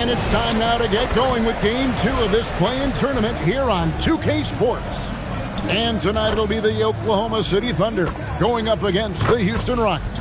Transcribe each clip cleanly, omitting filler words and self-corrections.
And it's time now to get going with Game 2 of this play-in tournament here on 2K Sports. And tonight it'll be the Oklahoma City Thunder going up against the Houston Rockets.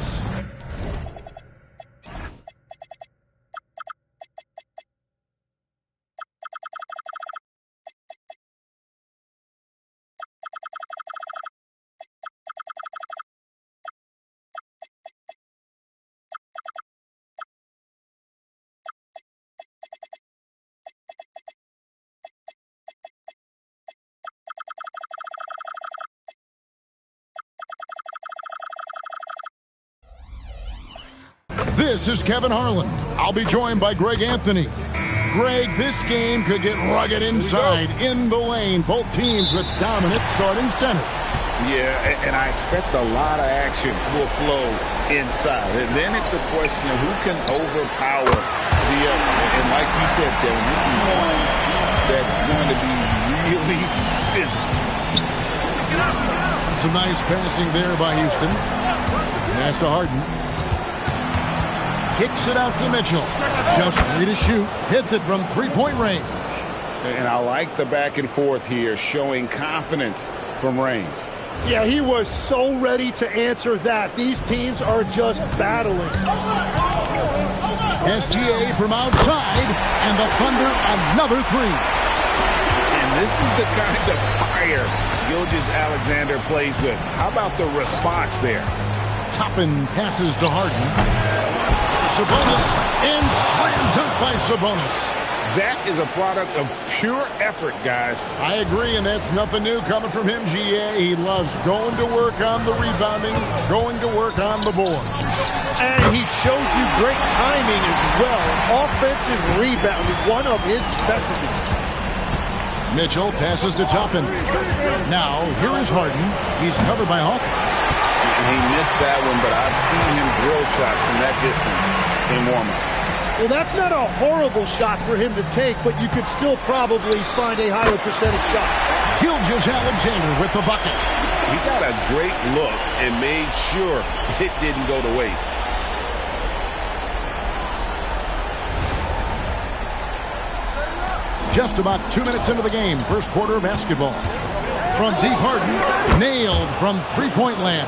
This is Kevin Harlan. I'll be joined by Greg Anthony. Greg, this game could get rugged inside, in the lane. Both teams with dominant starting center. Yeah, and I expect a lot of action will flow inside. And then it's a question of who can overpower the other. And like you said, Kevin, this is one that's going to be really physical. Some nice passing there by Houston. Pass to Harden. Kicks it out to Mitchell. Just free to shoot. Hits it from three-point range. And I like the back and forth here, showing confidence from range. Yeah, he was so ready to answer that. These teams are just battling. SGA from outside, and the Thunder another three. And this is the kind of fire Gilgeous-Alexander plays with. How about the response there? Toppin passes to Harden. Sabonis, and slam dunk by Sabonis. That is a product of pure effort, guys. I agree, and that's nothing new coming from him, GA. He loves going to work on the rebounding, going to work on the board. And he showed you great timing as well. Offensive rebounding, one of his specialties. Mitchell passes to Toppin. Now, here is Harden. He's covered by Hawkins. He missed that one, but I've seen him drill shots from that distance in warm-up. Well, that's not a horrible shot for him to take, but you could still probably find a higher percentage shot. Gilgeous-Alexander with the bucket. He got a great look and made sure it didn't go to waste. Just about 2 minutes into the game, first quarter of basketball. From deep, Harden, nailed from three-point land.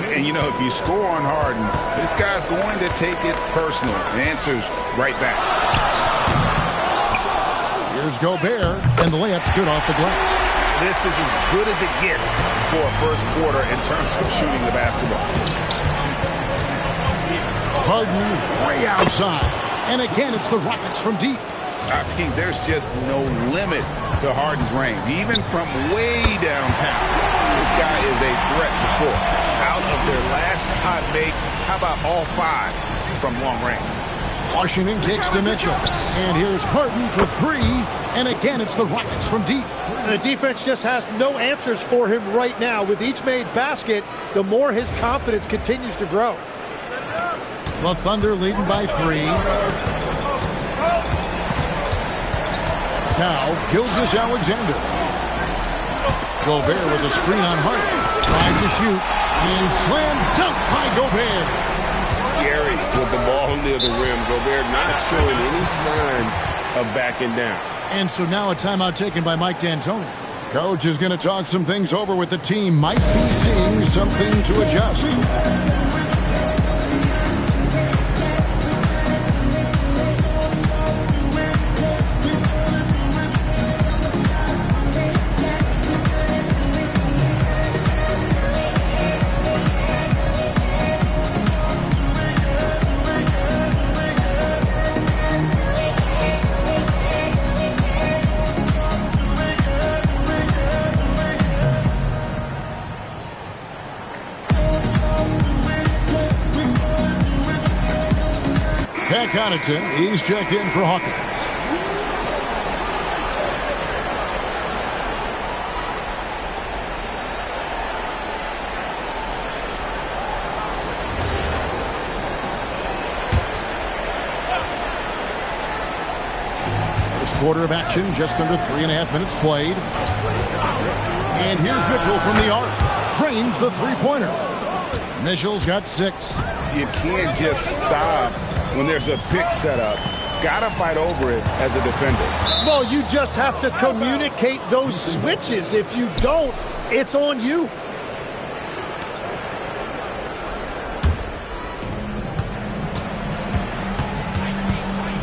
And, you know, if you score on Harden, this guy's going to take it personal. The answer's right back. Here's Gobert, and the layup's good off the glass. This is as good as it gets for a first quarter in terms of shooting the basketball. Harden way outside. And again, it's the Rockets from deep. I mean, there's just no limit to Harden's range, even from way downtown. This guy is a threat to score. Out of their last 5 makes, how about all 5 from long range? Washington kicks to Mitchell. And here's Harden for 3. And again, it's the Rockets from deep. The defense just has no answers for him right now. With each made basket, the more his confidence continues to grow. The Thunder leading by 3. Now, Gilgeous-Alexander. Gobert with a screen on Harden. Tries to shoot. And slam dunk by Gobert. Scary with the ball near the rim. Gobert not showing any signs of backing down. And so now a timeout taken by Mike D'Antoni. Coach is going to talk some things over with the team. Might be seeing something to adjust. Pat Connaughton, he's checked in for Hawkins. First quarter of action, just under 3.5 minutes played. And here's Mitchell from the arc. Drains the three-pointer. Mitchell's got 6. You can't just stop when there's a pick set up got to fight over it as a defender. Well, you just have to communicate those switches. If you don't, it's on you.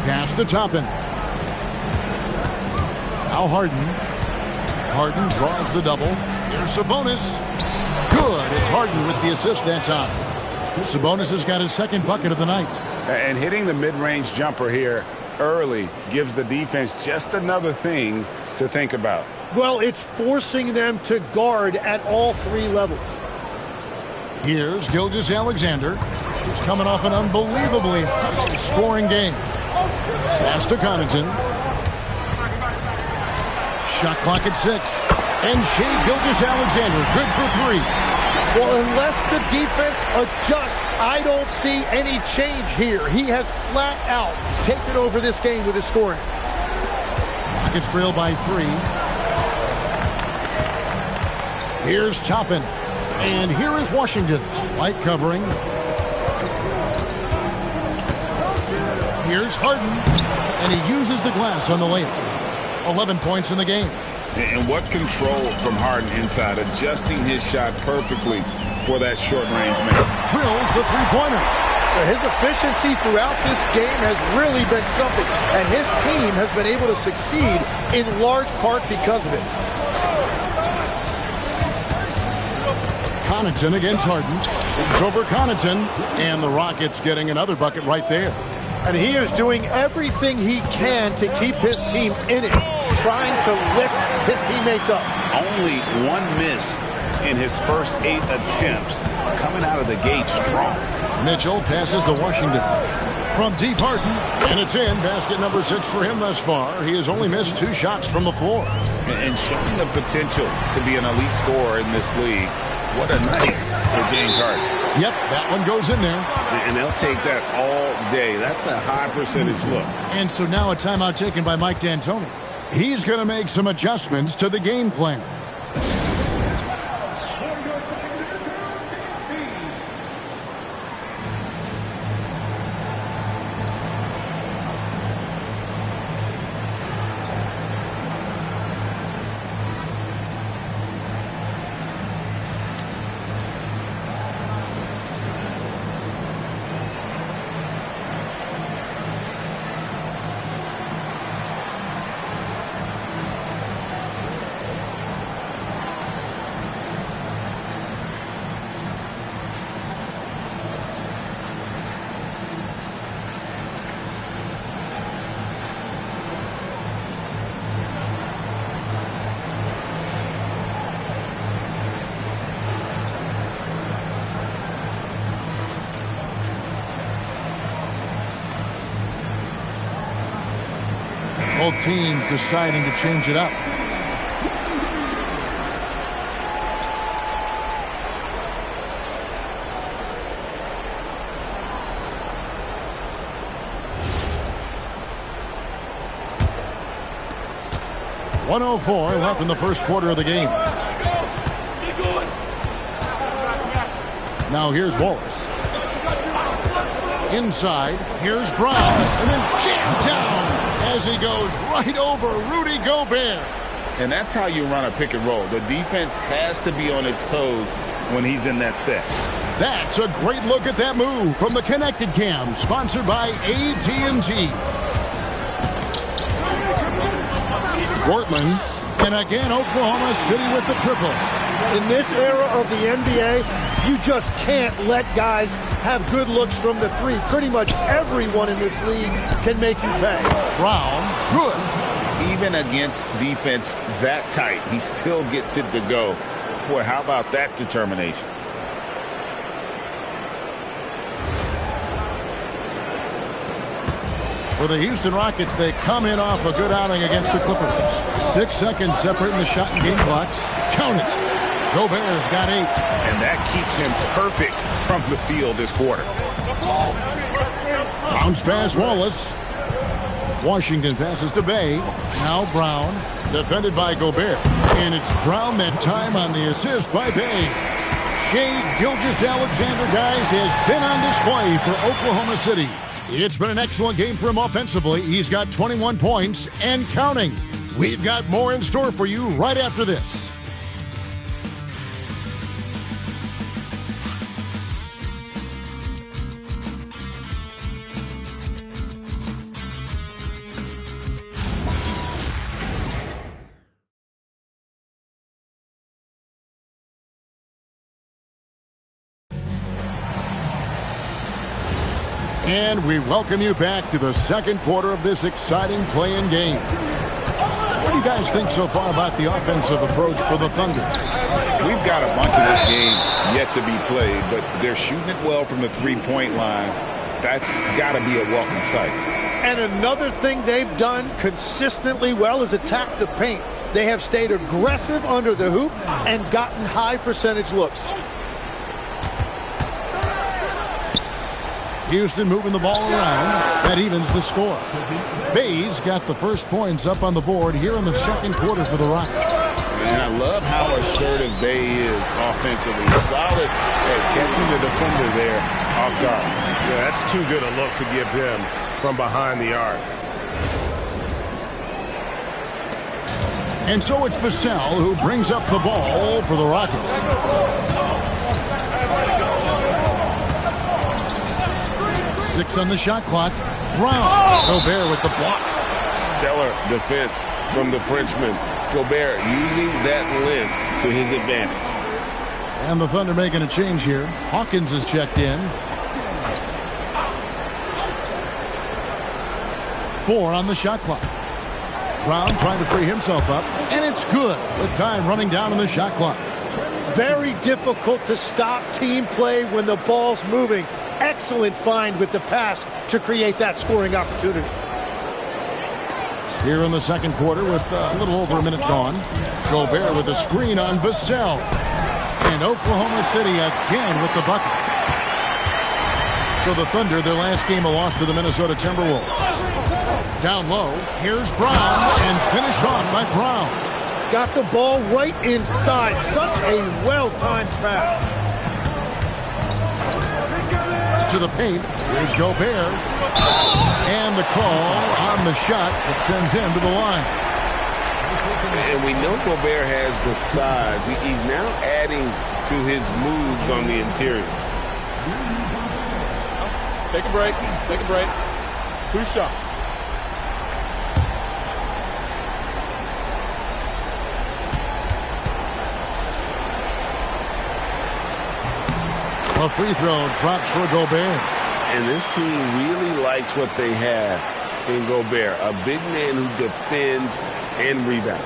Pass to Toppin. Now Harden. Harden draws the double. Here's Sabonis. Good. It's Harden with the assist that time. Sabonis has got his second bucket of the night. And hitting the mid-range jumper here early gives the defense just another thing to think about. Well, it's forcing them to guard at all three levels. Here's Gilgeous-Alexander. He's coming off an unbelievably high-scoring game. Pass to Connaughton. Shot clock at 6. And Shai Gilgeous-Alexander, good for 3. Well, unless the defense adjusts, I don't see any change here. He has flat out taken over this game with his scoring. Rockets trail by 3. Here's Toppin. And here is Washington. Light covering. Here's Harden. And he uses the glass on the layup. 11 points in the game. And what control from Harden inside, adjusting his shot perfectly for that short-range man. Drills the three-pointer. His efficiency throughout this game has really been something, and his team has been able to succeed in large part because of it. Connaughton against Harden. It's over Connaughton, and the Rockets getting another bucket right there. And he is doing everything he can to keep his team in it, trying to lift his teammates up. Only one miss in his first 8 attempts, coming out of the gate strong. Mitchell passes to Washington. From deep Harden, and it's in. Basket number 6 for him thus far. He has only missed 2 shots from the floor. And showing the potential to be an elite scorer in this league. What a night for James Harden. Yep, that one goes in there. And they'll take that all day. That's a high percentage look. And so now a timeout taken by Mike D'Antoni. He's going to make some adjustments to the game plan. Both teams deciding to change it up. .104 left in the first quarter of the game. Now here's Wallace. Inside, here's Brown, and then jammed down as he goes right over Rudy Gobert. And that's how you run a pick and roll. The defense has to be on its toes when he's in that set. That's a great look at that move from the Connected Cam, sponsored by AT&T. Portland, and again Oklahoma City with the triple. In this era of the NBA, you just can't let guys have good looks from the 3. Pretty much everyone in this league can make you pay. Brown, good. Even against defense that tight, he still gets it to go. Boy, how about that determination? For the Houston Rockets, they come in off a good outing against the Clippers. 6 seconds separating the shot and game clocks. Count it. Gobert's got 8. And that keeps him perfect from the field this quarter. Bounce pass Wallace. Washington passes to Bay. Now Brown, defended by Gobert. And it's Brown that time on the assist by Bay. Shai Gilgeous-Alexander, guys, has been on display for Oklahoma City. It's been an excellent game for him offensively. He's got 21 points and counting. We've got more in store for you right after this. And we welcome you back to the second quarter of this exciting play-in game. What do you guys think so far about the offensive approach for the Thunder? We've got a bunch of this game yet to be played, but they're shooting it well from the three-point line. That's got to be a welcome sight. And another thing they've done consistently well is attack the paint. They have stayed aggressive under the hoop and gotten high percentage looks. Houston moving the ball around. That evens the score. Bay's got the first points up on the board here in the second quarter for the Rockets. And I love how assertive Bay is offensively. Solid at catching the defender there off guard. Yeah, that's too good a look to give him from behind the arc. And so it's Vassell who brings up the ball for the Rockets. Six on the shot clock. Brown. Gobert with the block. Stellar defense from the Frenchman. Gobert using that length to his advantage. And the Thunder making a change here. Hawkins is checked in. 4 on the shot clock. Brown trying to free himself up. And it's good with time running down on the shot clock. Very difficult to stop team play when the ball's moving. Excellent find with the pass to create that scoring opportunity. Here in the second quarter with a little over a minute gone. Gobert with a screen on Vassell. And Oklahoma City again with the bucket. So the Thunder, their last game, a loss to the Minnesota Timberwolves. Down low, here's Brown, and finished off by Brown. Got the ball right inside. Such a well-timed pass. To the paint. Here's Gobert. And the call on the shot that sends him to the line. And we know Gobert has the size. He's now adding to his moves on the interior. Take a break. Take a break. 2 shots. A free throw drops for Gobert. And this team really likes what they have in Gobert. A big man who defends and rebounds.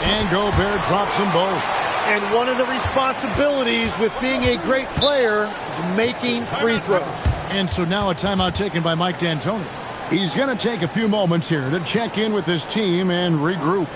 And Gobert drops them both. And one of the responsibilities with being a great player is making free throws. And so now a timeout taken by Mike D'Antoni. He's going to take a few moments here to check in with his team and regroup.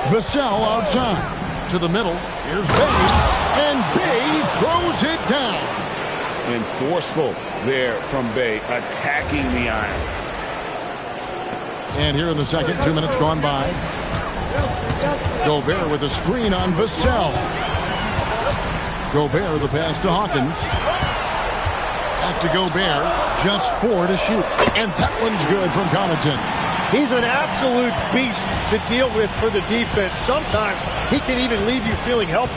Vassell outside. To the middle. Here's Bay. And Bay throws it down. And forceful there from Bay, attacking the iron. And here in the second, 2 minutes gone by. Gobert with a screen on Vassell. Gobert, the pass to Hawkins. Back to Gobert. Just 4 to shoot. And that one's good from Connaughton. He's an absolute beast to deal with for the defense. Sometimes he can even leave you feeling helpless.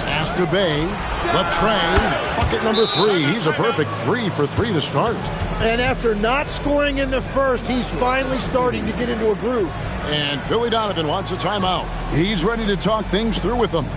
Pass to Bay. Latrey. Bucket number 3. He's a perfect 3 for 3 to start. And after not scoring in the first, he's finally starting to get into a groove. And Billy Donovan wants a timeout. He's ready to talk things through with them.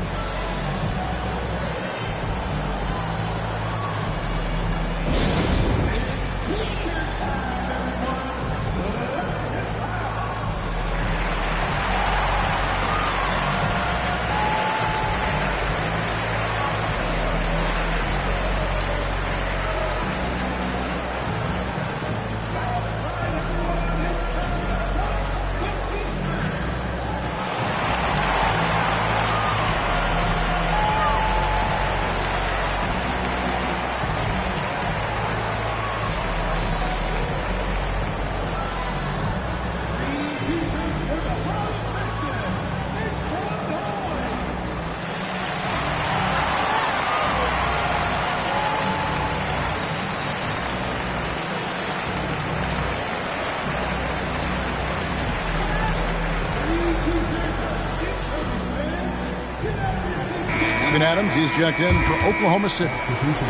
Adams, he's checked in for Oklahoma City.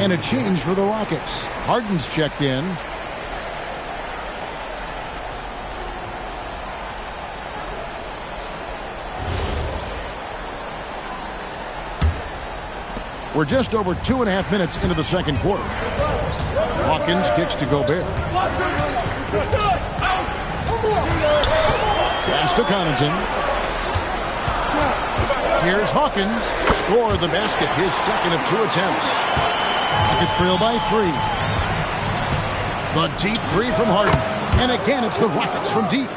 And a change for the Rockets. Harden's checked in. We're just over 2.5 minutes into the second quarter. Hawkins kicks to Gobert. Pass to Connaughton. Here's Hawkins. Score the basket, his second of 2 attempts. Rockets trail by 3. The deep 3 from Harden. And again, it's the Rockets from deep.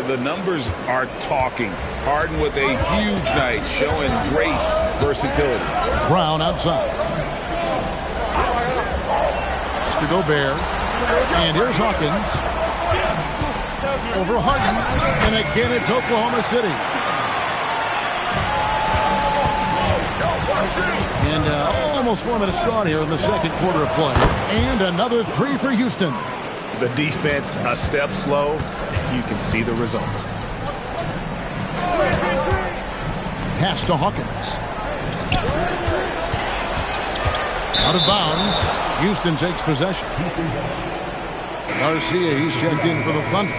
The numbers are talking. Harden with a huge night, showing great versatility. Brown outside. Mr. Gobert. And here's Hawkins. Over Harden. And again, it's Oklahoma City. And almost 4 minutes gone here in the second quarter of play. And another 3 for Houston. The defense a step slow. You can see the result. Pass to Hawkins. Out of bounds. Houston takes possession. Garcia, he's checked in for the Thunder.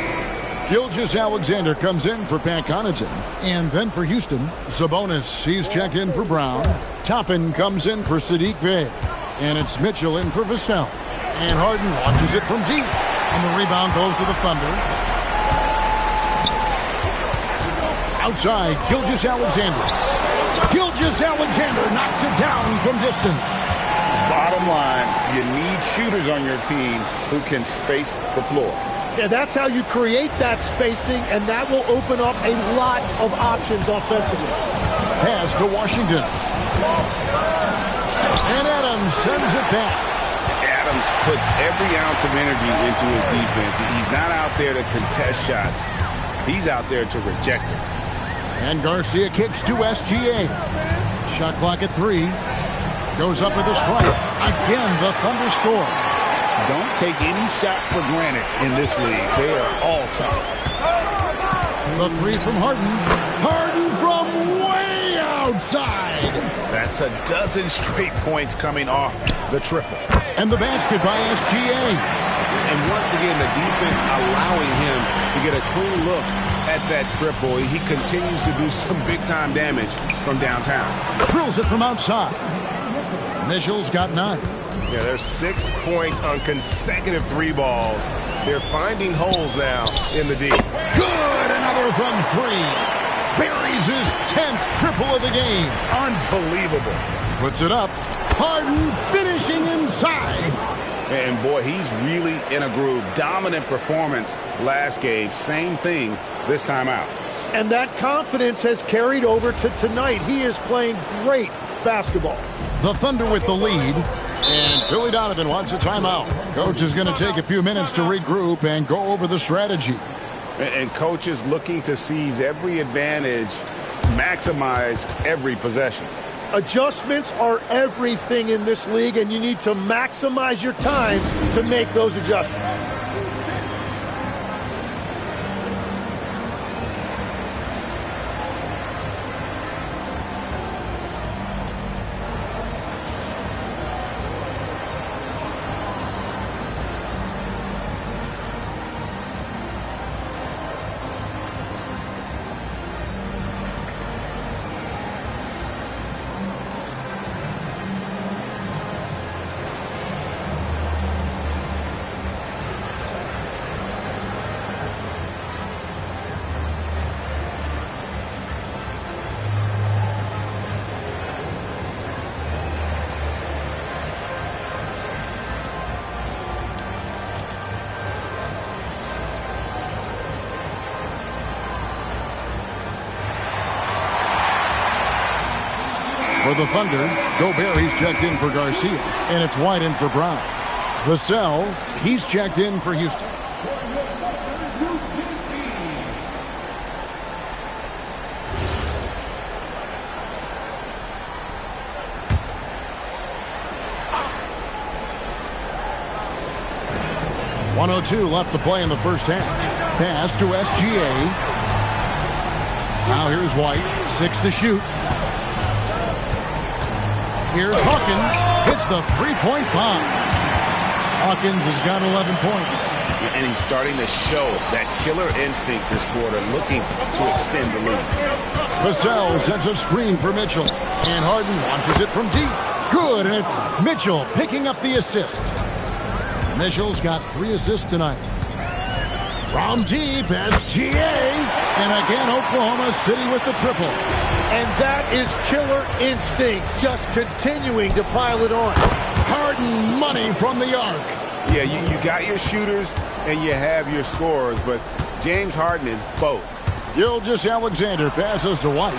Gilgeous-Alexander comes in for Pat Connaughton. And then for Houston, Sabonis, he's checked in for Brown. Toppin comes in for Saddiq Bey. And it's Mitchell in for Vassell. And Harden launches it from deep. And the rebound goes to the Thunder. Outside, Gilgeous-Alexander. Gilgeous-Alexander knocks it down from distance. Bottom line, you need shooters on your team who can space the floor. Yeah, that's how you create that spacing, and that will open up a lot of options offensively. Pass to Washington. And Adams sends it back. Adams puts every ounce of energy into his defense. He's not out there to contest shots. He's out there to reject it. And Garcia kicks to SGA. Shot clock at 3. Goes up with a strike. Again, the Thunder score. Don't take any shot for granted in this league. They are all tough. The 3 from Harden. Harden from way outside. That's a dozen straight points coming off the triple. And the basket by SGA. And once again, the defense allowing him to get a clean look at that triple. He continues to do some big-time damage from downtown. Drills it from outside. Mitchell's got 9. Yeah, there's 6 points on consecutive 3 balls. They're finding holes now in the deep. Good, another from 3. Buries his 10th triple of the game. Unbelievable. Puts it up. Harden finishing inside. And boy, he's really in a groove. Dominant performance last game. Same thing this time out. And that confidence has carried over to tonight. He is playing great basketball. The Thunder with the lead. And Billy Donovan wants a timeout. Coach is going to take a few minutes to regroup and go over the strategy. And coach is looking to seize every advantage, maximize every possession. Adjustments are everything in this league, and you need to maximize your time to make those adjustments. For the Thunder, Gobert, he's checked in for Garcia, and it's White in for Brown. Vassell, he's checked in for Houston. .102 left to play in the first half. Pass to SGA. Now here's White, 6 to shoot. Here's Hawkins, hits the three-point bomb. Hawkins has got 11 points. And he's starting to show that killer instinct this quarter, looking to extend the lead. Vassell sends a screen for Mitchell, and Harden launches it from deep. Good, and it's Mitchell picking up the assist. Mitchell's got 3 assists tonight. From deep, SGA, and again Oklahoma City with the triple. And that is killer instinct, just continuing to pile it on. Harden money from the arc. Yeah, you got your shooters and you have your scorers, but James Harden is both. Gilgeous-Alexander passes to White.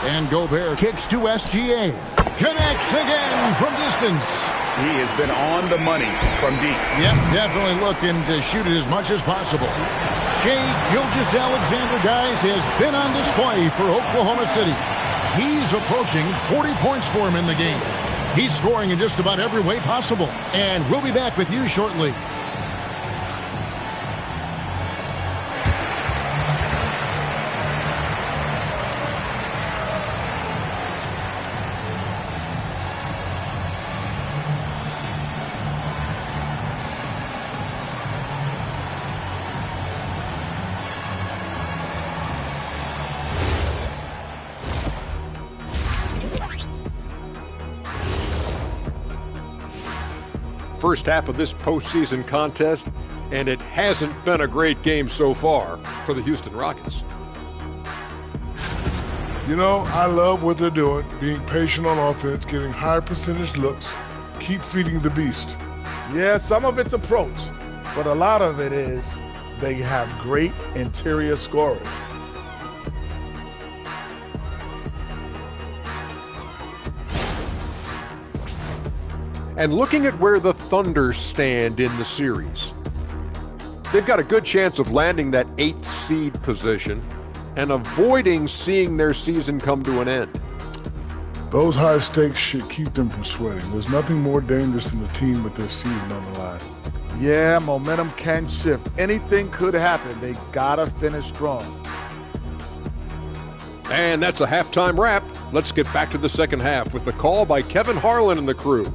And Gobert kicks to SGA. Connects again from distance. He has been on the money from deep. Yep, definitely looking to shoot it as much as possible. Shai Gilgeous-Alexander, guys, has been on display for Oklahoma City. He's approaching 40 points for him in the game. He's scoring in just about every way possible. And we'll be back with you shortly. First half of this postseason contest, and it hasn't been a great game so far for the Houston Rockets. You know, I love what they're doing, being patient on offense, getting high percentage looks, keep feeding the beast. Yeah, some of it's approach, but a lot of it is they have great interior scorers. And looking at where the Thunder stand in the series, they've got a good chance of landing that 8th seed position and avoiding seeing their season come to an end. Those high stakes should keep them from sweating. There's nothing more dangerous than a team with their season on the line. Yeah, momentum can shift. Anything could happen. They gotta finish strong. And that's a halftime wrap. Let's get back to the second half with the call by Kevin Harlan and the crew.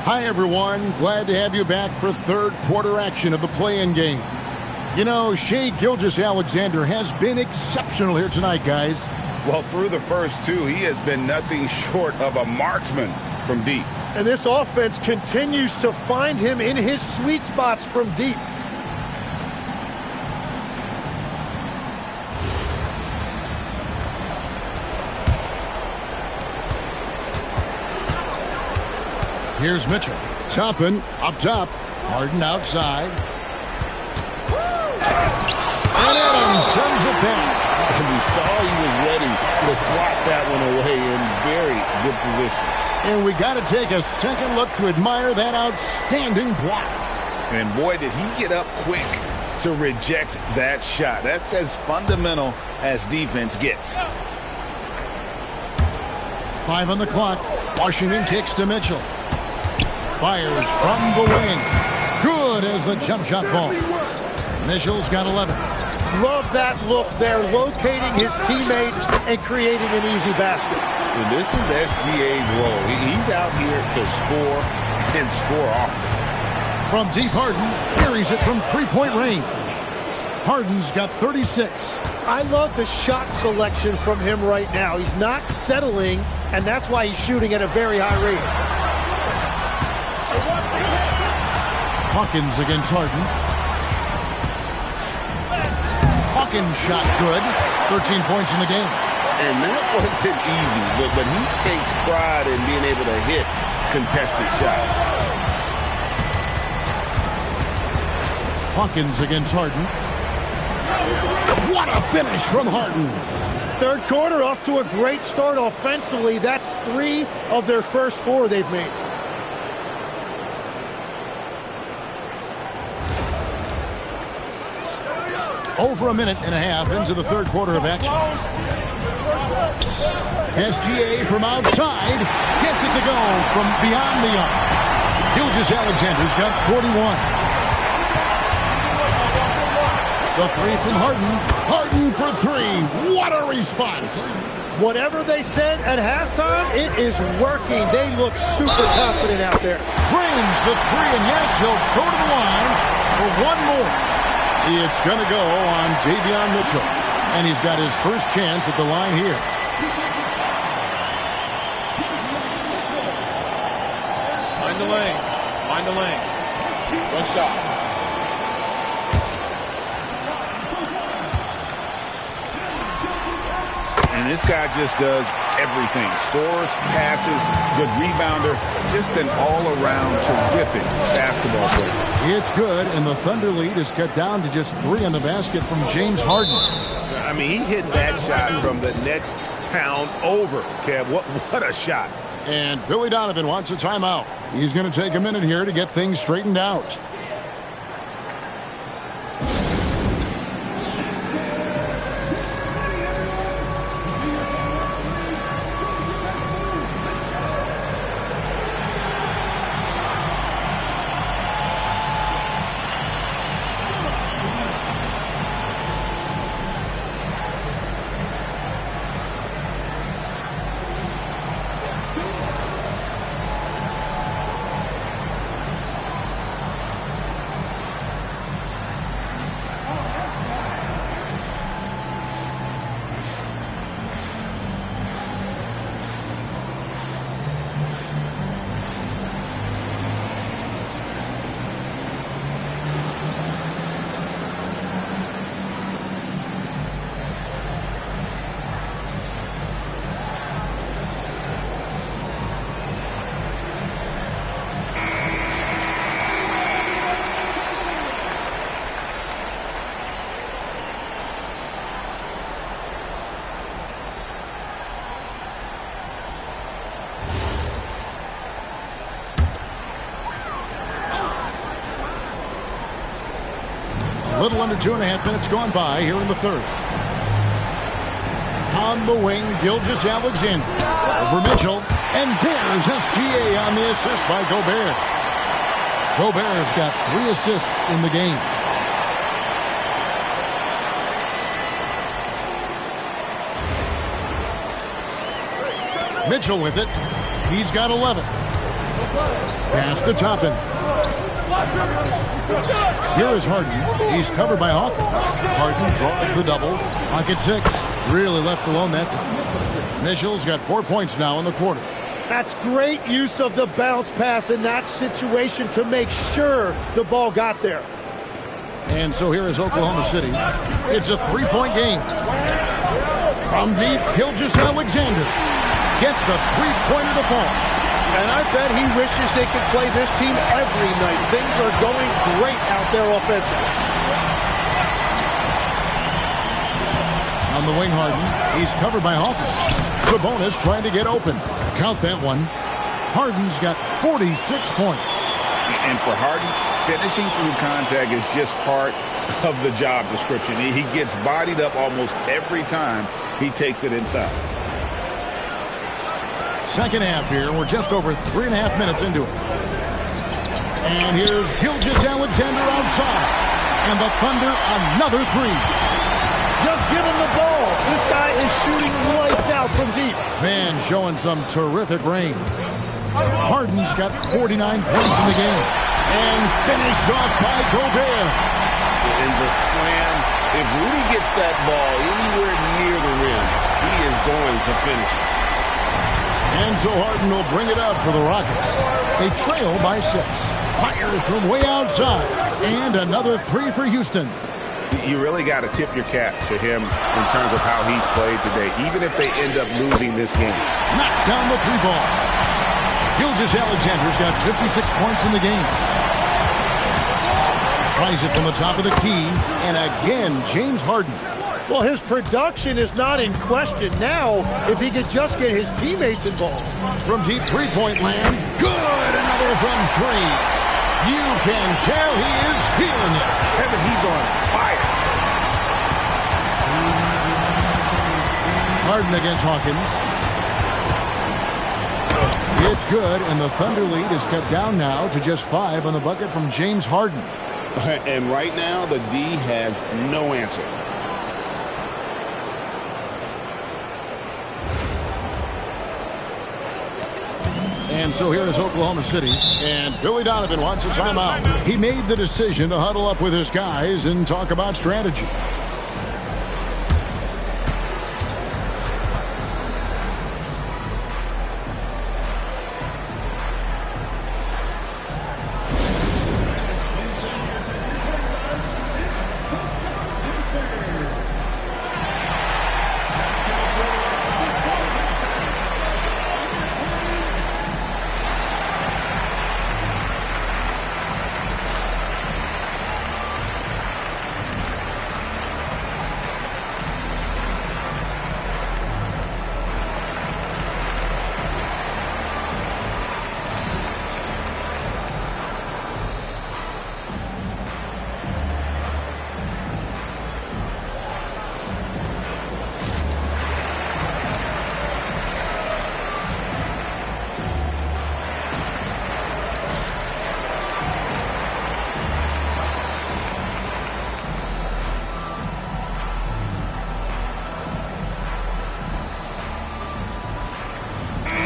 Hi, everyone. Glad to have you back for third quarter action of the play-in game. You know, Shai Gilgeous-Alexander has been exceptional here tonight, guys. Well, through the first 2, he has been nothing short of a marksman from deep. And this offense continues to find him in his sweet spots from deep. Here's Mitchell. Toppin up top. Harden outside. And Adams sends it back. And we saw he was ready to swat that one away in very good position. And we got to take a second look to admire that outstanding block. And boy, did he get up quick to reject that shot. That's as fundamental as defense gets. 5 on the clock. Washington kicks to Mitchell. Fires from the wing. Good as the jump shot falls. Mitchell's got 11. Love that look there, locating his teammate and creating an easy basket. And this is SGA's role. He's out here to score and score often. From deep, Harden carries it from three-point range. Harden's got 36. I love the shot selection from him right now. He's not settling, and that's why he's shooting at a very high rate. Hawkins against Harden. Hawkins shot good. 13 points in the game. And that wasn't easy, but he takes pride in being able to hit contested shots. Hawkins against Harden. What a finish from Harden. Third quarter off to a great start offensively. That's 3 of their first 4 they've made. Over a minute and a half into the third quarter of action. SGA from outside gets it to go from beyond the arc. Gilgeous-Alexander's got 41. The 3 from Harden. Harden for 3. What a response. Whatever they said at halftime, it is working. They look super confident out there. Drains the 3, and yes, he'll go to the line for one more. It's going to go on Davion Mitchell, and he's got his first chance at the line here. Mind the lanes. Mind the lanes. One shot. And this guy just does everything. Scores, passes, good rebounder. Just an all-around terrific basketball player. It's good, and the Thunder lead is cut down to just 3 on the basket from James Harden. I mean, he hit that shot from the next town over, Kev. What a shot. And Billy Donovan wants a timeout. He's going to take a minute here to get things straightened out. A little under 2.5 minutes gone by here in the third. On the wing, Gilgeous-Alexander over Mitchell. And there's SGA on the assist by Gobert. Gobert's got 3 assists in the game. Mitchell with it. He's got 11. Pass to Toppin. Here is Harden. He's covered by Hawkins. Harden draws the double. Pocket 6. Really left alone that time. Mitchell's got 4 points now in the quarter. That's great use of the bounce pass in that situation to make sure the ball got there. And so here is Oklahoma City. It's a 3-point game. From deep, Gilgeous-Alexander gets the 3-pointer to fall. And I bet he wishes they could play this team every night. Things are going great out there offensively. On the wing, Harden. He's covered by Hawkins. Sabonis trying to get open. Count that one. Harden's got 46 points. And for Harden, finishing through contact is just part of the job description. He gets bodied up almost every time he takes it inside. Second half here. We're just over 3.5 minutes into it. And here's Gilgeous-Alexander outside. And the Thunder, another three. Just give him the ball. This guy is shooting lights out from deep. Man, showing some terrific range. Harden's got 49 points in the game. And finished off by Gobert. In the slam, if Rudy gets that ball anywhere near the rim, he is going to finish it. And so Harden will bring it up for the Rockets. They trail by 6. Fires from way outside. And another three for Houston. You really got to tip your cap to him in terms of how he's played today, even if they end up losing this game. Knocks down the three ball. Gilgeous-Alexander's got 56 points in the game. Tries it from the top of the key. And again, James Harden. Well, his production is not in question now if he could just get his teammates involved. From deep three-point land. Good! Another from three. You can tell he is feeling it. Kevin, he's on fire. Harden against Hawkins. It's good, and the Thunder lead is cut down now to just 5 on the bucket from James Harden. And right now, the D has no answer. And so here is Oklahoma City, and Billy Donovan wants a timeout. He made the decision to huddle up with his guys and talk about strategy.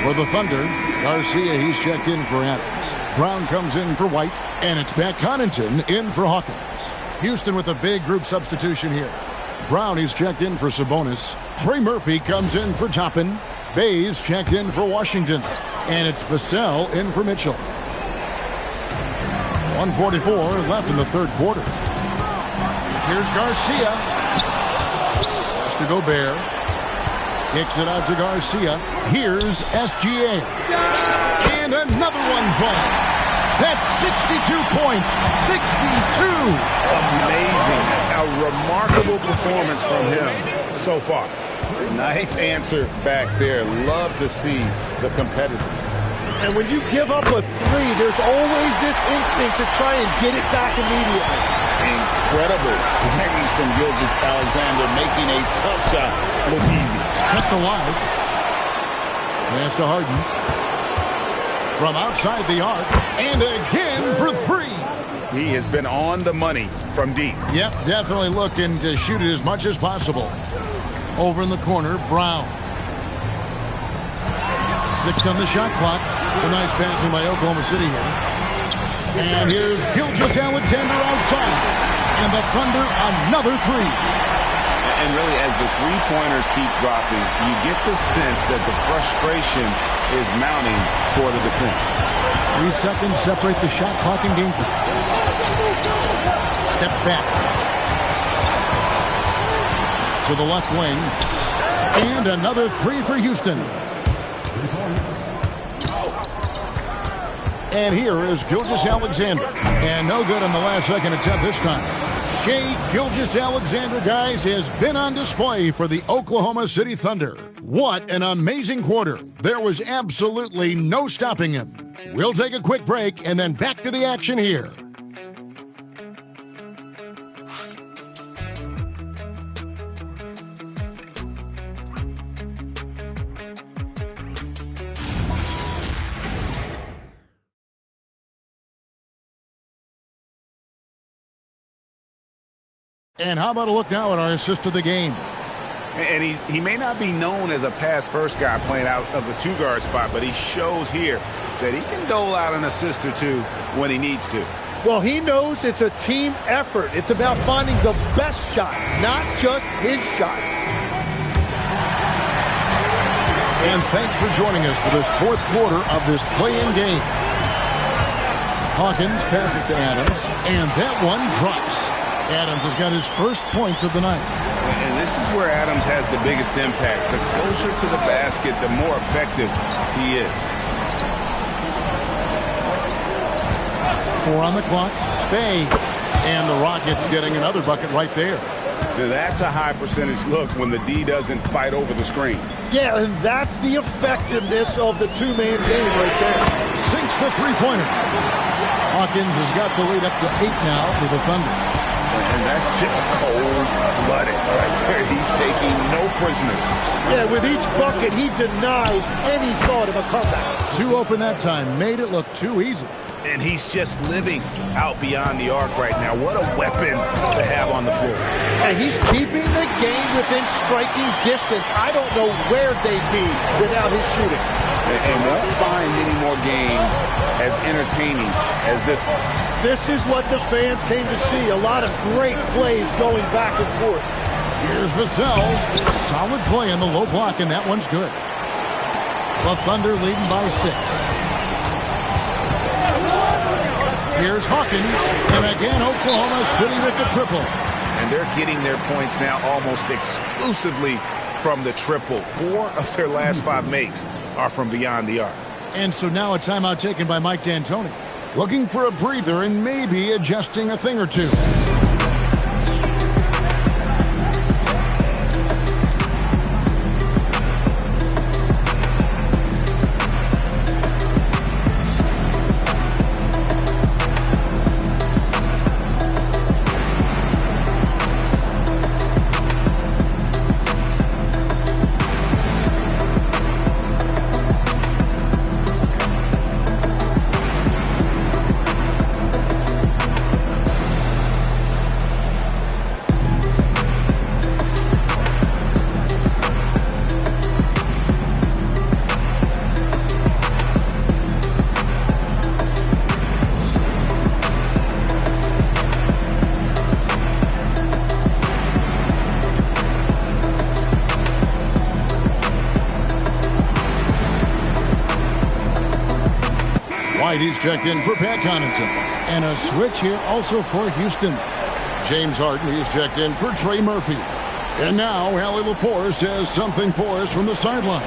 For the Thunder, Garcia, he's checked in for Adams. Brown comes in for White, and it's Pat Connaughton in for Hawkins. Houston with a big group substitution here. Brown, he's checked in for Sabonis. Trey Murphy comes in for Toppin. Bays checked in for Washington. And it's Vassell in for Mitchell. 1:44 left in the third quarter. Here's Garcia. Pass to Gobert. Kicks it out to Garcia. Here's SGA. And another one falls. That's 62 points. 62. Amazing. A remarkable performance from him so far. Nice answer back there. Love to see the competitiveness. And when you give up a three, there's always this instinct to try and get it back immediately. Incredible range from Gilgeous-Alexander, making a tough shot look easy. Kept alive. Pass to Harden. From outside the arc. And again for three. He has been on the money from deep. Yep, definitely looking to shoot it as much as possible. Over in the corner, Brown. 6 on the shot clock. Some nice passing by Oklahoma City here. And here's Gilgeous-Alexander outside. And the Thunder, another three. And really, as the three-pointers keep dropping, you get the sense that the frustration is mounting for the defense. 3 seconds separate the shot clock and game clock. Steps back. To the left wing. And another three for Houston. And here is Gilgeous-Alexander. And no good on the last second attempt this time. Shai Gilgeous-Alexander, guys, has been on display for the Oklahoma City Thunder. What an amazing quarter. There was absolutely no stopping him. We'll take a quick break and then back to the action here. And how about a look now at our assist of the game? And he may not be known as a pass-first guy playing out of the two-guard spot, but he shows here that he can dole out an assist or two when he needs to. Well, he knows it's a team effort. It's about finding the best shot, not just his shot. And thanks for joining us for this fourth quarter of this play-in game. Hawkins passes to Adams, and that one drops. Adams has got his first points of the night. And this is where Adams has the biggest impact. The closer to the basket, the more effective he is. 4 on the clock. Bang. And the Rockets getting another bucket right there. Now that's a high percentage look when the D doesn't fight over the screen. Yeah, and that's the effectiveness of the two-man game right there. Sinks the three-pointer. Hawkins has got the lead up to 8 now for the Thunder. And that's just cold-blooded right there. He's taking no prisoners. Yeah, with each bucket, he denies any thought of a comeback. 2 open that time. Made it look too easy. And he's just living out beyond the arc right now. What a weapon to have on the floor. And he's keeping the game within striking distance. I don't know where they'd be without his shooting. And won't find many more games as entertaining as this one. This is what the fans came to see. A lot of great plays going back and forth. Here's Vassell. Solid play in the low block, and that one's good. The Thunder leading by 6. Here's Hawkins, and again Oklahoma City with the triple. And they're getting their points now almost exclusively from the triple. 4 of their last 5 makes are from beyond the arc. And so now a timeout taken by Mike D'Antoni. Looking for a breather and maybe adjusting a thing or two. He's checked in for Pat Connaughton. And a switch here also for Houston. James Harden, he's checked in for Trey Murphy. And now, Allie LaForce has something for us from the sideline.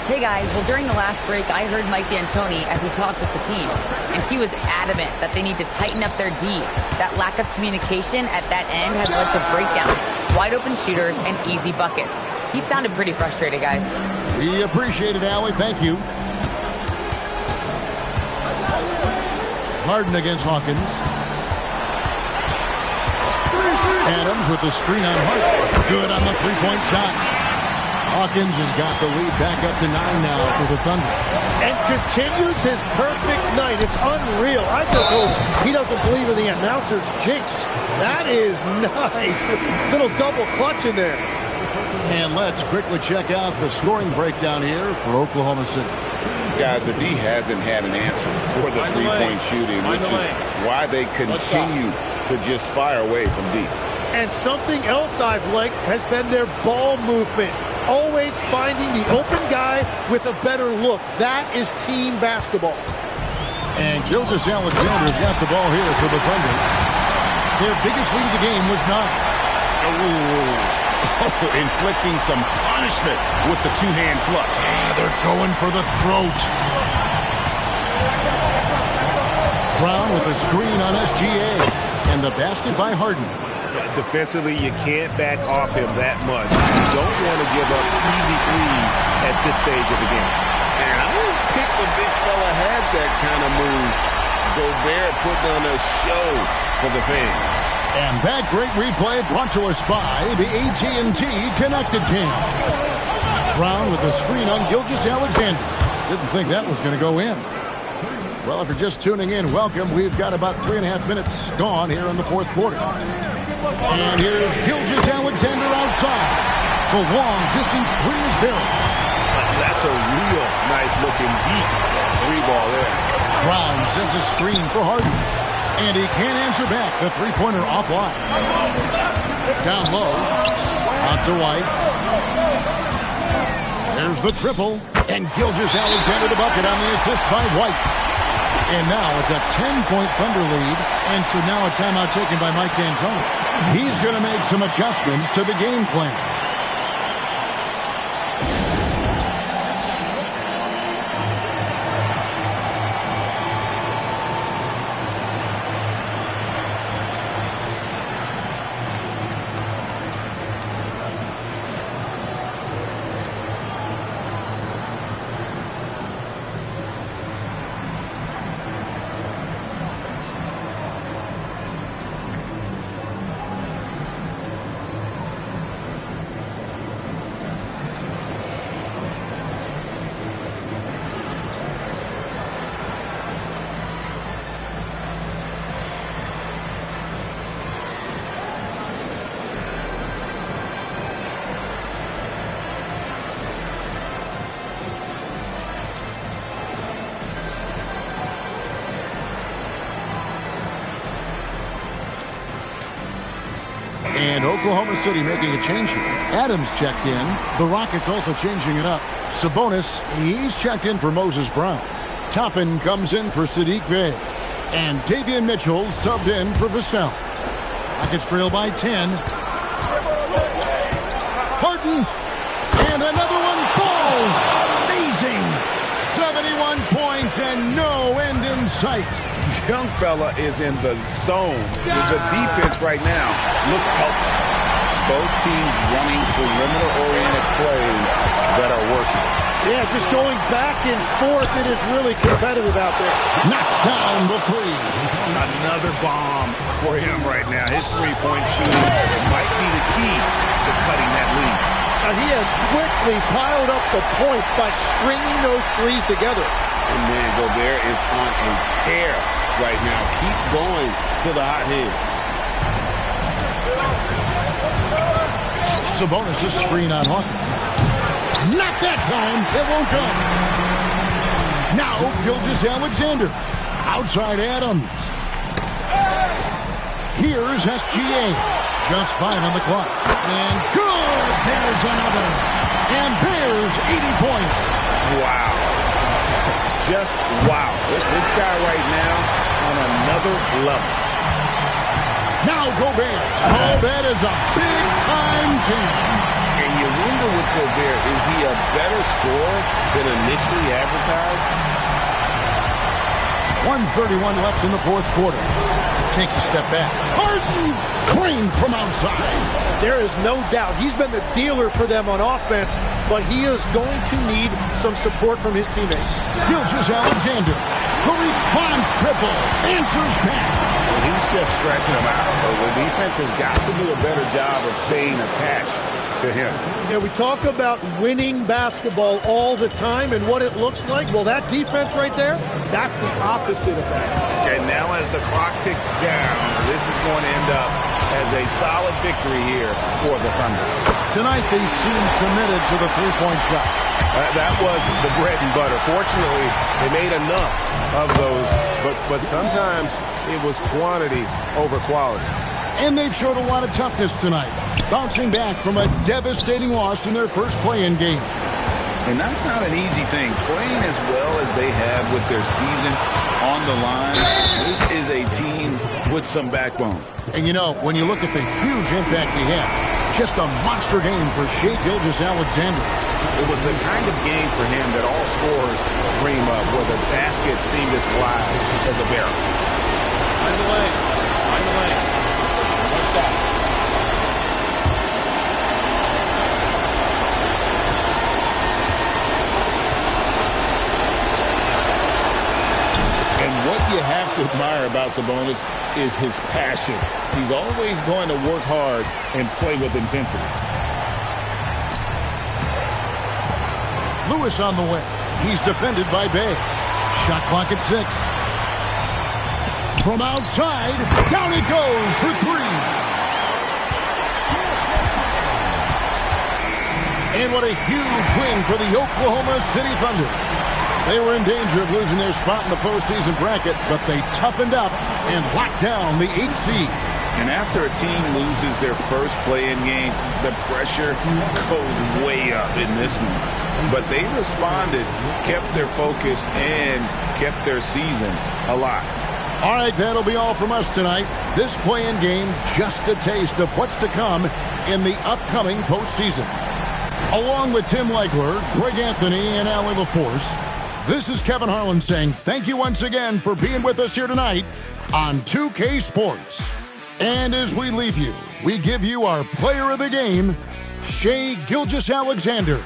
Hey guys, well during the last break, I heard Mike D'Antoni as he talked with the team. And he was adamant that they need to tighten up their D. That lack of communication at that end has led to breakdowns, wide open shooters, and easy buckets. He sounded pretty frustrated, guys. We appreciate it, Allie. Thank you. Harden against Hawkins. Adams with the screen on Harden. Good on the three-point shot. Hawkins has got the lead back up to 9 now for the Thunder. And continues his perfect night. It's unreal. I just hope he doesn't believe in the announcer's jinx. That is nice. Little double clutch in there. And let's quickly check out the scoring breakdown here for Oklahoma City. Guys, the D hasn't had an answer for the three-point shooting, which is why they continue to just fire away from deep. And something else I've liked has been their ball movement. Always finding the open guy with a better look. That is team basketball. And Gilgeous-Alexander's got the ball here for the Thunder. Their biggest lead of the game was 9. Inflicting some punishment with the two-hand flush. Yeah, they're going for the throat. Brown with a screen on SGA. And the basket by Harden. Defensively, you can't back off him that much. You don't want to give up easy threes at this stage of the game. And I don't think the big fella had that kind of move. Gobert putting on a show for the fans. And that great replay brought to us by the AT&T Connected Cam. Brown with a screen on Gilgeous-Alexander. Didn't think that was going to go in. Well, if you're just tuning in, welcome. We've got about 3.5 minutes gone here in the fourth quarter. And here's Gilgeous-Alexander outside. The long distance three is buried. That's a real nice looking deep three ball there. Brown sends a screen for Harden. And he can't answer back. The three-pointer offline. Down low. Out to White. There's the triple. And Gilgeous-Alexander the bucket on the assist by White. And now it's a 10-point Thunder lead. And so now a timeout taken by Mike D'Antoni. He's going to make some adjustments to the game plan. And Oklahoma City making a change here. Adams checked in. The Rockets also changing it up. Sabonis, he's checked in for Moses Brown. Toppin comes in for Sadiq Bey. And Davion Mitchell subbed in for Vassell. Rockets trail by 10. Harden. And another one falls. Amazing. 71 points and no end in sight. Young fella is in the zone. The defense right now looks helpless. Both teams running perimeter-oriented plays that are working. Yeah, just going back and forth. It is really competitive out there. Knocks down the three. Another bomb for him right now. His three-point shooting might be the key to cutting that lead. And he has quickly piled up the points by stringing those threes together. And man, Gobert is on a tear right now. Keep going to the hot head. Sabonis' screen on Hawkins. Not that time. It won't come. Now Gilgeous-Alexander. Outside Adams. Here's SGA. Just 5 on the clock. And good. There's another. And there's 80 points. Wow. Just wow. This guy right now on another level. Now Gobert. Oh, that is a big-time jam. And you wonder with Gobert, is he a better scorer than initially advertised? 1:31 left in the fourth quarter. Takes a step back. Harden clean from outside. There is no doubt he's been the dealer for them on offense, but he is going to need some support from his teammates. Gilgeous-Alexander. The response triple. Answers back. He's just stretching him out. The defense has got to do a better job of staying attached to him. Yeah, we talk about winning basketball all the time and what it looks like. Well, that defense right there, that's the opposite of that. And now as the clock ticks down, this is going to end up as a solid victory here for the Thunder. Tonight they seem committed to the three-point shot. That was the bread and butter. Fortunately, they made enough of those, but sometimes it was quantity over quality. And they've showed a lot of toughness tonight, bouncing back from a devastating loss in their first play-in game. And that's not an easy thing. Playing as well as they have with their season on the line, this is a team with some backbone. And you know, when you look at the huge impact he had, just a monster game for Shai Gilgeous-Alexander. It was the kind of game for him that all scorers dream of, where the basket seemed as wide as a barrel. Mind the lanes. Mind the lanes. One shot. And what you have to admire about Sabonis is his passion. He's always going to work hard and play with intensity. Lewis on the wing. He's defended by Bay. Shot clock at 6. From outside, down it goes for 3. And what a huge win for the Oklahoma City Thunder. They were in danger of losing their spot in the postseason bracket, but they toughened up and locked down the 8th seed. And after a team loses their first play-in game, the pressure goes way up in this one. But they responded, kept their focus, and kept their season alive. All right, that'll be all from us tonight. This play-in game, just a taste of what's to come in the upcoming postseason. Along with Tim Legler, Greg Anthony, and Allie LaForce, this is Kevin Harlan saying thank you once again for being with us here tonight on 2K Sports. And as we leave you, we give you our player of the game, Shai Gilgeous-Alexander.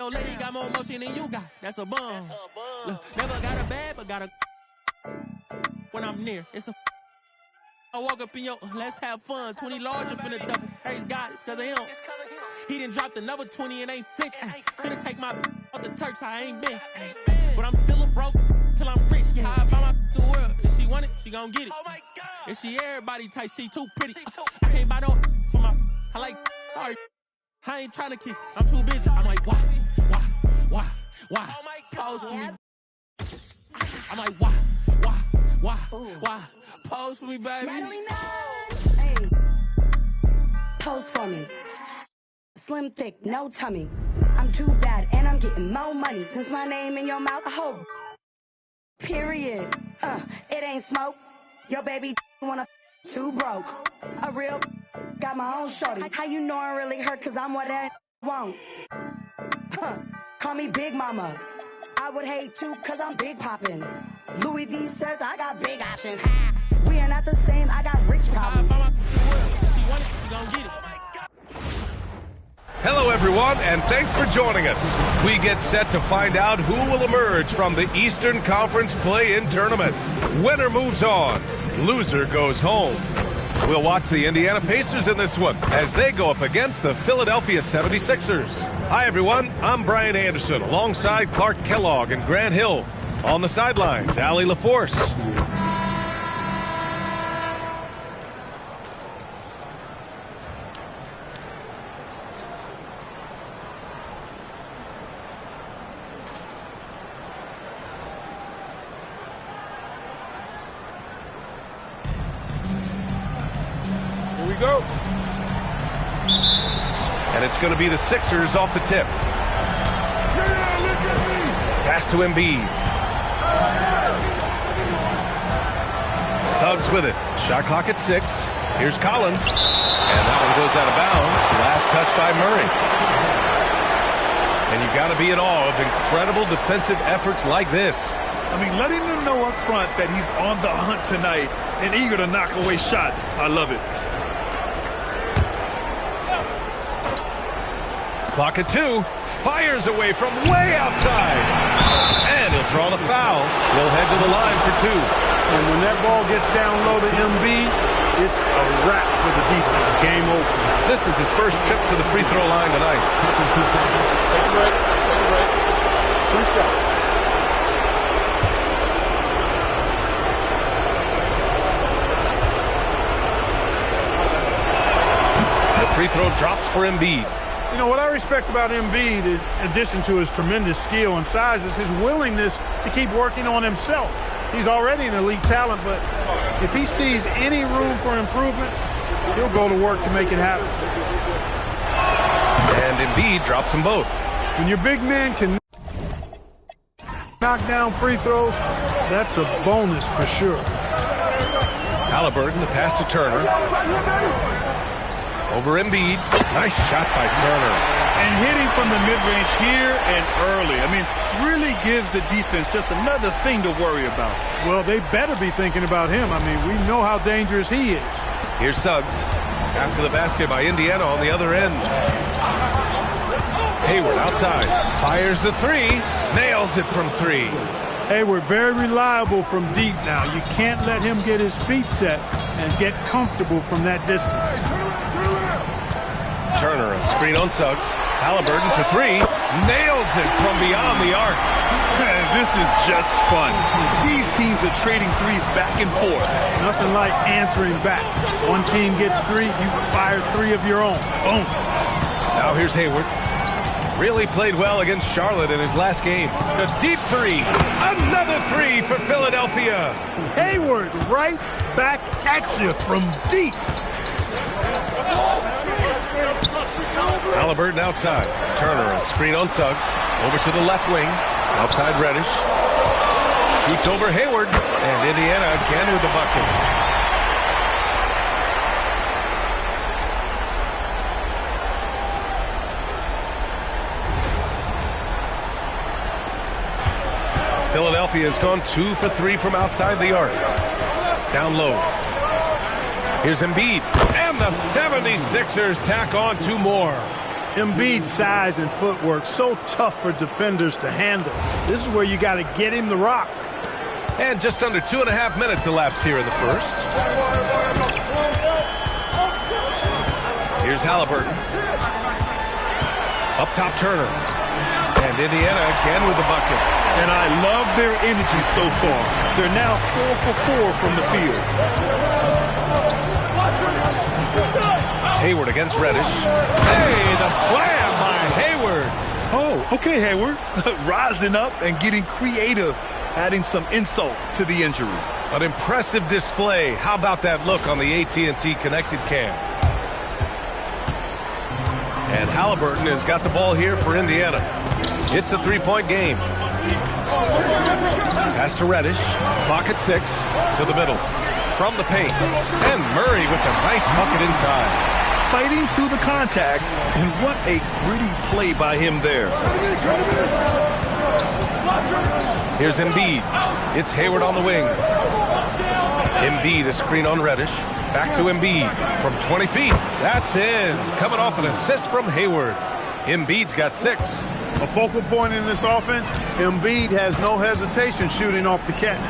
Yo, lady got more motion than you got. That's a bum. Look, never got a bad, but got a when I'm near. It's a I walk up in your let's have fun. 20 large up in the duffel. Harry's got it's cause of him. He done dropped another 20 and ain't flinch. Finna take my off the Turks, I ain't been. But I'm still a broke till I'm rich. Yeah, I buy my the world. If she want it, she gon' get it. Oh my God. If she everybody type, she too pretty. I can't buy no for my I like sorry. I ain't tryna kick. I'm too busy. I'm like, why? Oh my God. Pose for me. I'm like, why? Pose for me, baby. Hey. Pose for me. Slim, thick, no tummy. I'm too bad and I'm getting more money. Since my name in your mouth, I hope. Period. It ain't smoke. Your baby wanna too broke. A real got my own shorty. How you know I really hurt? Cause I'm what that won't. Call me Big Mama. I would hate too cause I'm big poppin'. Louis V says I got big options. We are not the same, I got rich problems. Hello everyone, and thanks for joining us. We get set to find out who will emerge from the Eastern Conference play-in tournament. Winner moves on, loser goes home. We'll watch the Indiana Pacers in this one as they go up against the Philadelphia 76ers. Hi everyone, I'm Brian Anderson alongside Clark Kellogg and Grant Hill. On the sidelines, Allie LaForce. Here we go. And it's going to be the Sixers off the tip. Pass to Embiid. Suggs with it. Shot clock at 6. Here's Collins. And that one goes out of bounds. Last touch by Murray. And you've got to be in awe of incredible defensive efforts like this. I mean, letting them know up front that he's on the hunt tonight and eager to knock away shots. I love it. Clock at 2. Fires away from way outside. And he'll draw the foul. He'll head to the line for 2. And when that ball gets down low to Embiid, it's a wrap for the defense. Game over. This is his first trip to the free throw line tonight. Take a break. Take a break. 2 shots. The free throw drops for Embiid. You know, what I respect about Embiid, in addition to his tremendous skill and size, is his willingness to keep working on himself. He's already an elite talent, but if he sees any room for improvement, he'll go to work to make it happen. And Embiid drops them both. When your big man can knock down free throws, that's a bonus for sure. Halliburton, the pass to Turner. Over Embiid. Nice shot by Turner. And hitting from the mid-range here and early. I mean, really gives the defense just another thing to worry about. Well, they better be thinking about him. I mean, we know how dangerous he is. Here's Suggs. After the basket by Indiana on the other end. Hayward outside. Fires the 3. Nails it from 3. Hayward very reliable from deep now. You can't let him get his feet set and get comfortable from that distance. Turner, a screen on Suggs. Halliburton for 3. Nails it from beyond the arc. This is just fun. These teams are trading threes back and forth. Nothing like answering back. One team gets 3, you fire 3 of your own. Boom. Now here's Hayward. Really played well against Charlotte in his last game. A deep 3. Another 3 for Philadelphia. Hayward right back at you from deep. Halliburton outside. Turner, a screen on Suggs. Over to the left wing. Outside Reddish. Shoots over Hayward. And Indiana again with the bucket. Philadelphia has gone 2 for 3 from outside the arc. Down low. Here's Embiid. And the 76ers tack on 2 more. Embiid's size and footwork so tough for defenders to handle. This is where you got to get him the rock. And just under 2.5 minutes elapsed here in the first. Here's Halliburton. Up top Turner. And Indiana again with the bucket. And I love their energy so far. They're now 4 for 4 from the field. Hayward against Reddish. Hey, the slam by Hayward. Oh, okay, Hayward. Rising up and getting creative, adding some insult to the injury. An impressive display. How about that look on the AT&T connected cam? And Halliburton has got the ball here for Indiana. It's a 3-point game. Pass to Reddish. Clock at 6. To the middle. From the paint. And Murray with a nice bucket inside. Fighting through the contact, and what a gritty play by him there. Here's Embiid. It's Hayward on the wing. Embiid, a screen on Reddish. Back to Embiid from 20 feet. That's in. Coming off an assist from Hayward. Embiid's got 6. A focal point in this offense, Embiid has no hesitation shooting off the catch.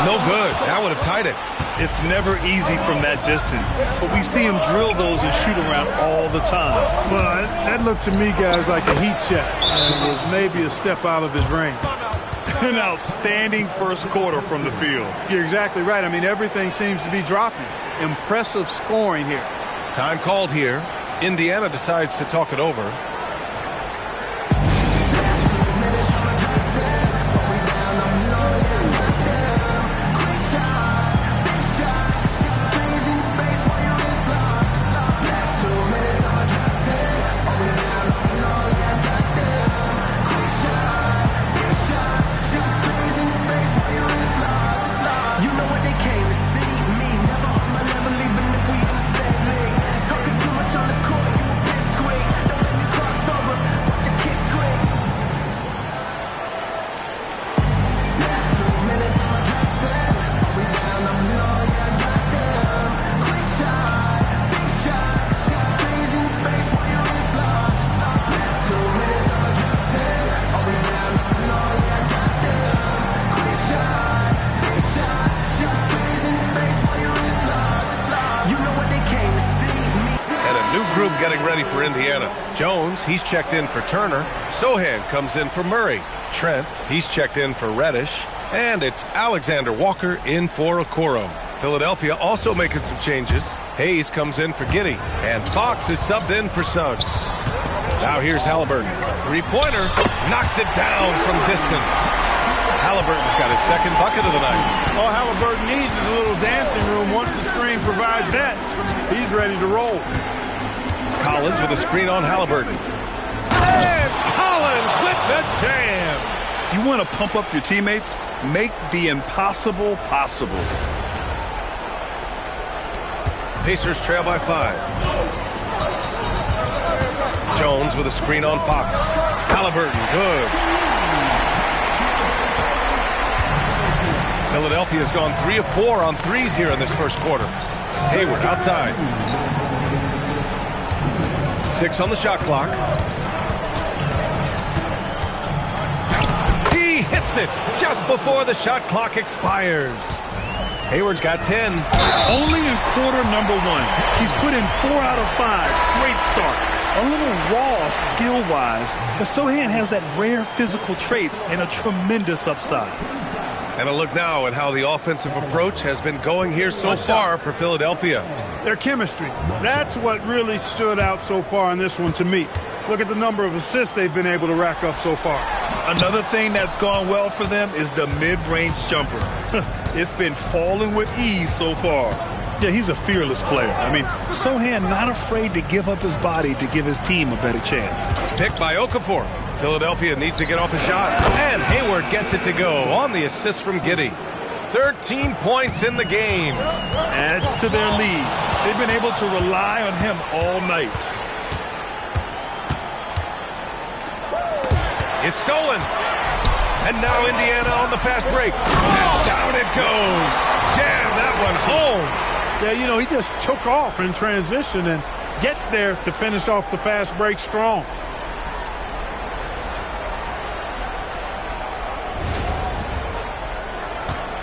No good. That would have tied it. It's never easy from that distance, but we see him drill those and shoot around all the time. Well, that looked to me, guys, like a heat check. And was maybe a step out of his range. An outstanding first quarter from the field. You're exactly right. I mean, everything seems to be dropping. Impressive scoring here. Time called here. Indiana decides to talk it over. ready for Indiana. Jones, he's checked in for Turner. Sohan comes in for Murray. Trent, he's checked in for Reddish. And it's Alexander Walker in for Okoro. Philadelphia also making some changes. Hayes comes in for Giddey. And Fox is subbed in for Suggs. Now here's Halliburton. Three-pointer. Knocks it down from distance. Halliburton's got his second bucket of the night. All Halliburton needs is a little dancing room. Once the screen provides that, he's ready to roll. Collins with a screen on Halliburton. And Collins with the jam. You want to pump up your teammates? Make the impossible possible. Pacers trail by 5. Jones with a screen on Fox. Halliburton, good. Philadelphia's gone 3 of 4 on threes here in this first quarter. Hayward outside. 6 on the shot clock. He hits it just before the shot clock expires. Hayward's got 10. Only in quarter number 1. He's put in 4 out of 5. Great start. A little raw skill-wise, but Sohan has that rare physical traits and a tremendous upside. And a look now at how the offensive approach has been going here so far for Philadelphia. Their chemistry. That's what really stood out so far in this one to me. Look at the number of assists they've been able to rack up so far. Another thing that's gone well for them is the mid-range jumper. It's been falling with ease so far. Yeah, he's a fearless player. I mean, Sohan not afraid to give up his body to give his team a better chance. Picked by Okafor. Philadelphia needs to get off a shot. And Hayward gets it to go on the assist from Giddey. 13 points in the game. Adds to their lead. They've been able to rely on him all night. It's stolen. And now Indiana on the fast break. And down it goes. Jam that one home. Yeah, you know, he just took off in transition and gets there to finish off the fast break strong.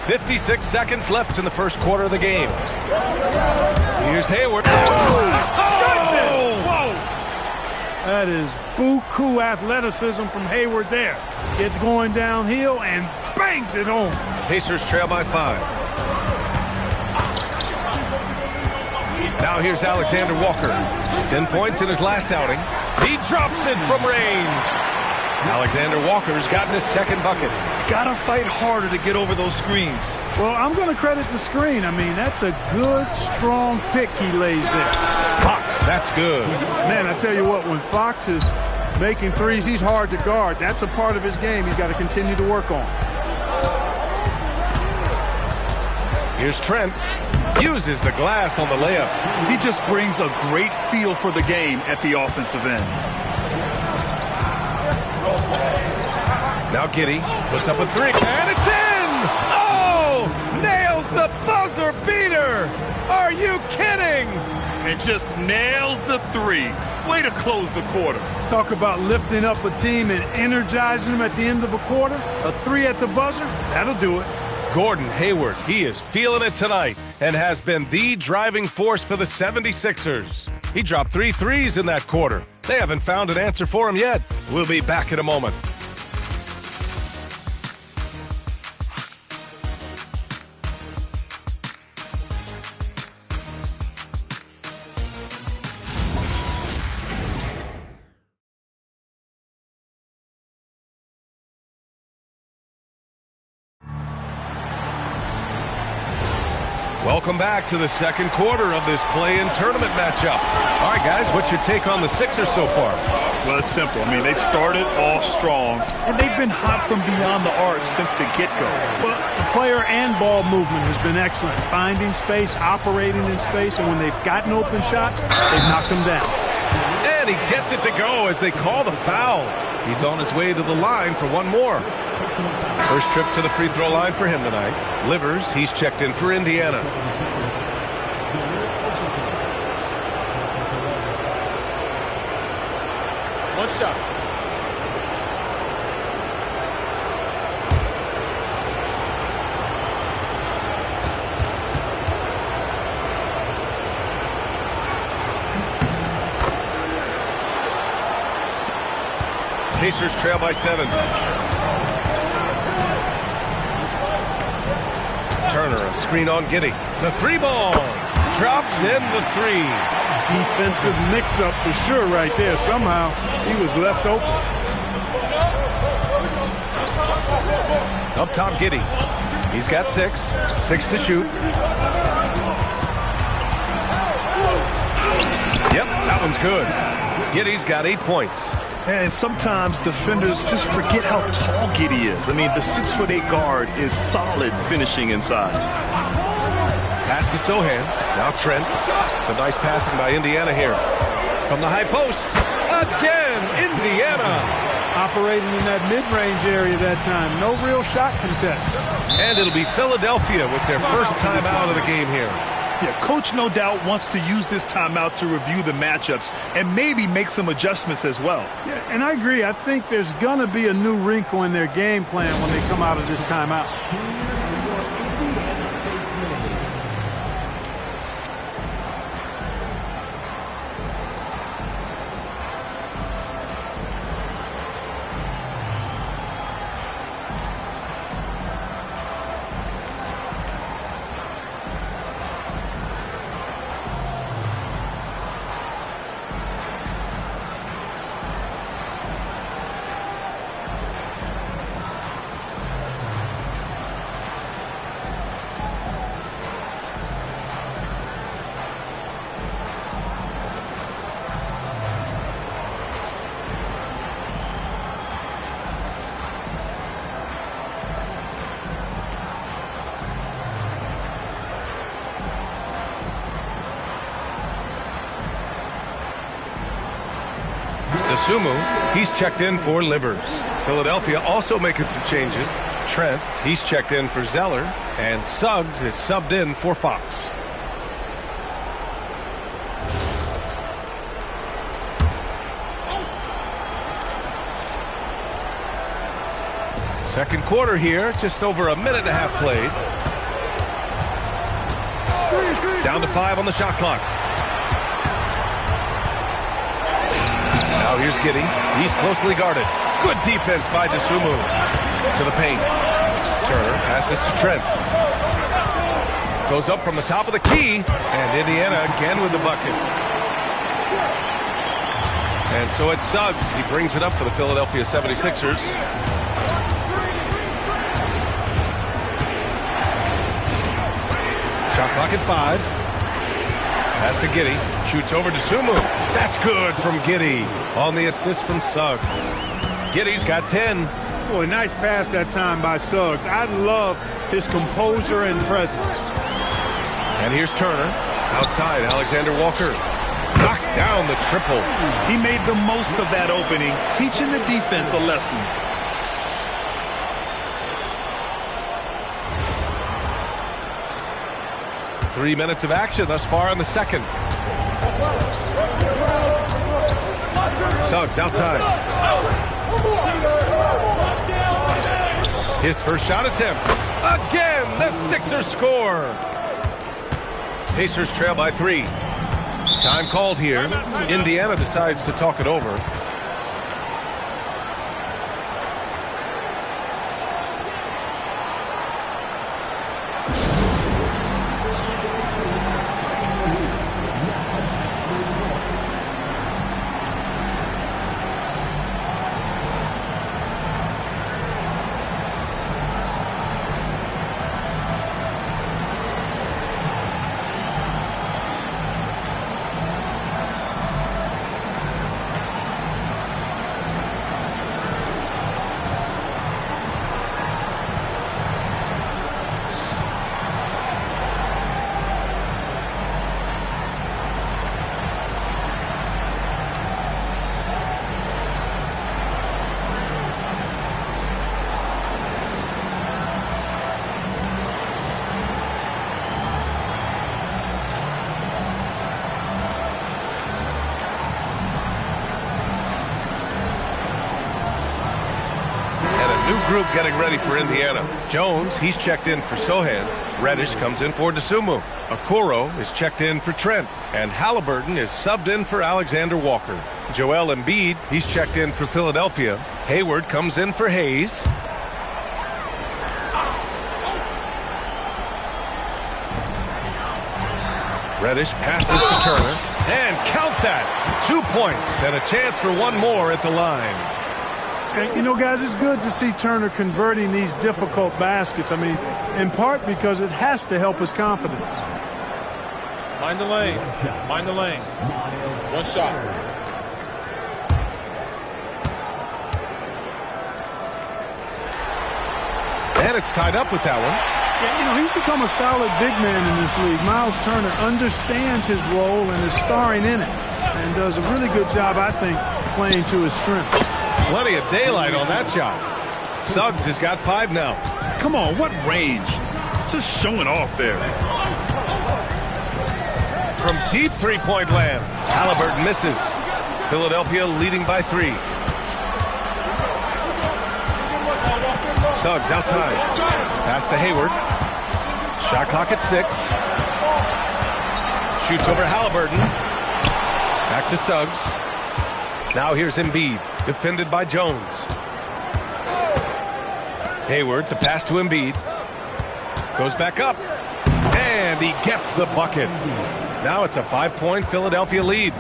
.56 seconds left in the first quarter of the game. Here's Hayward. Goodness! Whoa! That is buku athleticism from Hayward there. Gets going downhill and bangs it home. Pacers trail by 5. Now here's Alexander Walker. 10 points in his last outing. He drops it from range. Alexander Walker's gotten his second bucket. Gotta fight harder to get over those screens. Well, I'm going to credit the screen. I mean, that's a good, strong pick he lays there. Fox, that's good. Man, I tell you what, when Fox is making threes, he's hard to guard. That's a part of his game he's got to continue to work on. Here's Trent. Uses the glass on the layup. He just brings a great feel for the game at the offensive end. Now Giddey puts up a 3, and it's in! Oh! Nails the buzzer beater! Are you kidding? And just nails the 3. Way to close the quarter. Talk about lifting up a team and energizing them at the end of a quarter. A 3 at the buzzer, that'll do it. Gordon Hayward, he is feeling it tonight and has been the driving force for the 76ers. He dropped 3 threes in that quarter. They haven't found an answer for him yet. We'll be back in a moment. Welcome back to the second quarter of this play-in tournament matchup. All right, guys, what's your take on the Sixers so far? Well, it's simple. I mean, they started off strong, and they've been hot from beyond the arc since the get-go. Well, the player and ball movement has been excellent. Finding space, operating in space, and when they've gotten open shots, they've knocked them down. And he gets it to go as they call the foul. He's on his way to the line for one more. First trip to the free throw line for him tonight. Livers, he's checked in for Indiana. One shot. Pacers trail by 7. Turner, a screen on Giddey. The 3 ball. Drops in the 3. Defensive mix-up for sure right there. Somehow he was left open. Up top, Giddey. He's got 6. 6 to shoot. Yep, that one's good. Giddey's got 8 points. And sometimes defenders just forget how tall Giddey is. I mean, the 6'8" guard is solid finishing inside. Pass to Sohan. Now Trent. Some nice passing by Indiana here. From the high post. Again, Indiana. Operating in that mid-range area that time. No real shot contest. And it'll be Philadelphia with their first timeout of the game here. Yeah, coach no doubt wants to use this timeout to review the matchups and maybe make some adjustments as well. Yeah, and I agree. I think there's going to be a new wrinkle in their game plan when they come out of this timeout. Sumu, he's checked in for Livers. Philadelphia also making some changes. Trent, he's checked in for Zeller. And Suggs is subbed in for Fox. Second quarter here, just over a minute and a half played. Down to 5 on the shot clock. Now here's Giddey. He's closely guarded. Good defense by Dosunmu. To the paint. Turner passes to Trent. Goes up from the top of the key. And Indiana again with the bucket. And so it's Suggs. He brings it up for the Philadelphia 76ers. Shot clock at 5. Pass to Giddey. Shoots over to Sumu. That's good from Giddey on the assist from Suggs. Giddey's got 10. Boy, nice pass that time by Suggs. I love his composure and presence. And here's Turner. Outside, Alexander Walker. Knocks down the triple. He made the most of that opening, teaching the defense a lesson. Three minutes of action thus far in the second. Suggs outside. His first shot attempt. Again, the Sixers score. Pacers trail by 3. Time called here. Indiana decides to talk it over. Group getting ready for Indiana. Jones, he's checked in for Sohan. Reddish comes in for Dosunmu. Okoro is checked in for Trent. And Halliburton is subbed in for Alexander Walker. Joel Embiid, he's checked in for Philadelphia. Hayward comes in for Hayes. Reddish passes to Turner. And count that. 2 points and a chance for one more at the line. And, you know, guys, it's good to see Turner converting these difficult baskets. I mean, in part because it has to help his confidence. Mind the lanes. Mind the lanes. One shot. And it's tied up with that one. Yeah, you know, he's become a solid big man in this league. Miles Turner understands his role and is starring in it and does a really good job, I think, playing to his strengths. Plenty of daylight on that shot. Suggs has got 5 now. Come on, what range? Just showing off there. From deep three-point land, Haliburton misses. Philadelphia leading by 3. Suggs outside. Pass to Hayward. Shot clock at 6. Shoots over Haliburton. Back to Suggs. Now here's Embiid, defended by Jones. Hayward, the pass to Embiid. Goes back up. And he gets the bucket. Now it's a 5-point Philadelphia lead.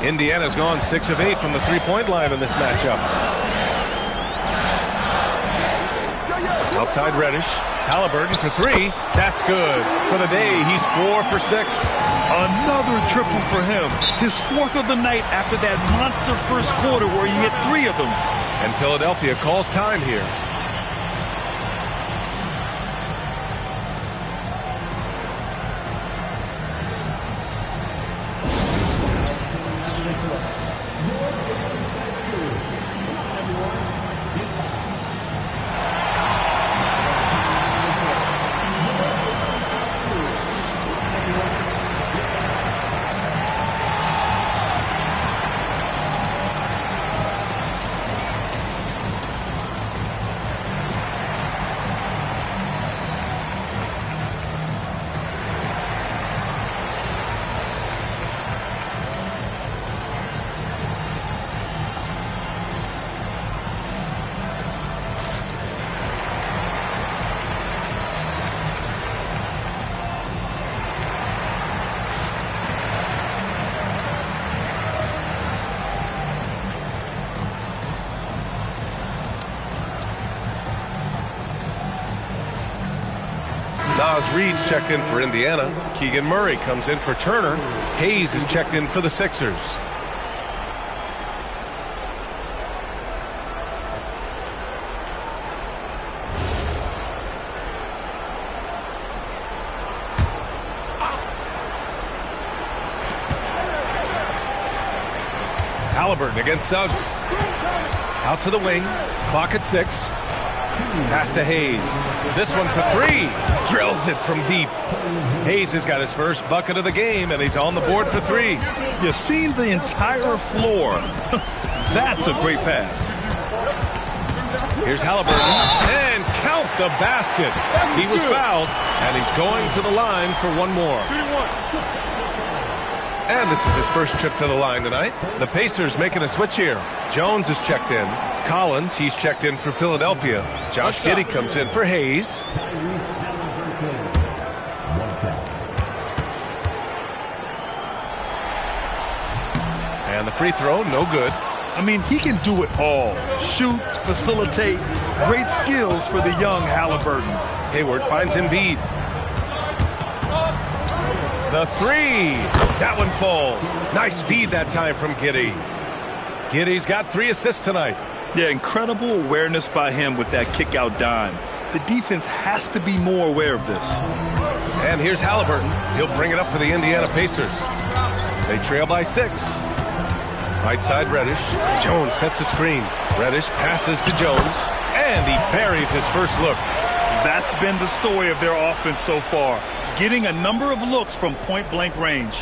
Indiana's gone 6 of 8 from the three-point line in this matchup. Outside Reddish. Haliburton for 3. That's good. For the day, he's 4 for 6. Another triple for him. His 4th of the night after that monster first quarter where he hit 3 of them. And Philadelphia calls time here. Naz Reid's checked in for Indiana. Keegan Murray comes in for Turner. Hayes is checked in for the Sixers. Haliburton against Suggs. Out to the wing. Clock at 6. Pass to Hayes. This one for 3. Drills it from deep. Hayes has got his first bucket of the game, and he's on the board for 3. You've seen the entire floor. That's a great pass. Here's Haliburton. And count the basket. He was fouled, and he's going to the line for one more. And this is his first trip to the line tonight. The Pacers making a switch here. Jones is checked in. Collins, he's checked in for Philadelphia. Josh Giddey comes in for Hayes. And the free throw, no good. I mean, he can do it all. Shoot, facilitate. Great skills for the young Haliburton. Hayward finds Embiid. The 3. That one falls. Nice feed that time from Giddey. Giddey's got 3 assists tonight. Yeah, incredible awareness by him with that kick-out dime. The defense has to be more aware of this. And here's Haliburton. He'll bring it up for the Indiana Pacers. They trail by 6. Right side Reddish. Jones sets a screen. Reddish passes to Jones. And he buries his first look. That's been the story of their offense so far. Getting a number of looks from point-blank range.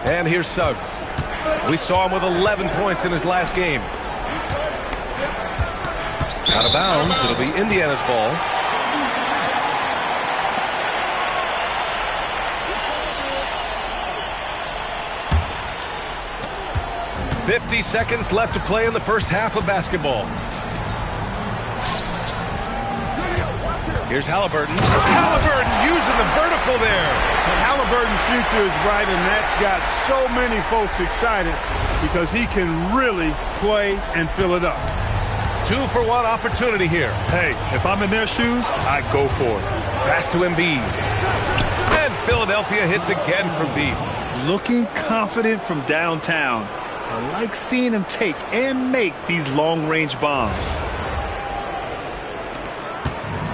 And here's Suggs. We saw him with 11 points in his last game. Out of bounds. It'll be Indiana's ball. 50 seconds left to play in the first half of basketball. Here's Halliburton. Halliburton using the vertical there. And Halliburton's future is bright, and that's got so many folks excited because he can really play and fill it up. 2-for-1 opportunity here. Hey, if I'm in their shoes, I go for it. Pass to Embiid. And Philadelphia hits again from deep. Looking confident from downtown. I like seeing him take and make these long-range bombs.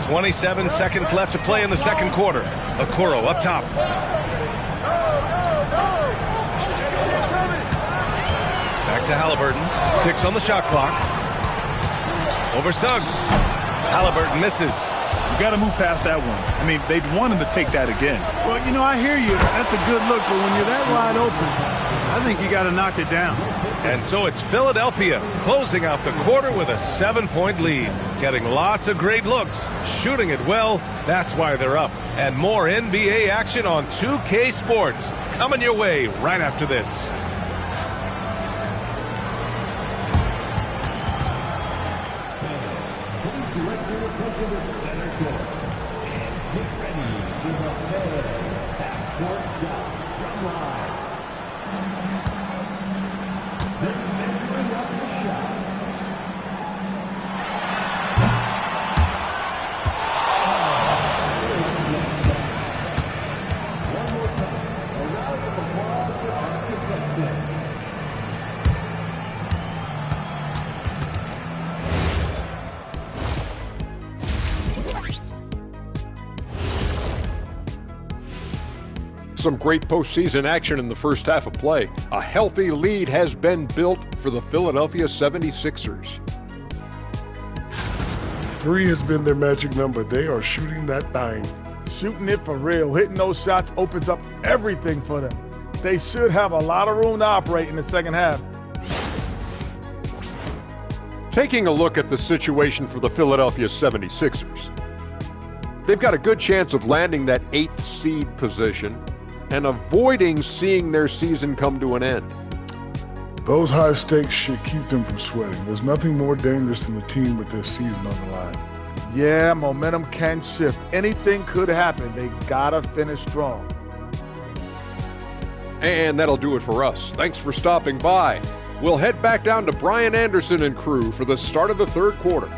27 seconds left to play in the second quarter. Okoro up top. Back to Halliburton. 6 on the shot clock. Over Suggs. Halliburton misses. You got to move past that one. I mean, they'd want him to take that again. Well, you know, I hear you. That's a good look, but when you're that wide open, I think you got to knock it down. And so it's Philadelphia closing out the quarter with a 7-point lead. Getting lots of great looks, shooting it well. That's why they're up. And more NBA action on 2K Sports coming your way right after this. Some great postseason action in the first half of play. A healthy lead has been built for the Philadelphia 76ers. 3 has been their magic number. They are shooting that thing. Shooting it for real. Hitting those shots opens up everything for them. They should have a lot of room to operate in the second half. Taking a look at the situation for the Philadelphia 76ers. They've got a good chance of landing that 8th seed position and avoiding seeing their season come to an end. Those high stakes should keep them from sweating. There's nothing more dangerous than a team with their season on the line. Yeah, momentum can shift. Anything could happen. They gotta finish strong. And that'll do it for us. Thanks for stopping by. We'll head back down to Brian Anderson and crew for the start of the third quarter.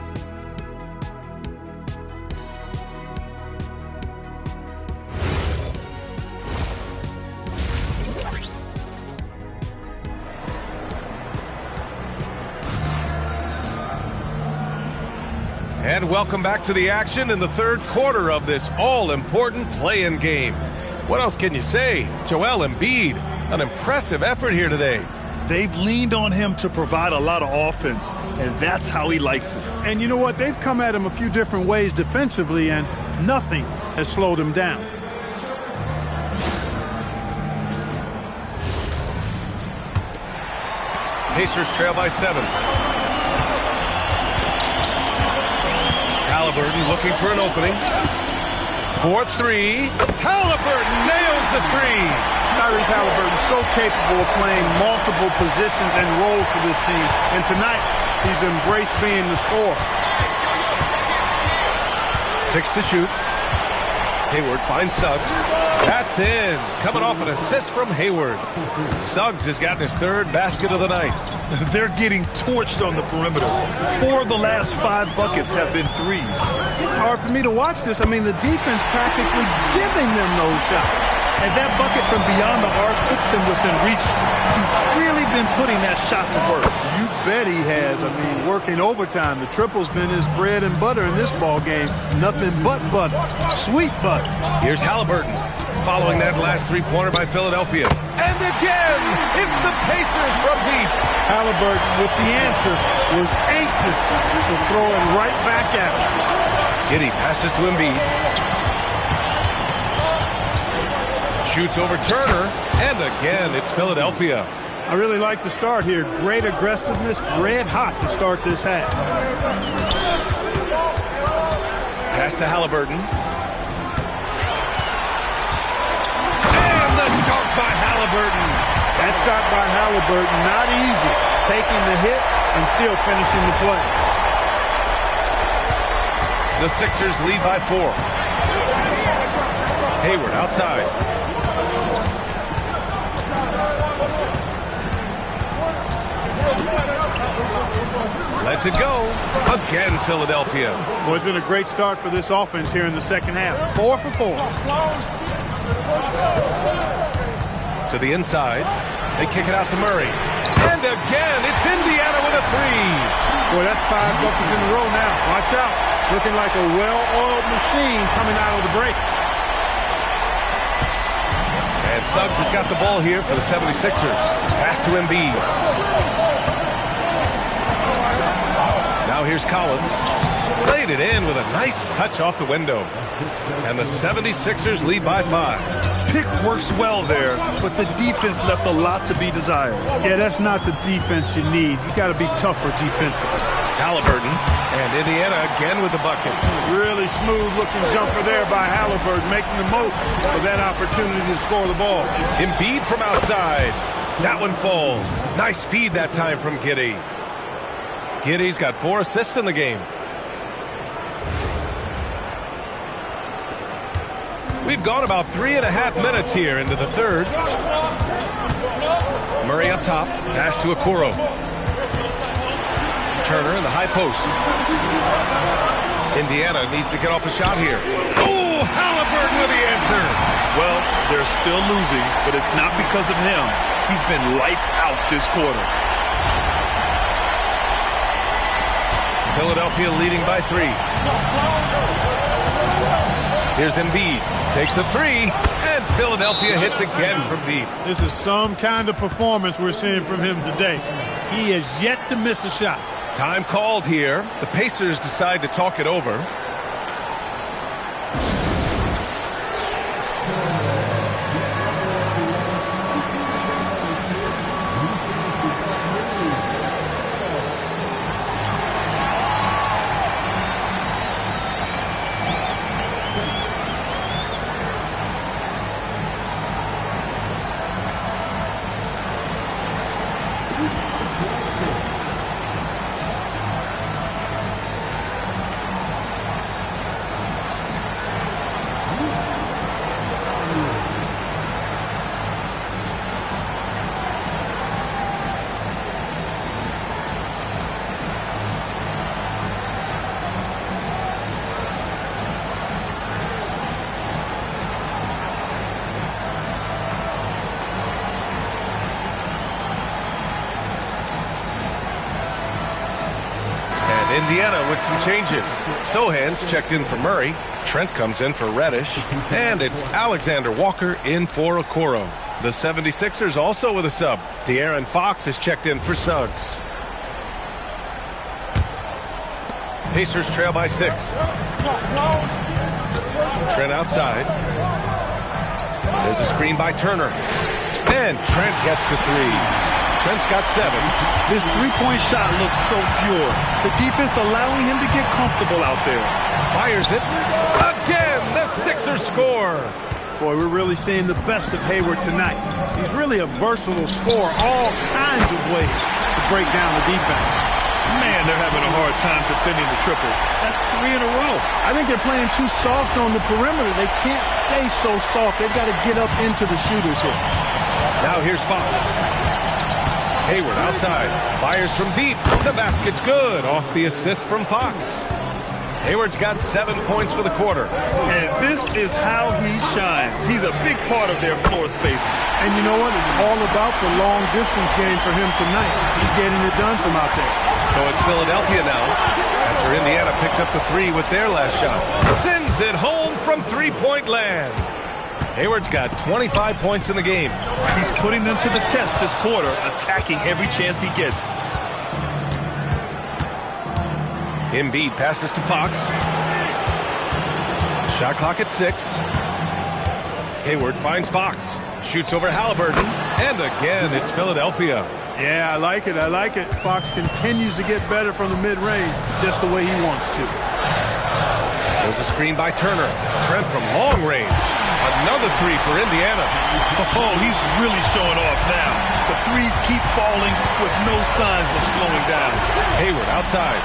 And welcome back to the action in the third quarter of this all-important play-in game. What else can you say? Joel Embiid, an impressive effort here today. They've leaned on him to provide a lot of offense, and that's how he likes it. And you know what? They've come at him a few different ways defensively, and nothing has slowed him down. Pacers trail by 7. Halliburton looking for an opening. 4-3. Halliburton nails the 3. Tyrese Halliburton so capable of playing multiple positions and roles for this team. And tonight, he's embraced being the scorer. 6 to shoot. Hayward finds Suggs. That's in. Coming off an assist from Hayward. Suggs has gotten his 3rd basket of the night. They're getting torched on the perimeter. 4 of the last 5 buckets have been threes. It's hard for me to watch this. I mean, the defense practically giving them those shots. And that bucket from beyond the arc puts them within reach. He's really been putting that shot to work. You bet he has. I mean, working overtime. The triple's been his bread and butter in this ball game. Nothing but butter. Sweet butter. Here's Halliburton following that last 3-pointer by Philadelphia. And again, it's the Pacers from deep. Halliburton with the answer was anxious to throw it right back at him. Giddey passes to Embiid. Shoots over Turner, and again, it's Philadelphia. I really like the start here. Great aggressiveness, red hot to start this half. Pass to Halliburton. And the dunk by Halliburton. That shot by Halliburton, not easy. Taking the hit and still finishing the play. The Sixers lead by 4. Hayward outside. Lets it go. Again, Philadelphia. Well, it's been a great start for this offense here in the second half. 4 for 4. To the inside. They kick it out to Murray. And again, it's Indiana with a 3. Boy, that's 5 buckets in a row now. Watch out. Looking like a well-oiled machine coming out of the break. And Suggs has got the ball here for the 76ers. Pass to Embiid. Now here's Collins. Played it in with a nice touch off the window. And the 76ers lead by 5. Pick works well there, but the defense left a lot to be desired. Yeah, that's not the defense you need. You got to be tougher defensively. Halliburton, and Indiana again with the bucket. Really smooth-looking jumper there by Halliburton, making the most of that opportunity to score the ball. Embiid from outside. That one falls. Nice feed that time from Giddey. Giddey's got 4 assists in the game. We've gone about 3.5 minutes here into the third. Murray up top. Pass to Okoro. Turner in the high post. Indiana needs to get off a shot here. Oh, Halliburton with the answer. Well, they're still losing, but it's not because of him. He's been lights out this quarter. Philadelphia leading by 3. Here's Embiid. Takes a 3, and Philadelphia hits again from deep. This is some kind of performance we're seeing from him today. He has yet to miss a shot. Time called here. The Pacers decide to talk it over. Indiana with some changes. Sohan's checked in for Murray. Trent comes in for Reddish. And it's Alexander Walker in for Okoro. The 76ers also with a sub. De'Aaron Fox is checked in for Suggs. Pacers trail by 6. Trent outside. There's a screen by Turner. And Trent gets the 3. Trent's got 7. This three-point shot looks so pure. The defense allowing him to get comfortable out there. Fires it. Again, the Sixers score. Boy, we're really seeing the best of Hayward tonight. He's really a versatile scorer, all kinds of ways to break down the defense. Man, they're having a hard time defending the triple. That's 3 in a row. I think they're playing too soft on the perimeter. They can't stay so soft. They've got to get up into the shooters here. Now here's Fox. Hayward outside. Fires from deep. The basket's good. Off the assist from Fox. Hayward's got 7 points for the quarter. And this is how he shines. He's a big part of their floor space. And you know what? It's all about the long distance game for him tonight. He's getting it done from out there. So it's Philadelphia now. After Indiana picked up the 3 with their last shot. Sends it home from three-point land. Hayward's got 25 points in the game. He's putting them to the test this quarter, attacking every chance he gets. Embiid passes to Fox. Shot clock at 6. Hayward finds Fox. Shoots over Halliburton. And again, it's Philadelphia. Yeah, I like it. I like it. Fox continues to get better from the mid-range, just the way he wants to. There's a screen by Turner. Trent from long range. Another three for Indiana. Oh, he's really showing off now. The threes keep falling with no signs of slowing down. Hayward outside.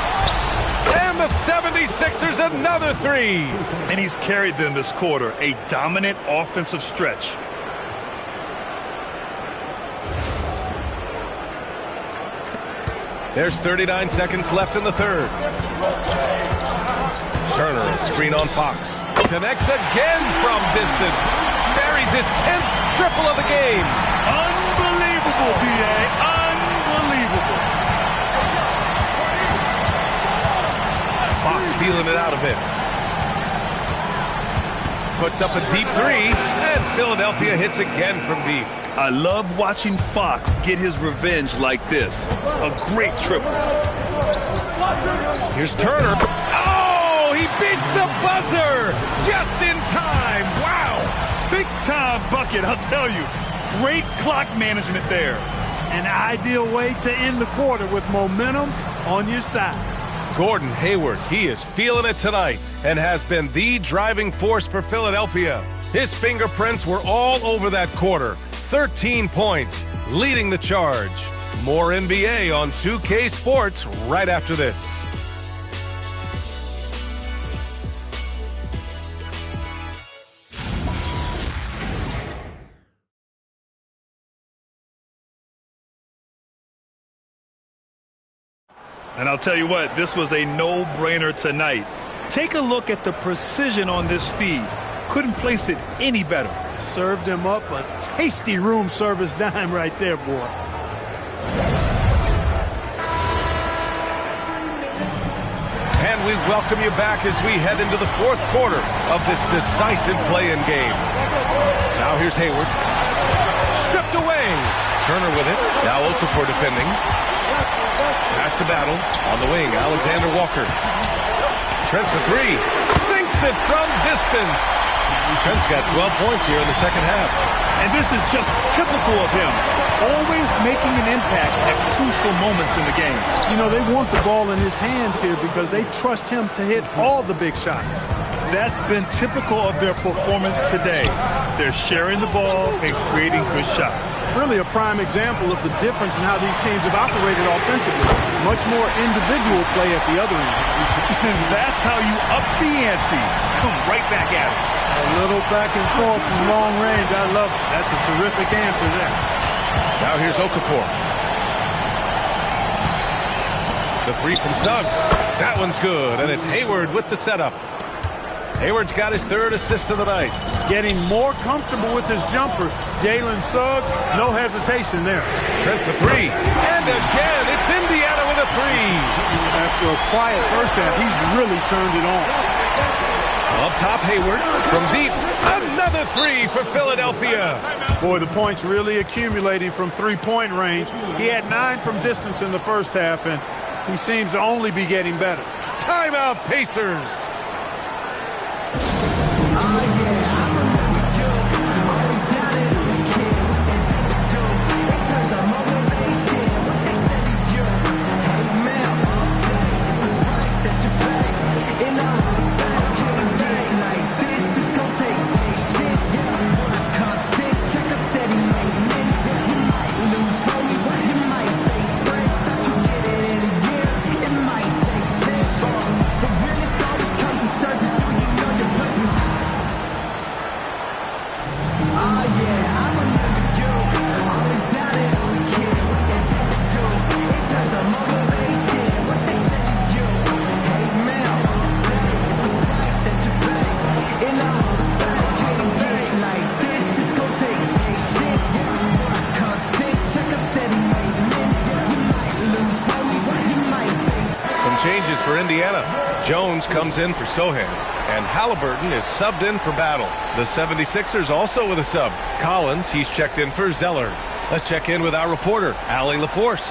And the 76ers another three. And he's carried them this quarter. A dominant offensive stretch. There's 39 seconds left in the third. Turner, a screen on Fox. Connects again from distance. Buries his 10th triple of the game. Unbelievable, PA. Unbelievable. Fox feeling it out a bit. Puts up a deep three, and Philadelphia hits again from deep. I love watching Fox get his revenge like this. A great triple. Here's Turner. Oh, he beats the buzzer just in time. Wow. Big time bucket, I'll tell you. Great clock management there. An ideal way to end the quarter with momentum on your side. Gordon Hayward, he is feeling it tonight and has been the driving force for Philadelphia. His fingerprints were all over that quarter. 13 points, leading the charge. More NBA on 2K Sports right after this. And I'll tell you what, this was a no-brainer tonight. Take a look at the precision on this feed. Couldn't place it any better. Served him up a tasty room service dime right there, boy. And we welcome you back as we head into the fourth quarter of this decisive play-in game. Now here's Hayward. Stripped away. Turner with it. Now Okafor defending. Pass to Battle. On the wing, Alexander Walker. Trent for three. Sinks it from distance. Trent's got 12 points here in the second half. And this is just typical of him. Always making an impact at crucial moments in the game. You know, they want the ball in his hands here because they trust him to hit all the big shots. That's been typical of their performance today. They're sharing the ball and creating good shots. Really a prime example of the difference in how these teams have operated offensively. Much more individual play at the other end. And that's how you up the ante. Come right back at it. A little back and forth from long range. I love it. That's a terrific answer there. Now here's Okafor. The three from Suggs. That one's good, and it's Hayward with the setup. Hayward's got his third assist of the night. Getting more comfortable with his jumper. Jalen Suggs, no hesitation there. Trent for three. And again, it's Indiana with a three. After a quiet first half, he's really turned it on. Up top, Hayward from deep. Another three for Philadelphia. Boy, the points really accumulating from three-point range. He had 9 from distance in the first half, and he seems to only be getting better. Timeout, Pacers. Changes for Indiana. Jones comes in for Sohan, and Halliburton is subbed in for Battle. The 76ers also with a sub. Collins, he's checked in for Zeller. Let's check in with our reporter, Allie LaForce.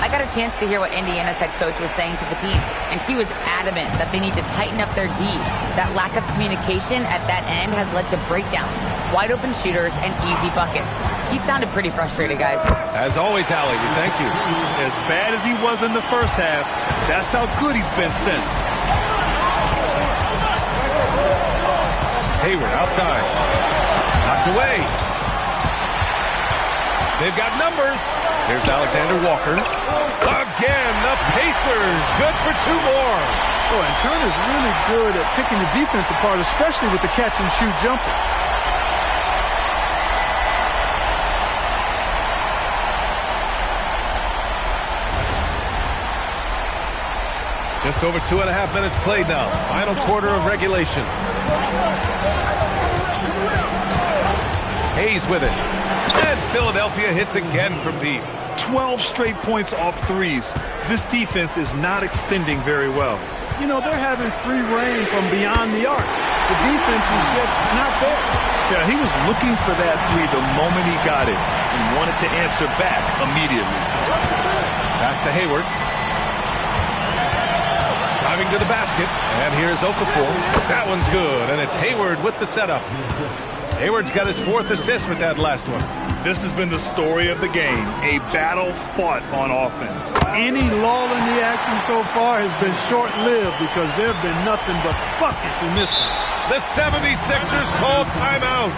I got a chance to hear what Indiana's head coach was saying to the team, and he was adamant that they need to tighten up their D. That lack of communication at that end has led to breakdowns, wide open shooters, and easy buckets. He sounded pretty frustrated, guys. As always, Allie, we thank you. As bad as he was in the first half, that's how good he's been since. Hayward outside. Knocked away. They've got numbers. Here's Alexander Walker. Again, the Pacers. Good for 2 more. Oh, and Turner's really good at picking the defense apart, especially with the catch-and-shoot jumper. Just over 2.5 minutes played now. Final quarter of regulation. Hayes with it. And Philadelphia hits again from deep. 12 straight points off threes. This defense is not extending very well. You know, they're having free reign from beyond the arc. The defense is just not there. Yeah, he was looking for that three the moment he got it and wanted to answer back immediately. Pass to Hayward. Driving to the basket. And here's Okafor. That one's good, and it's Hayward with the setup. Hayward's got his 4th assist with that last one. This has been the story of the game, a battle fought on offense. Any lull in the action so far has been short-lived because there have been nothing but buckets in this one. The 76ers call timeout.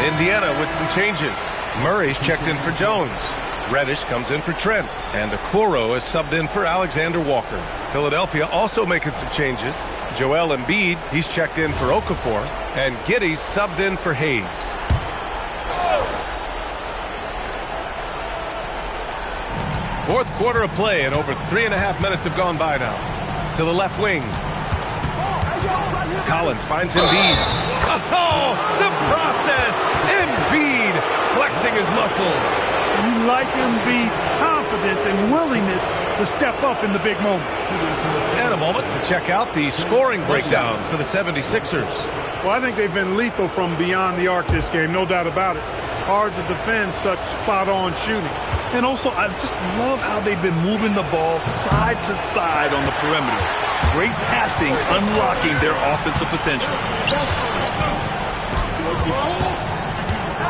Indiana with some changes. Murray's checked in for Jones. Reddish comes in for Trent. And Okoro is subbed in for Alexander Walker. Philadelphia also making some changes. Joel Embiid, he's checked in for Okafor. And Giddey's subbed in for Hayes. Fourth quarter of play, and over 3.5 minutes have gone by now. To the left wing. Collins finds Embiid. Oh, the process! Embiid flexing his muscles. You like Embiid's confidence and willingness to step up in the big moment. And a moment to check out the scoring breakdown for the 76ers. Well, I think they've been lethal from beyond the arc this game, no doubt about it. Hard to defend such spot-on shooting. And also, I just love how they've been moving the ball side to side on the perimeter. Great passing, unlocking their offensive potential.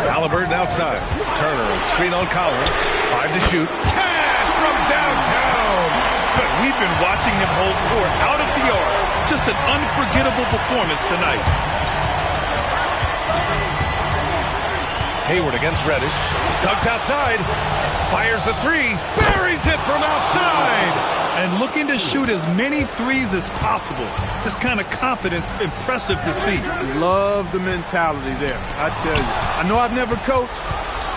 Halliburton outside. Turner, a screen on Collins. 5 to shoot. Cash from downtown. But we've been watching him hold court out of the arc. Just an unforgettable performance tonight. Hayward against Reddish. Tugs outside. Fires the three. Buries it from outside. And looking to shoot as many threes as possible. This kind of confidence, impressive to see. Love the mentality there, I tell you. I know I've never coached,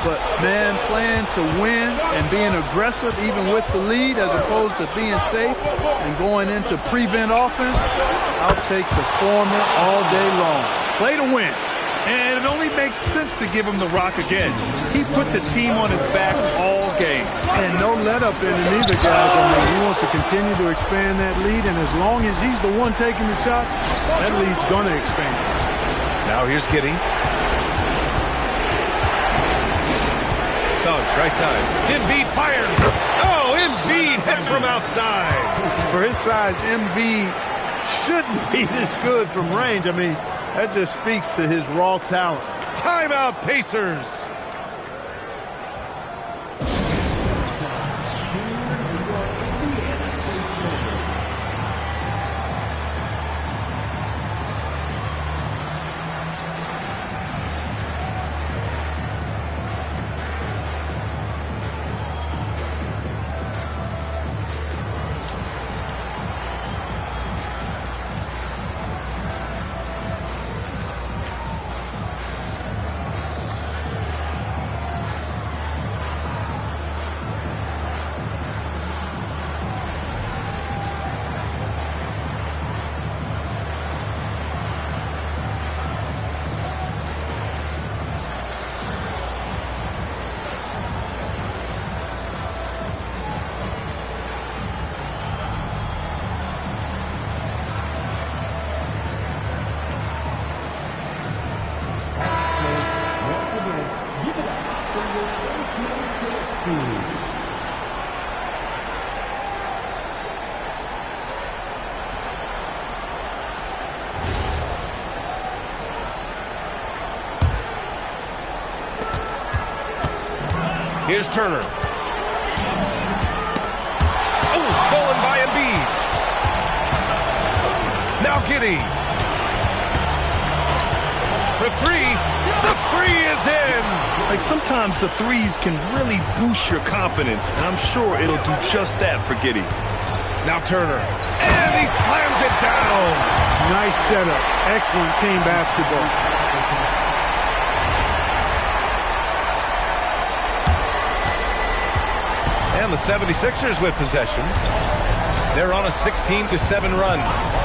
but, man, playing to win and being aggressive even with the lead as opposed to being safe and going into prevent offense, I'll take the former all day long. Play to win. And it only makes sense to give him the rock again. He put the team on his back all game. And no let up in it either, guys. I mean, he wants to continue to expand that lead, and as long as he's the one taking the shots, that lead's going to expand. Now here's Giddey. Suggs, right side. Embiid fires. Oh, Embiid hit from outside. For his size, Embiid shouldn't be this good from range. I mean, that just speaks to his raw talent. Timeout, Pacers. Here's Turner. Oh, stolen by Embiid. Now Giddey. For three. The three is in. Like sometimes the threes can really boost your confidence, and I'm sure it'll do just that for Giddey. Now Turner. And he slams it down. Nice setup. Excellent team basketball. And the 76ers with possession. They're on a 16-7 run.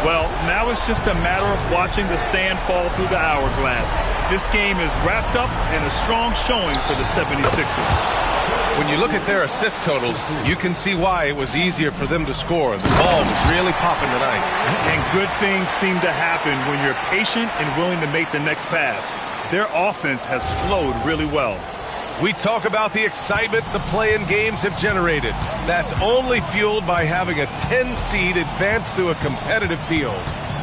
Well, now it's just a matter of watching the sand fall through the hourglass. This game is wrapped up and a strong showing for the 76ers. When you look at their assist totals, you can see why it was easier for them to score. The ball was really popping tonight. And good things seem to happen when you're patient and willing to make the next pass. Their offense has flowed really well. We talk about the excitement the play-in games have generated. That's only fueled by having a 10 seed advance through a competitive field.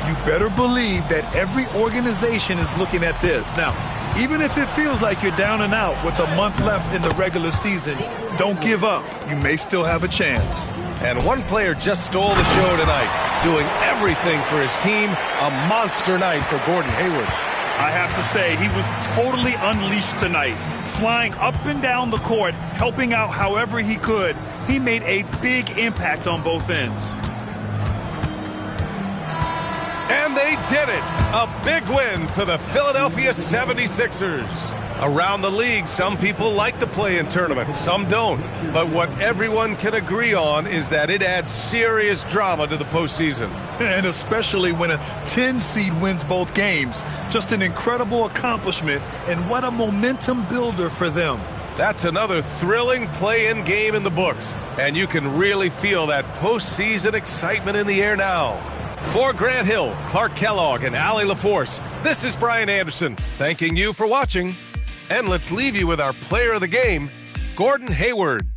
You better believe that every organization is looking at this. Now, even if it feels like you're down and out with a month left in the regular season, don't give up. You may still have a chance. And one player just stole the show tonight, doing everything for his team. A monster night for Gordon Hayward. I have to say, he was totally unleashed tonight. Flying up and down the court, helping out however he could. He made a big impact on both ends. And they did it! A big win for the Philadelphia 76ers. Around the league, some people like the play-in tournament, some don't. But what everyone can agree on is that it adds serious drama to the postseason. And especially when a 10 seed wins both games. Just an incredible accomplishment, and what a momentum builder for them. That's another thrilling play-in game in the books. And you can really feel that postseason excitement in the air now. For Grant Hill, Clark Kellogg, and Allie LaForce, this is Brian Anderson, thanking you for watching. And let's leave you with our player of the game, Gordon Hayward.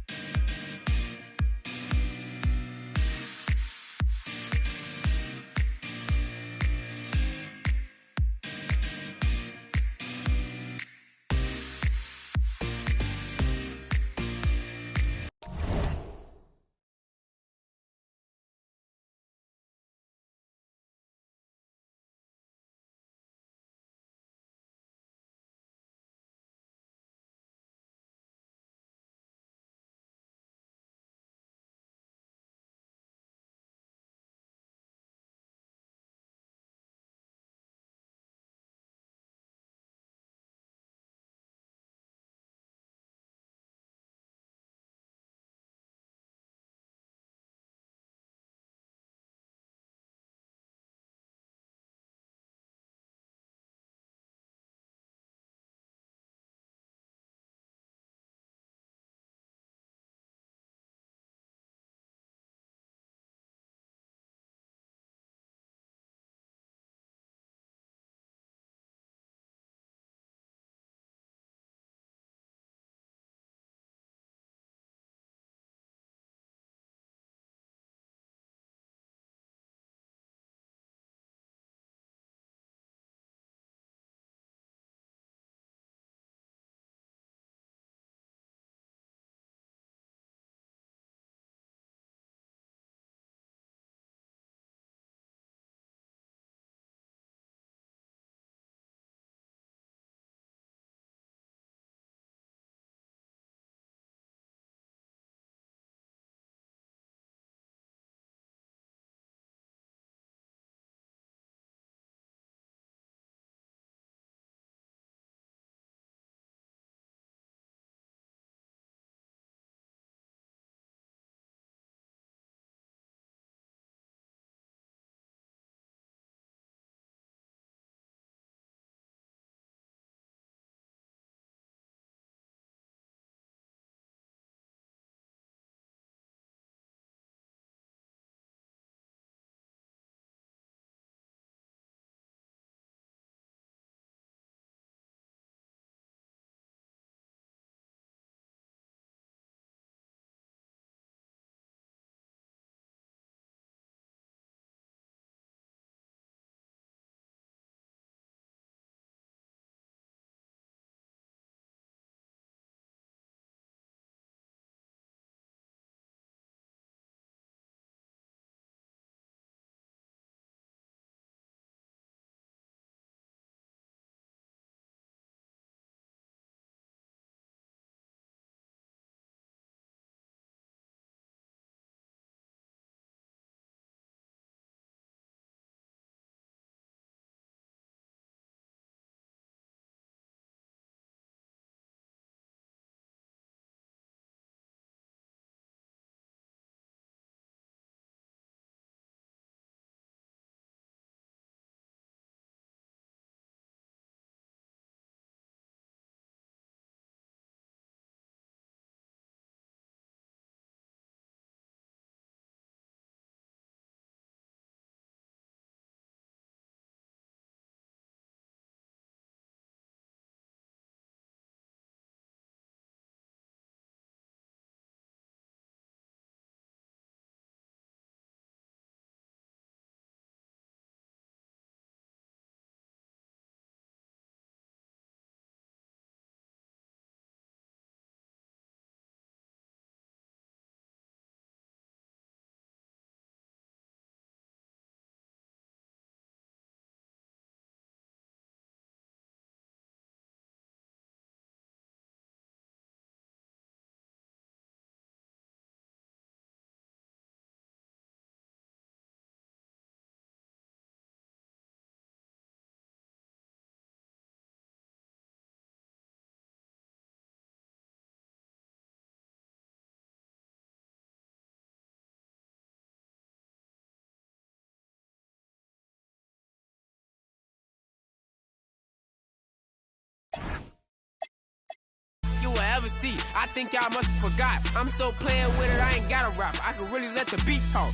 never see. I think y'all must have forgot. I'm still playing with it, I ain't gotta rap. I can really let the beat talk.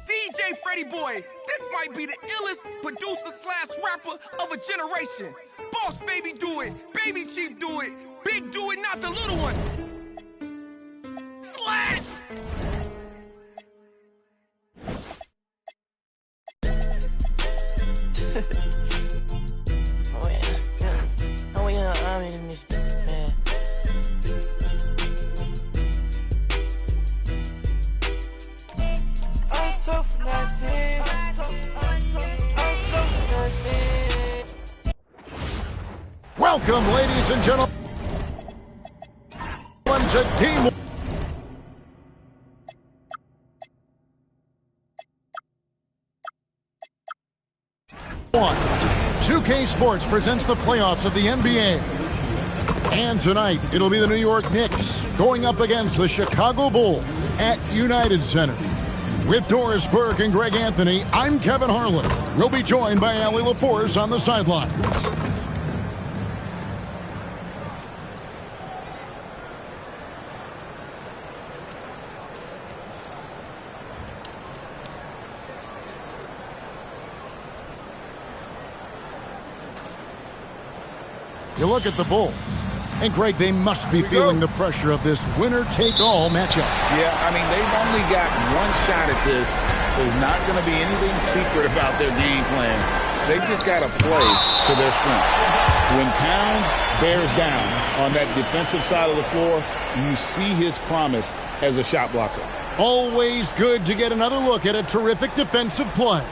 DJ Freddie Boy, this might be the illest producer/rapper of a generation. Boss Baby do it, Baby Chief do it, Big do it, not the little one. Slash! Oh yeah, I'm in this man. I'm so for nothing. I'm so for nothing. Welcome, ladies and gentlemen, to Game 1. 2K Sports presents the playoffs of the NBA. And tonight, it'll be the New York Knicks going up against the Chicago Bulls at United Center. With Doris Burke and Greg Anthony, I'm Kevin Harlan. We'll be joined by Allie LaForce on the sidelines. You look at the Bulls, and Greg, they must be feeling the pressure of this winner-take-all matchup. Yeah, I mean, they've only got one shot at this. There's not going to be anything secret about their game plan. They've just got to play to their strength. When Towns bears down on that defensive side of the floor, you see his promise as a shot blocker. Always good to get another look at a terrific defensive play.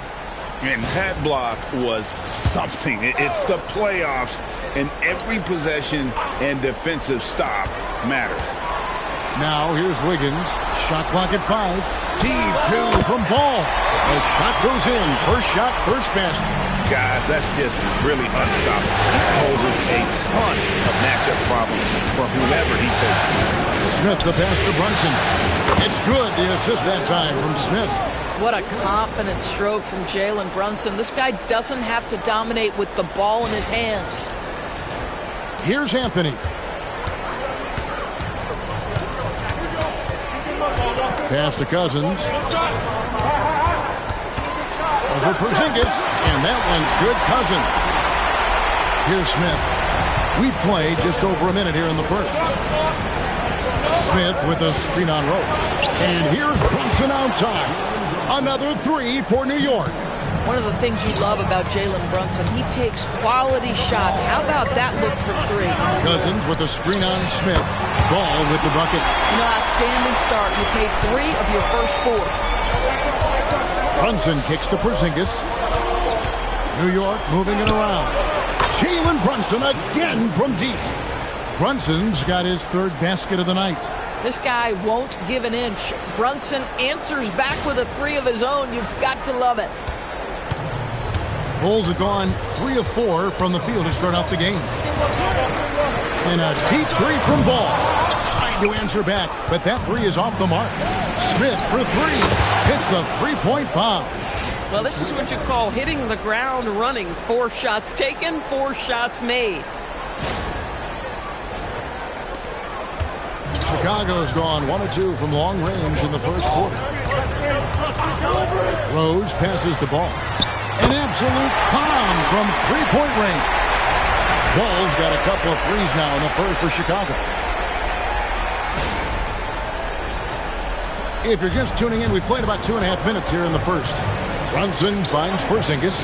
And that block was something. It's the playoffs, and every possession and defensive stop matters. Now here's Wiggins. Shot clock at 5. Deep 2 from Ball. The shot goes in. First shot, first basket. Guys, that's just really unstoppable. He poses a ton of matchup problems for whomever he's facing. Smith, the pass to Brunson. It's good. The assist that time from Smith. What a confident stroke from Jalen Brunson. This guy doesn't have to dominate with the ball in his hands. Here's Anthony. Pass to Cousins. Over Porzingis, and that one's good. Cousins. Here's Smith. We played just over a minute here in the first. Smith with a screen on Rose. And here's Brunson outside. Another 3 for New York. One of the things you love about Jalen Brunson, he takes quality shots. How about that look for 3? Cousins with a screen on Smith. Ball with the bucket. You know, outstanding start. You've made 3 of your first 4. Brunson kicks to Porzingis. New York moving it around. Jalen Brunson again from deep. Brunson's got his 3rd basket of the night. This guy won't give an inch. Brunson answers back with a 3 of his own. You've got to love it. Bulls have gone 3 of 4 from the field to start out the game. And a deep 3 from Ball. Trying to answer back, but that 3 is off the mark. Smith for 3. Hits the 3-point bomb. Well, this is what you call hitting the ground running. 4 shots taken, 4 shots made. Chicago's gone 1 of 2 from long range in the first quarter. Rose passes the ball. An absolute bomb from 3-point range. Ball's got a couple of threes now in the first for Chicago. If you're just tuning in, we played about 2.5 minutes here in the first. Brunson finds Porzingis.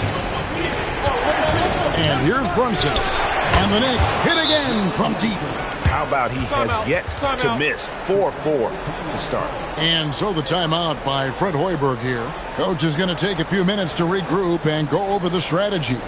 And here's Brunson. And the Knicks hit again from deep. How about he has yet to miss 4-4 to start. And so the timeout by Fred Hoiberg here. Coach is going to take a few minutes to regroup and go over the strategy.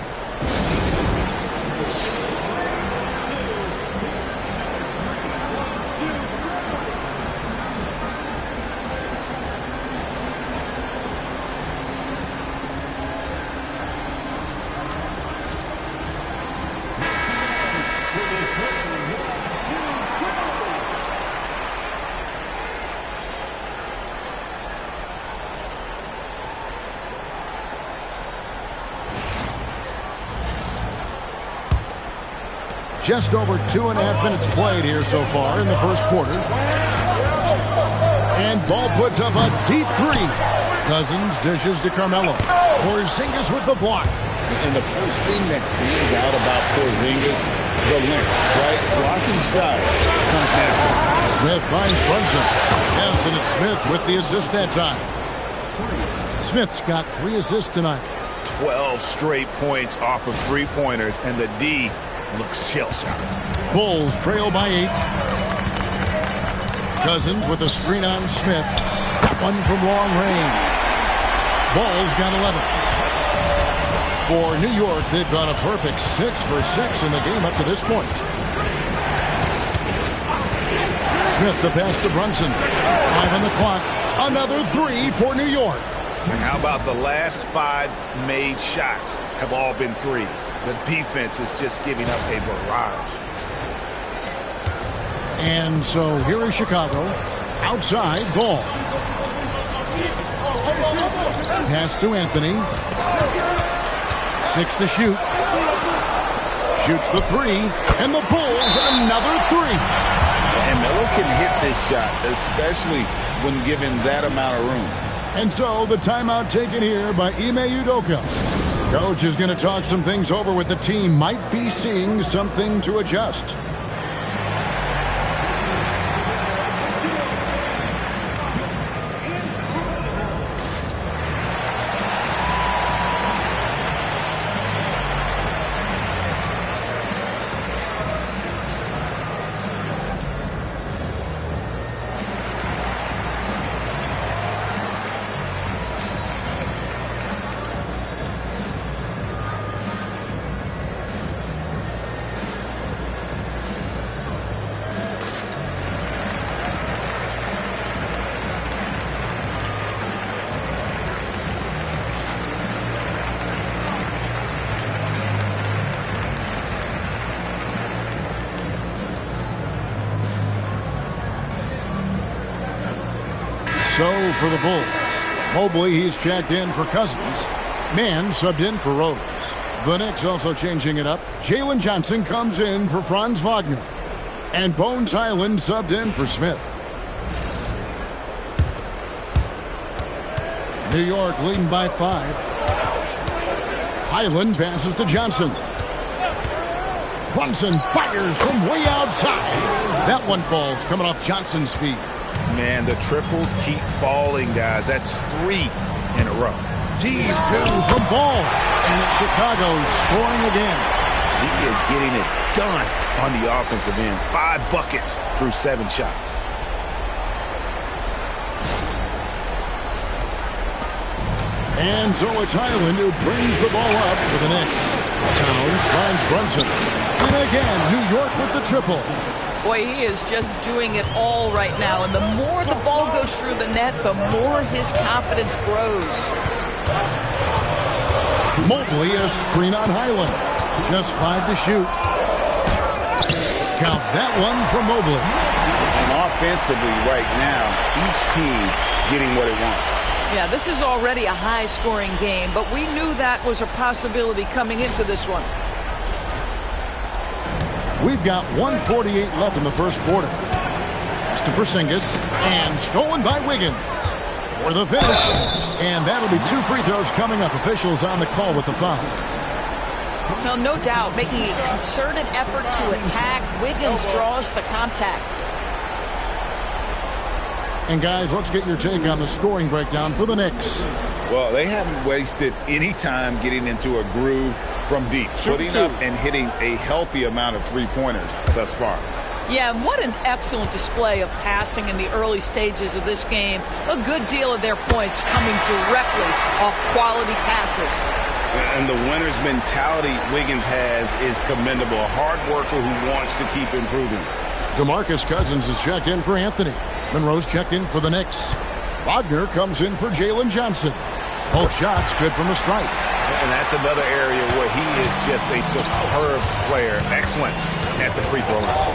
Just over 2.5 minutes played here so far in the first quarter. And ball puts up a deep three. Cousins dishes to Carmelo. Porzingis with the block. And the first thing that stands out about Porzingis, the length, right? Blocking shots comes natural. Smith finds Brunson. Yes, and it's Smith with the assist that time. Smith's got 3 assists tonight. 12 straight points off of three-pointers, and the D looks shell-shocked. Bulls trail by 8. Cousins with a screen on Smith. That one from long range. Bulls got 11. For New York, they've gone a perfect 6 for 6 in the game up to this point. Smith the pass to Brunson. 5 on the clock. Another 3 for New York. And how about the last 5 made shots have all been threes? The defense is just giving up a barrage. And so here is Chicago. Outside, ball. Pass to Anthony. 6 to shoot. Shoots the 3. And the Bulls another 3. And Melo can hit this shot, especially when given that amount of room. And so the timeout taken here by Ime Udoka. Coach is going to talk some things over with the team. Might be seeing something to adjust. So for the Bulls, Mobley, he's checked in for Cousins. Mann subbed in for Rose. The Knicks also changing it up. Jalen Johnson comes in for Franz Wagner. And Bones Hyland subbed in for Smith. New York leading by 5. Hyland passes to Johnson. Brunson fires from way outside. That one falls coming off Johnson's feet. Man, the triples keep falling, guys. That's 3 in a row. Team 2 from Ball. And Chicago scoring again. He is getting it done on the offensive end. 5 buckets through 7 shots. And so it's Hyland who brings the ball up for the Knicks. Towns finds Brunson. And again, New York with the triple. Boy, he is just doing it all right now. And the more the ball goes through the net, the more his confidence grows. Mobley, a screen on Hyland. Just 5 to shoot. Count that one for Mobley. And offensively right now, each team getting what it wants. Yeah, this is already a high-scoring game, but we knew that was a possibility coming into this one. We've got 1:48 left in the first quarter. Pass to Porzingis, and stolen by Wiggins for the finish. And that'll be 2 free throws coming up. Officials on the call with the foul. Well, no doubt, making a concerted effort to attack. Wiggins draws the contact. And guys, let's get your take on the scoring breakdown for the Knicks. Well, they haven't wasted any time getting into a groove from deep, putting up and hitting a healthy amount of three-pointers thus far. Yeah, and what an excellent display of passing in the early stages of this game. A good deal of their points coming directly off quality passes. And the winner's mentality Wiggins has is commendable. A hard worker who wants to keep improving. DeMarcus Cousins is checked in for Anthony. Monroe's checked in for the Knicks. Wagner comes in for Jalen Johnson. Both shots good from the stripe. And that's another area where he is just a superb player. Excellent at the free throw line.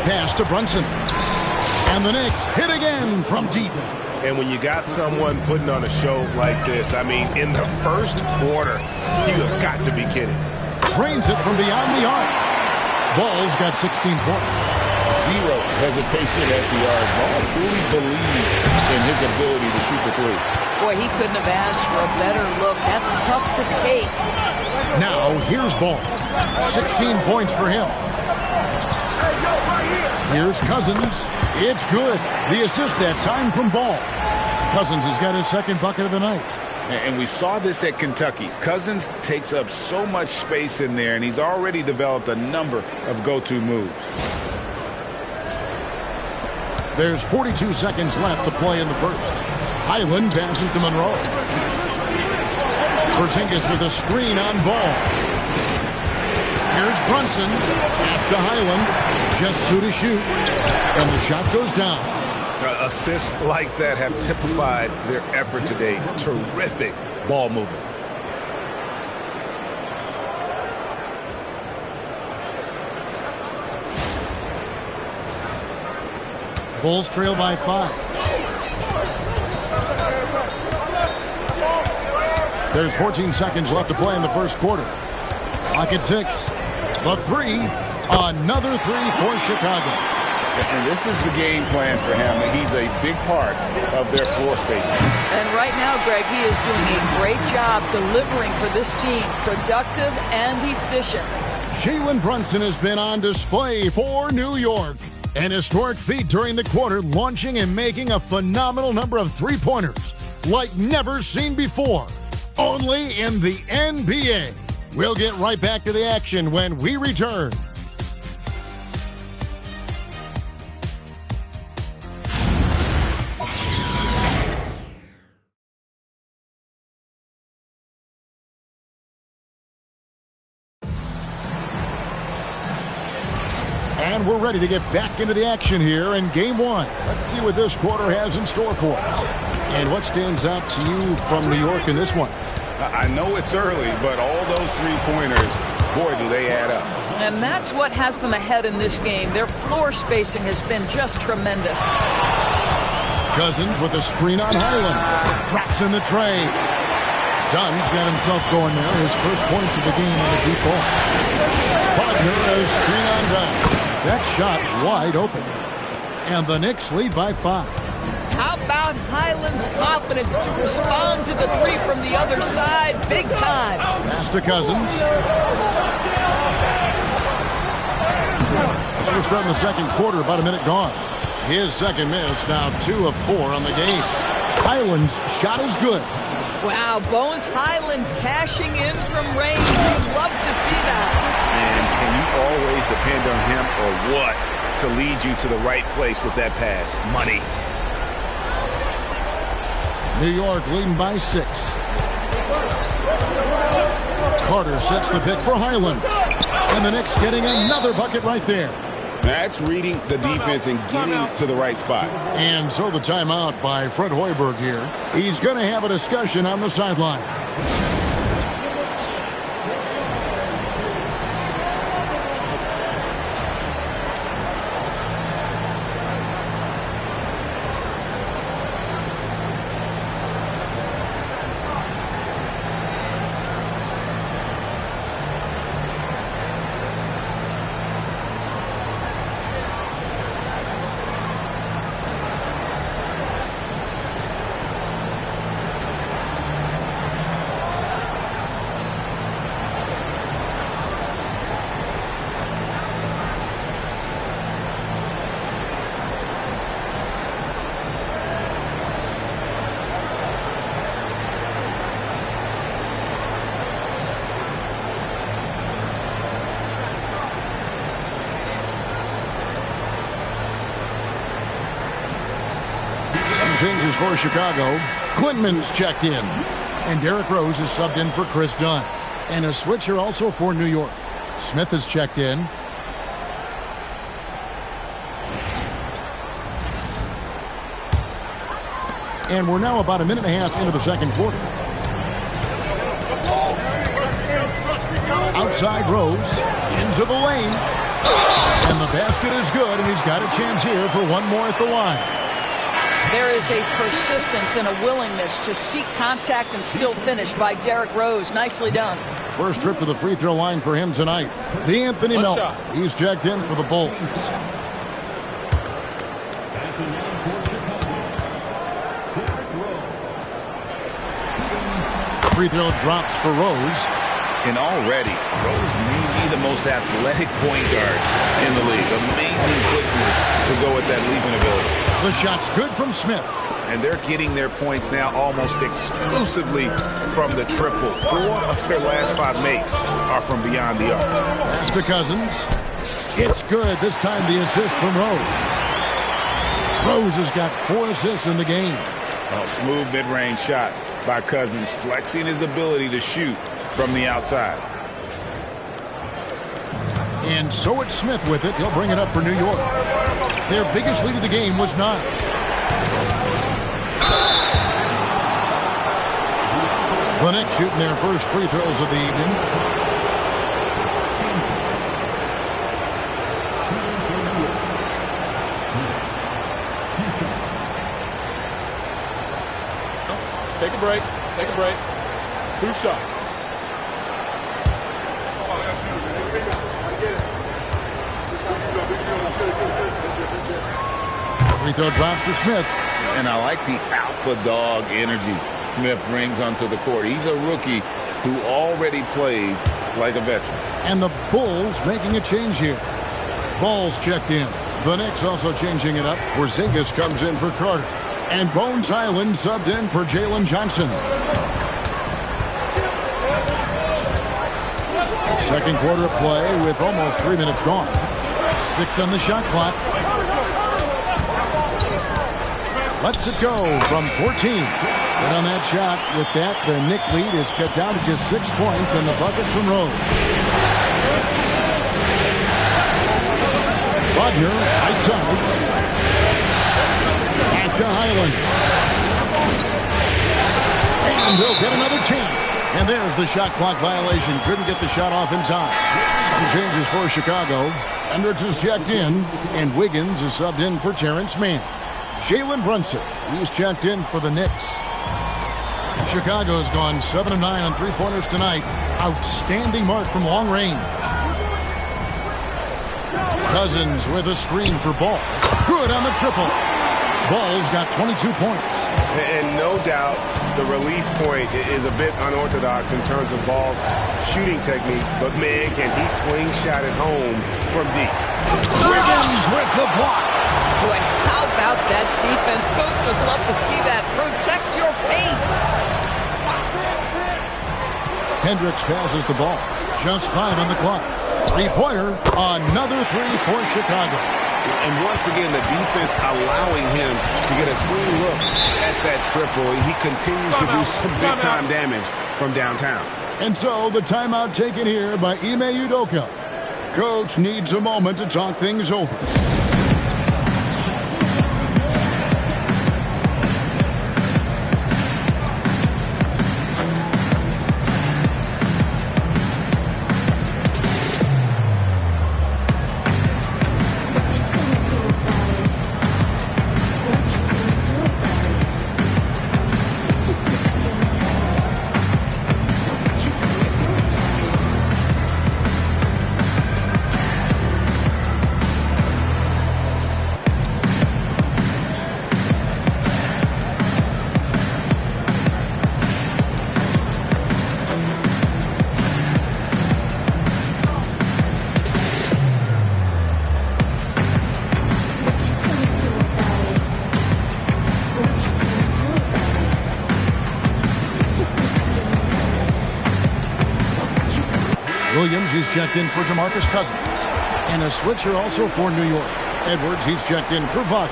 Pass to Brunson. And the Knicks hit again from deep. And when you got someone putting on a show like this, I mean, in the first quarter, you have got to be kidding. drains it from beyond the arc. Ball's got 16 points. Zero hesitation at the arc. Ball truly believes in his ability to shoot the three. Boy, he couldn't have asked for a better look. That's tough to take. Now, here's Ball. 16 points for him. Here's Cousins. It's good. The assist that time from Ball. Cousins has got his second bucket of the night. And we saw this at Kentucky. Cousins takes up so much space in there, and he's already developed a number of go-to moves. There's 42 seconds left to play in the first. Highland passes to Monroe. Porzingis with a screen on Ball. Here's Brunson. Pass to Highland. Just 2 to shoot. And the shot goes down. Assists like that have typified their effort today. Terrific ball movement. Bulls trail by 5. There's 14 seconds left to play in the first quarter. Clock at 6. The 3. Another 3 for Chicago. And this is the game plan for him. He's a big part of their floor spacing. And right now, Greg, he is doing a great job delivering for this team. Productive and efficient. Jalen Brunson has been on display for New York. An historic feat during the quarter, launching and making a phenomenal number of three-pointers like never seen before. Only in the NBA. We'll get right back to the action when we return. And we're ready to get back into the action here in Game 1. Let's see what this quarter has in store for us. And what stands out to you from New York in this one? I know it's early, but all those three-pointers, boy, do they add up. And that's what has them ahead in this game. Their floor spacing has been just tremendous. Cousins with a screen on Highland. Drops in the tray. Dunn's got himself going there. His first points of the game on the deep ball. Wagner, a screen on Dunn. That shot wide open. And the Knicks lead by 5. How about Highland's confidence to respond to the three from the other side? Big time. Pass to Cousins. We're starting the second quarter, about a minute gone. His second miss, now 2 of 4 on the game. Highland's shot is good. Wow, Bones Highland cashing in from range. You'd love to see that. And can you always depend on him or what to lead you to the right place with that pass? Money. New York leading by 6. Carter sets the pick for Highland. And the Knicks getting another bucket right there. That's reading the defense and getting to the right spot. And so the timeout by Fred Hoiberg here. He's going to have a discussion on the sideline. Changes for Chicago. Klintman's checked in. And Derrick Rose is subbed in for Chris Dunn. And a switch here also for New York. Smith is checked in. And we're now about a minute and a half into the second quarter. Outside Rose. Into the lane. And the basket is good, and he's got a chance here for one more at the line. There is a persistence and a willingness to seek contact and still finish by Derrick Rose. Nicely done. First trip to the free throw line for him tonight. D'Anthony Melton. He's checked in for the Bulls. Free throw drops for Rose. And already, Rose may be the most athletic point guard in the league. Amazing quickness to go with that leaping ability. The shot's good from Smith. And they're getting their points now almost exclusively from the triple. 4 of their last 5 makes are from beyond the arc. Pass to Cousins. It's good. This time the assist from Rose. Rose has got 4 assists in the game. Oh, smooth mid-range shot by Cousins, flexing his ability to shoot from the outside. And so it's Smith with it. He'll bring it up for New York. Their biggest lead of the game was 9. The Knicks shooting their first free throws of the evening. Take a break. Take a break. 2 shots. Free throw drops for Smith. And I like the alpha dog energy Smith brings onto the court. He's a rookie who already plays like a veteran. And the Bulls making a change here. Ball's checked in. The Knicks also changing it up. Porzingis comes in for Carter. And Bones Island subbed in for Jalen Johnson. Second quarter of play with almost 3 minutes gone. 6 on the shot clock. Lets it go from 14. And on that shot, with that, the Knick lead is cut down to just 6 points and the bucket from Rose. Wagner, outside. Back to Highland. And he'll get another chance. And there's the shot clock violation. Couldn't get the shot off in time. Some changes for Chicago. Hendricks is checked in, and Wiggins is subbed in for Terrence Mann. Jalen Brunson, he's checked in for the Knicks. Chicago's gone 7 of 9 on three-pointers tonight. Outstanding mark from long range. Cousins with a screen for Ball. Good on the triple. Ball's got 22 points. And no doubt the release point is a bit unorthodox in terms of Ball's shooting technique, but man, can he slingshot it home from deep. Wiggins with the block. Boy, how about that defense? Coaches love to see that. Protect your pace. Hendricks passes the ball. Just 5 on the clock. Three-pointer. Another 3 for Chicago. And once again, the defense allowing him to get a clean look at that triple. He continues to do some big-time damage from downtown. And so the timeout taken here by Ime Udoka. Coach needs a moment to talk things over. Williams, he's checked in for DeMarcus Cousins. And a switcher also for New York. Edwards, he's checked in for Wagner.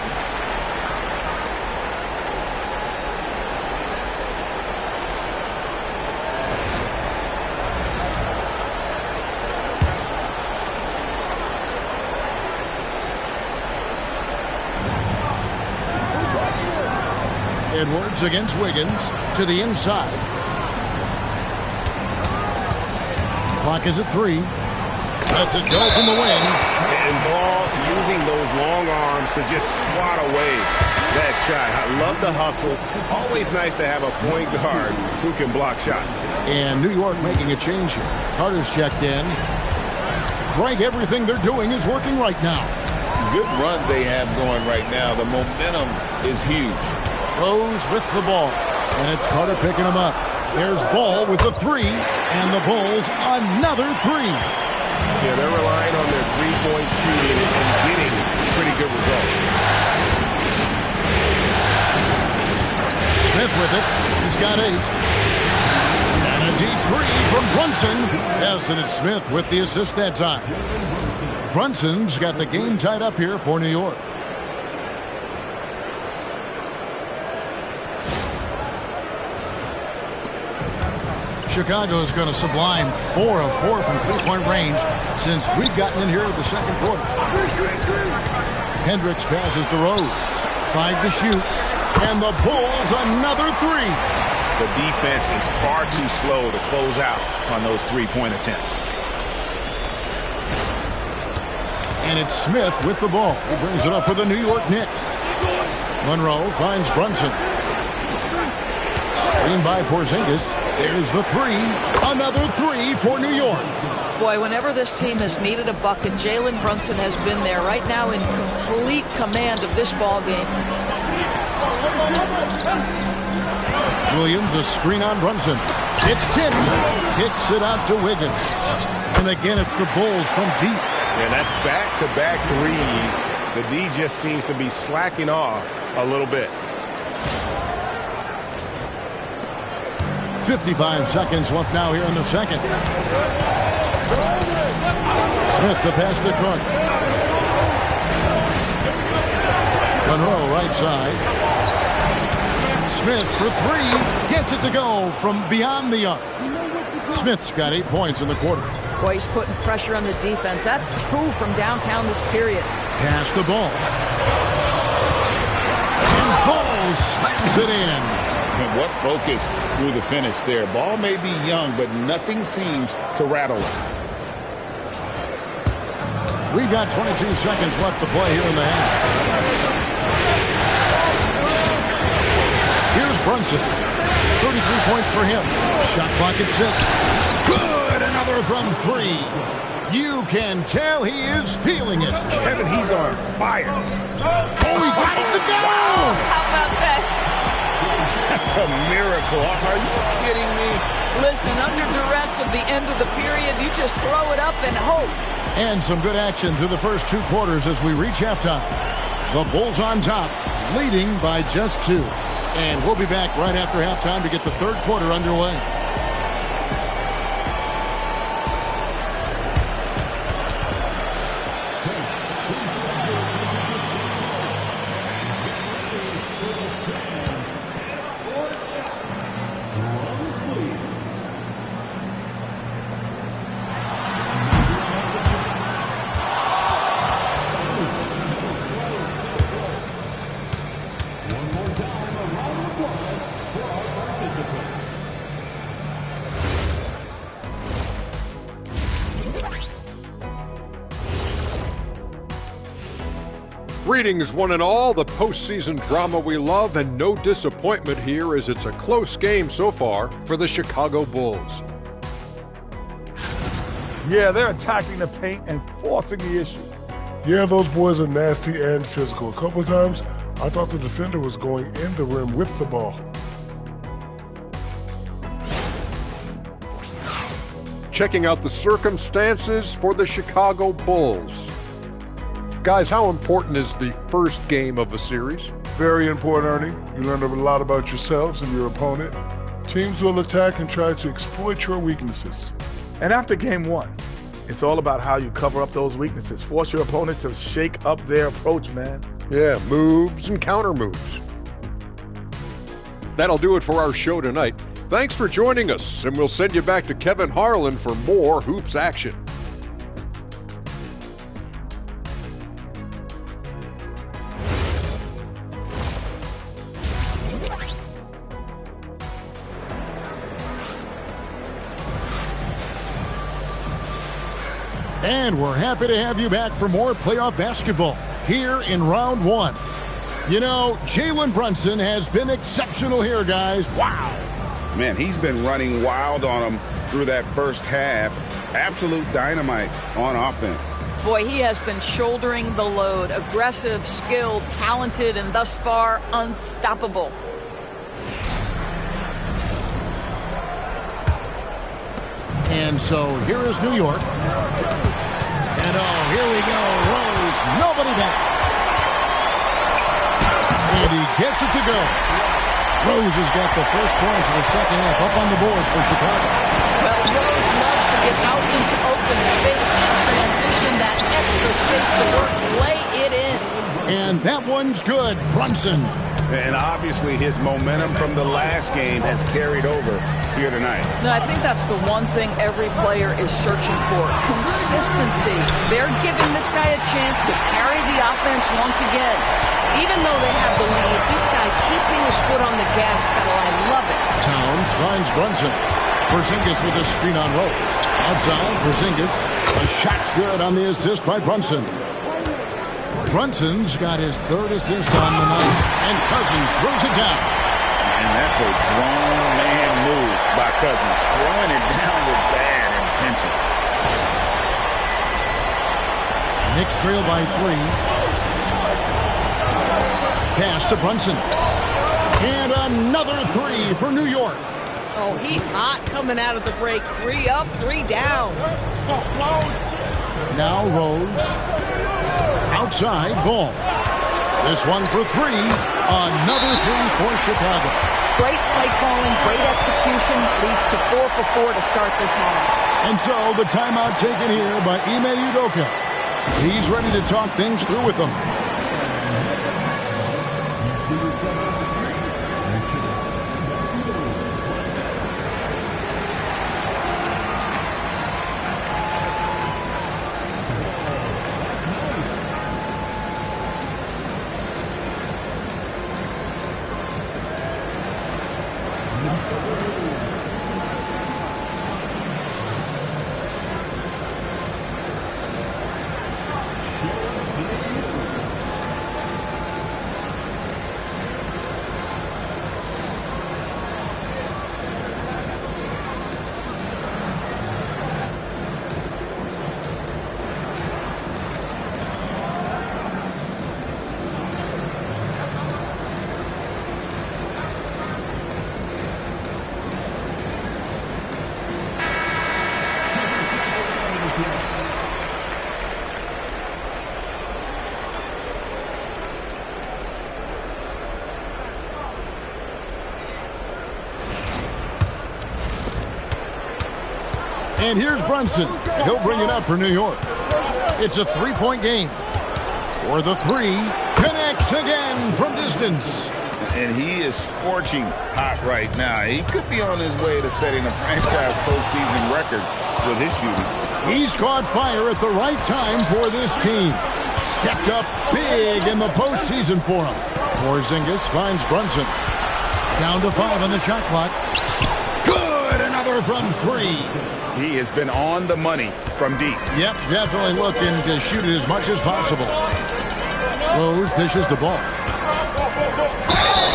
Edwards against Wiggins to the inside. Clock is at 3. Lets it go from the wing. And Ball using those long arms to just swat away that shot. I love the hustle. Always nice to have a point guard who can block shots. And New York making a change here. Carter's checked in. Greg, everything they're doing is working right now. Good run they have going right now. The momentum is huge. Rose with the ball. And it's Carter picking him up. There's Ball with the three. And the Bulls another three. Yeah, they're relying on their three-point shooting and getting pretty good results. Smith with it. He's got 8. And a deep three from Brunson. Yes, and it's Smith with the assist that time. Brunson's got the game tied up here for New York. Chicago's going to sublime 4 of 4 from three-point range since we've gotten in here in the second quarter. Hendricks passes to Rose. 5 to shoot. And the Bulls another 3. The defense is far too slow to close out on those three-point attempts. And it's Smith with the ball. He brings it up for the New York Knicks. Monroe finds Brunson. Screen by Porzingis. There's the 3. Another 3 for New York. Boy, whenever this team has needed a bucket, Jalen Brunson has been there right now in complete command of this ball game. Williams, a screen on Brunson. It's tipped. Kicks it out to Wiggins. And again, it's the Bulls from deep. Yeah, that's back-to-back threes. The D just seems to be slacking off a little bit. 55 seconds left now here in the second. Smith the pass to Clark. Monroe right side. Smith for 3. Gets it to go from beyond the arc. Smith's got 8 points in the quarter. Boy, he's putting pressure on the defense. That's 2 from downtown this period. Pass the ball. And Ball slams it in. And what focus through the finish there. Ball may be young, but nothing seems to rattle him. We've got 22 seconds left to play here in the half. Here's Brunson. 33 points for him. Shot clock at 6. Good! Another from 3. You can tell he is feeling it. Kevin, he's on fire. Oh, he got it to go! How about that? That's a miracle. Are you kidding me? Listen, under duress of the end of the period, you just throw it up and hope. And some good action through the first 2 quarters as we reach halftime. The Bulls on top, leading by just 2. And we'll be back right after halftime to get the third quarter underway. Greetings, one and all. The postseason drama we love, and no disappointment here as it's a close game so far for the Chicago Bulls. Yeah, they're attacking the paint and forcing the issue. Yeah, those boys are nasty and physical. A couple of times, I thought the defender was going in the rim with the ball. Checking out the circumstances for the Chicago Bulls. Guys, how important is the first game of a series? Very important, Ernie. You learn a lot about yourselves and your opponent. Teams will attack and try to exploit your weaknesses. And after game 1, it's all about how you cover up those weaknesses. Force your opponent to shake up their approach, man. Yeah, moves and counter moves. That'll do it for our show tonight. Thanks for joining us, and we'll send you back to Kevin Harlan for more hoops action. And we're happy to have you back for more playoff basketball here in round one. You know, Jalen Brunson has been exceptional here, guys. Wow. Man, he's been running wild on them through that first half. Absolute dynamite on offense. Boy, he has been shouldering the load. Aggressive, skilled, talented, and thus far unstoppable. And so here is New York. And here we go. Rose, nobody back. And he gets it to go. Rose has got the first points of the second half up on the board for Chicago. Well, Rose loves to get out into open space and transition that extra space to work, lay it in. And that one's good. Brunson. And obviously his momentum from the last game has carried over here tonight. No, I think that's the one thing every player is searching for. Consistency. They're giving this guy a chance to carry the offense once again. Even though they have the lead, this guy keeping his foot on the gas pedal. I love it. Towns finds Brunson. Porzingis with a screen on Rose. Outside, Porzingis. A shot's good on the assist by Brunson. Brunson's got his third assist on the night, and Cousins throws it down. And that's a grown man move by Cousins, throwing it down with bad intentions. Knicks trail by 3. Pass to Brunson. And another 3 for New York. Oh, he's hot coming out of the break. 3 up, 3 down. Now Rose. Outside, Ball. This one for 3. Another 3 for Chicago. Great play calling, great execution. Leads to 4 for 4 to start this half. And so the timeout taken here by Ime Udoka. He's ready to talk things through with them. And here's Brunson. He'll bring it up for New York. It's a 3-point game. For the 3, connects again from distance. And he is scorching hot right now. He could be on his way to setting a franchise postseason record with his shooting. He's caught fire at the right time for this team. Stepped up big in the postseason for him. Porzingis finds Brunson. Down to 5 on the shot clock. Good, another from 3. He has been on the money from deep. Yep, definitely looking to shoot it as much as possible. Rose dishes the ball.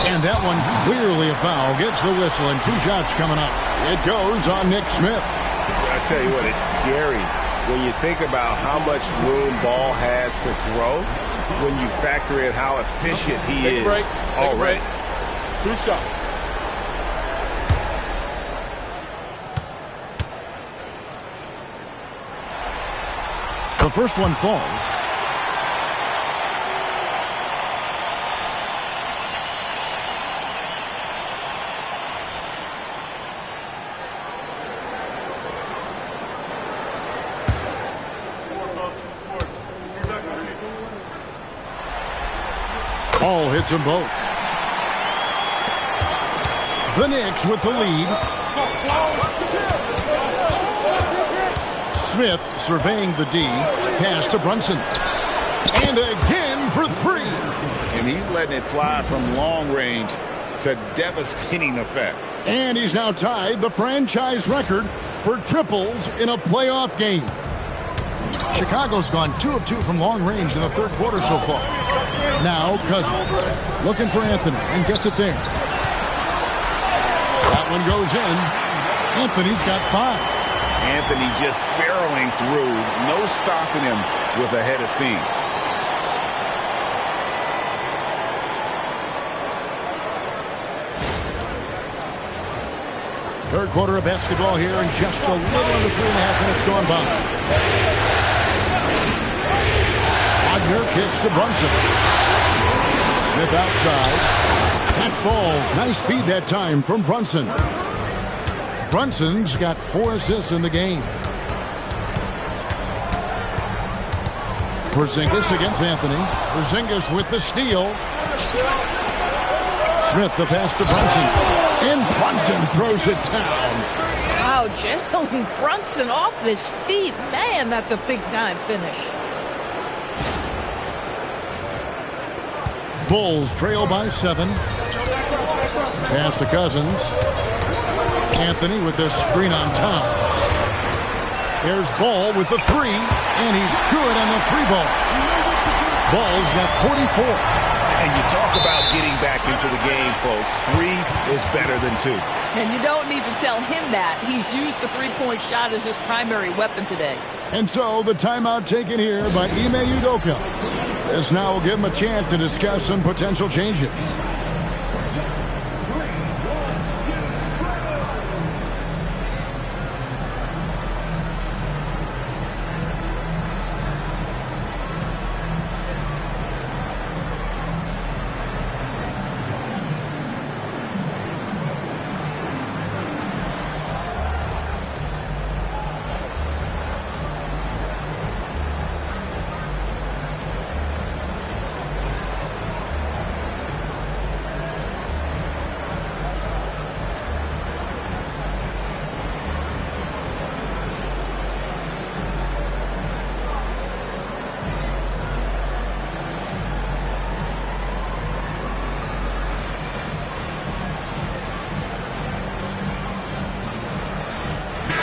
And that one clearly a foul. Gets the whistle and 2 shots coming up. It goes on Nick Smith. I tell you what, it's scary when you think about how much room Ball has to grow, when you factor in how efficient he is already. 2 shots. The first one falls. Ball hits them both. The Knicks with the lead. Smith surveying the D. Pass to Brunson. And again for 3. And he's letting it fly from long range to devastating effect. And he's now tied the franchise record for triples in a playoff game. Chicago's gone 2 of 2 from long range in the third quarter so far. Now Cousins looking for Anthony and gets it there. That one goes in. Anthony's got 5. Anthony just barreling through. No stopping him with a head of steam. Third quarter of basketball here, and just a little under 3.5 minutes gone by. Wagner kicks to Brunson. Smith outside. That falls. Nice feed that time from Brunson. Brunson's got 4 assists in the game. Porzingis against Anthony. Porzingis with the steal. Smith the pass to Brunson. And Brunson throws it down. Wow, Jalen Brunson off his feet. Man, that's a big-time finish. Bulls trail by 7. Pass to Cousins. Anthony with the screen on top. There's Ball with the 3, and he's good on the 3-ball. Ball's got 44. And you talk about getting back into the game, folks. 3 is better than 2. And you don't need to tell him that. He's used the three-point shot as his primary weapon today. And so the timeout taken here by Ime Udoka. This now will give him a chance to discuss some potential changes.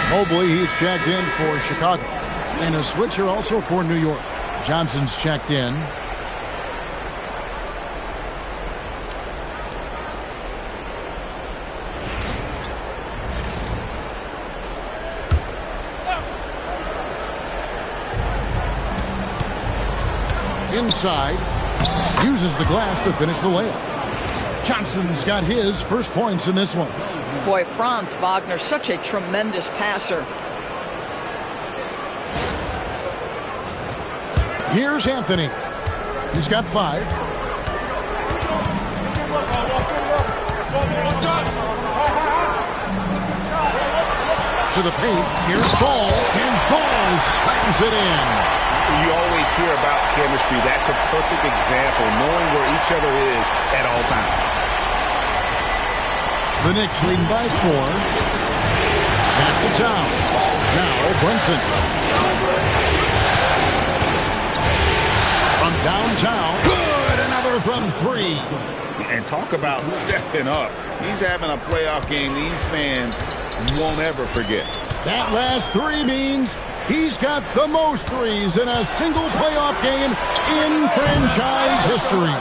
Mobley, he's checked in for Chicago. And a switcher also for New York. Johnson's checked in. Inside. Uses the glass to finish the layup. Johnson's got his first points in this one. Boy, Franz Wagner, such a tremendous passer. Here's Anthony. He's got 5. To the paint. Here's Ball. And Ball slams it in. You always hear about chemistry. That's a perfect example, knowing where each other is at all times. The Knicks leading by 4. Pass to Town. Now Brunson. From downtown. Good. Another from 3. And talk about stepping up. He's having a playoff game these fans won't ever forget. That last 3 means he's got the most threes in a single playoff game in franchise history.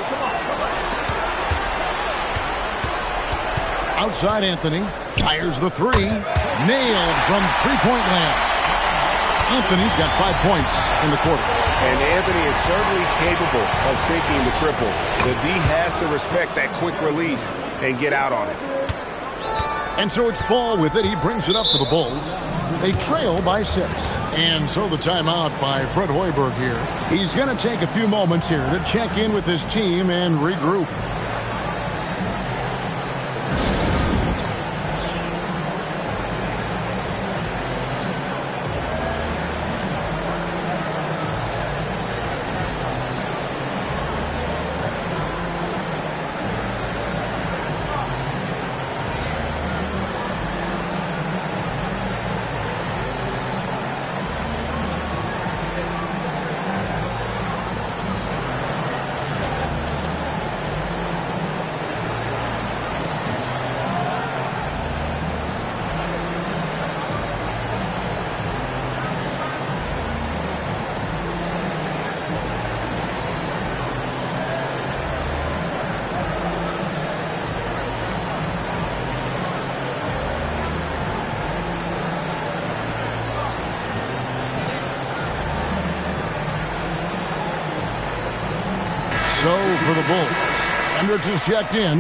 Outside Anthony, fires the 3, nailed from three-point land. Anthony's got 5 points in the quarter. And Anthony is certainly capable of sinking the triple. The D has to respect that quick release and get out on it. And so it's Ball with it. He brings it up for the Bulls. They trail by 6. And so the timeout by Fred Hoiberg here. He's going to take a few moments here to check in with his team and regroup. So for the Bulls, Hendricks is checked in.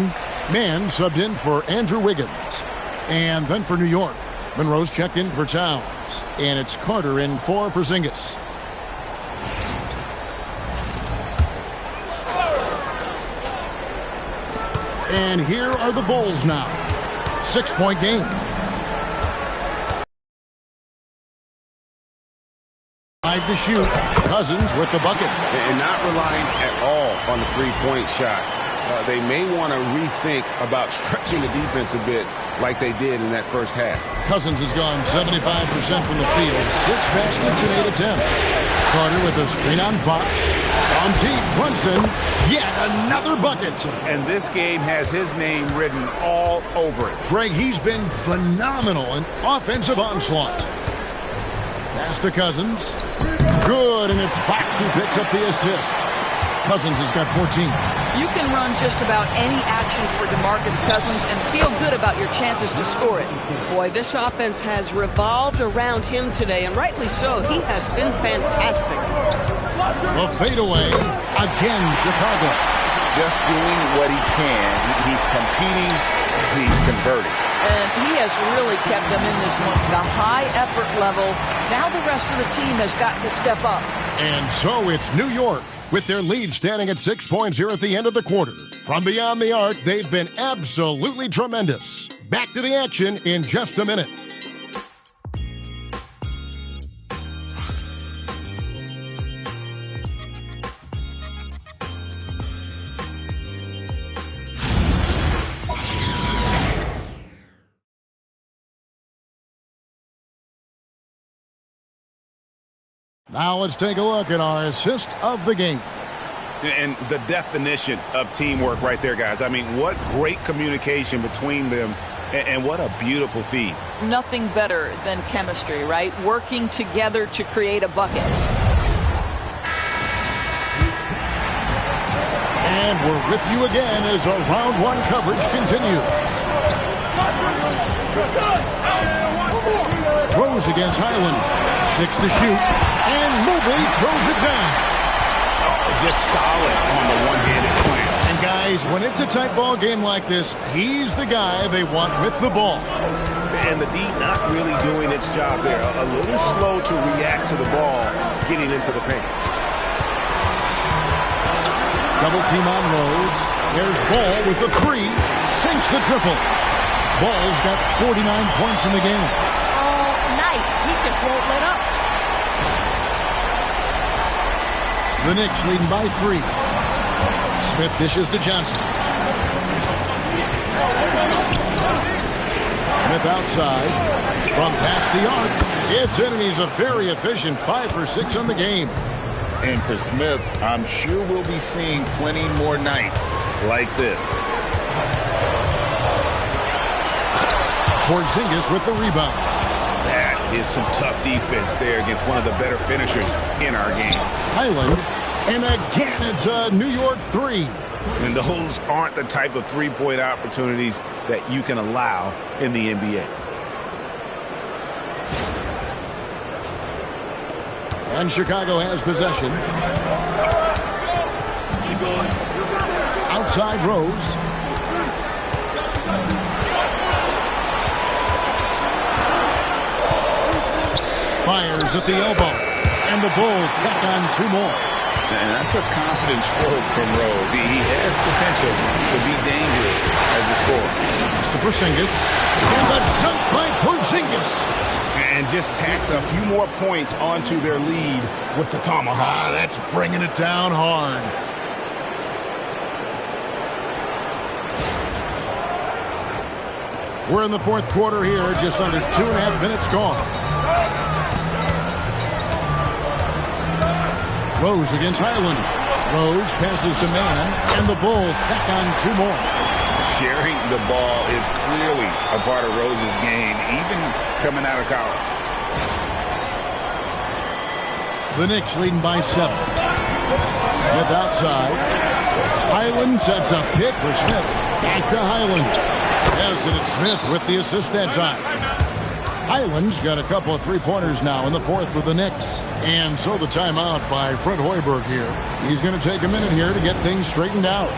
Mann subbed in for Andrew Wiggins. And then for New York, Monroe's checked in for Towns. And it's Carter in for Porzingis. And here are the Bulls now. 6-point game. To shoot. Cousins with the bucket. And not relying at all on the three-point shot. They may want to rethink about stretching the defense a bit like they did in that first half. Cousins has gone 75% from the field. 6 baskets in 8 attempts. Carter with a screen on Fox. On deep, Brunson. Yet another bucket. And this game has his name written all over it. Greg, he's been phenomenal in offensive onslaught. Pass to Cousins. Good, and it's Fox who picks up the assist. Cousins has got 14. You can run just about any action for DeMarcus Cousins and feel good about your chances to score it. Boy, this offense has revolved around him today, and rightly so. He has been fantastic. A fadeaway. Again, Chicago. Just doing what he can. He's competing. He's converting. And he has really kept them in this one. The high effort level. Now the rest of the team has got to step up. And so it's New York with their lead standing at 6 points here at the end of the quarter. From beyond the arc, they've been absolutely tremendous. Back to the action in just a minute. Now let's take a look at our assist of the game. And the definition of teamwork right there, guys. I mean, what great communication between them, and what a beautiful feed. Nothing better than chemistry, right? Working together to create a bucket. And we're with you again as our round one coverage continues. Rose against Highland. 6 to shoot. And Mobley throws it down. Just solid on the one-handed slam. And guys, when it's a tight ball game like this, he's the guy they want with the ball. And the D not really doing its job there. A little slow to react to the ball getting into the paint. Double team on Rose. There's Ball with the 3. Sinks the triple. Ball's got 49 points in the game. All night. He just won't let up. The Knicks leading by 3. Smith dishes to Johnson. Smith outside. From past the arc. It's in, and he's a very efficient 5 for 6 on the game. And for Smith, I'm sure we'll be seeing plenty more nights like this. Porzingis with the rebound. That is some tough defense there against one of the better finishers in our game. Highland. And again, it's a New York 3. And those aren't the type of three-point opportunities that you can allow in the NBA. And Chicago has possession. Outside Rose. Fires at the elbow. And the Bulls tack on 2 more. And that's a confident stroke from Rose. He has potential to be dangerous as a scorer. To Porzingis. And the dunk by Porzingis. And just tacks a few more points onto their lead with the tomahawk. That's bringing it down hard. We're in the 4th quarter here, just under 2.5 minutes gone. Rose against Highland. Rose passes to Mann, and the Bulls tack on 2 more. Sharing the ball is clearly a part of Rose's game, even coming out of college. The Knicks leading by 7. Smith outside. Highland sets a pick for Smith. Back to Highland. Yes, and it's Smith with the assist that time. Highland's got a couple of three-pointers now in the fourth for the Knicks. And so the timeout by Fred Hoiberg here. He's going to take a minute here to get things straightened out.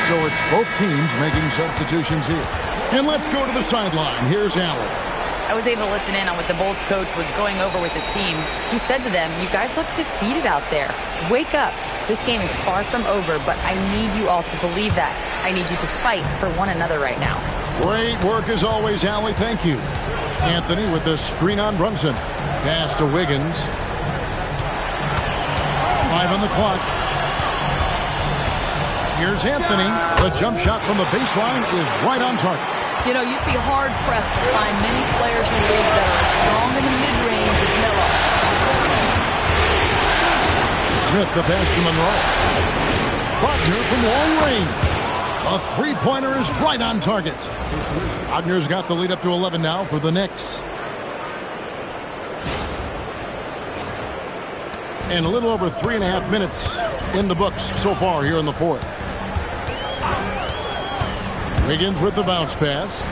So it's both teams making substitutions here. And let's go to the sideline. Here's Allen. I was able to listen in on what the Bulls coach was going over with his team. He said to them, you guys look defeated out there. Wake up. This game is far from over, but I need you all to believe that. I need you to fight for one another right now. Great work as always, Allie. Thank you. Anthony with the screen on Brunson. Pass to Wiggins. 5 on the clock. Here's Anthony. The jump shot from the baseline is right on target. You know, you'd be hard-pressed to find many players in the league that are as strong in the mid-range as Melo. Smith, the pass to Monroe. Wagner from long range. A three-pointer is right on target. Wagner's got the lead up to 11 now for the Knicks. And a little over 3.5 minutes in the books so far here in the fourth. Wiggins with the bounce pass.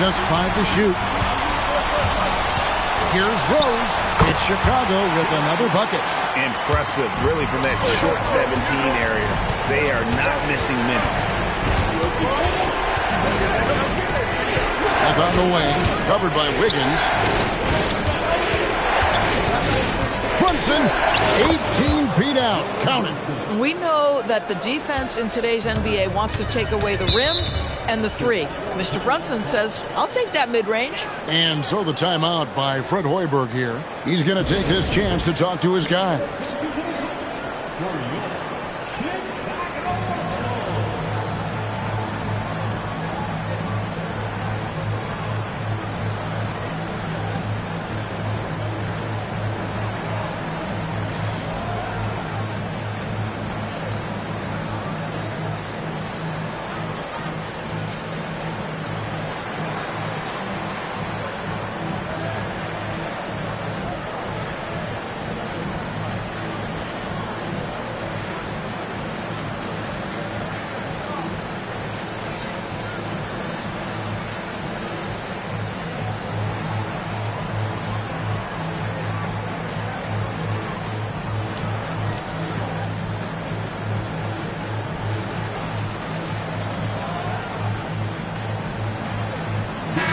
Just 5 to shoot. Here's Rose. It's Chicago with another bucket. Impressive, really, from that short 17 area. They are not missing many. Smith on the way, covered by Wiggins. Brunson, 18 feet out. Count it. We know that the defense in today's NBA wants to take away the rim and the three. Mr. Brunson says, I'll take that mid-range. And so the timeout by Fred Hoiberg here. He's going to take this chance to talk to his guys.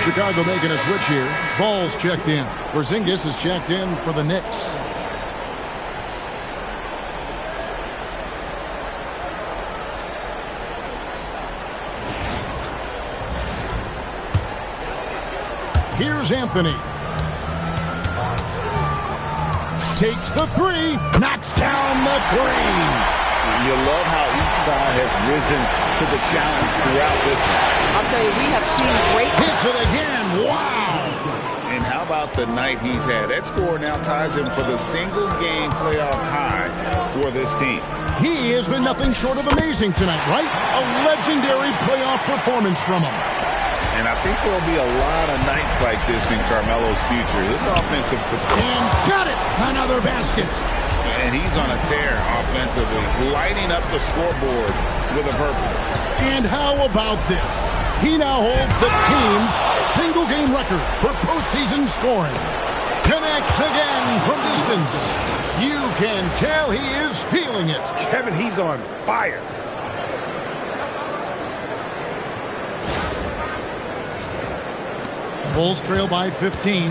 Chicago making a switch here. Ball's checked in. Porzingis is checked in for the Knicks. Here's Anthony. Takes the three. Knocks down the three. You love how each side has risen to the challenge throughout this one. I'll tell you, we have seen great... Hits it again. Wow. And how about the night he's had? That score now ties him for the single-game playoff high for this team. He has been nothing short of amazing tonight, right? A legendary playoff performance from him. And I think there'll be a lot of nights like this in Carmelo's future. His offensive... And got it! Another basket. And he's on a tear offensively, lighting up the scoreboard with a purpose. And how about this? He now holds the team's single-game record for postseason scoring. Connects again from distance. You can tell he is feeling it. Kevin, he's on fire. Bulls trail by 15.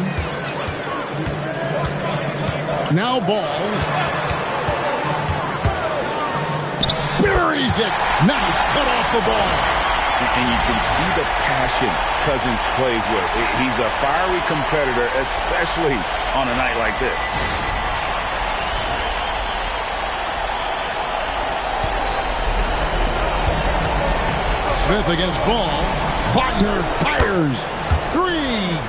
Now Ball. buries it. Nice cut off the ball. And you can see the passion Cousins plays with. He's a fiery competitor, especially on a night like this. Smith against Ball. Wagner fires. 3.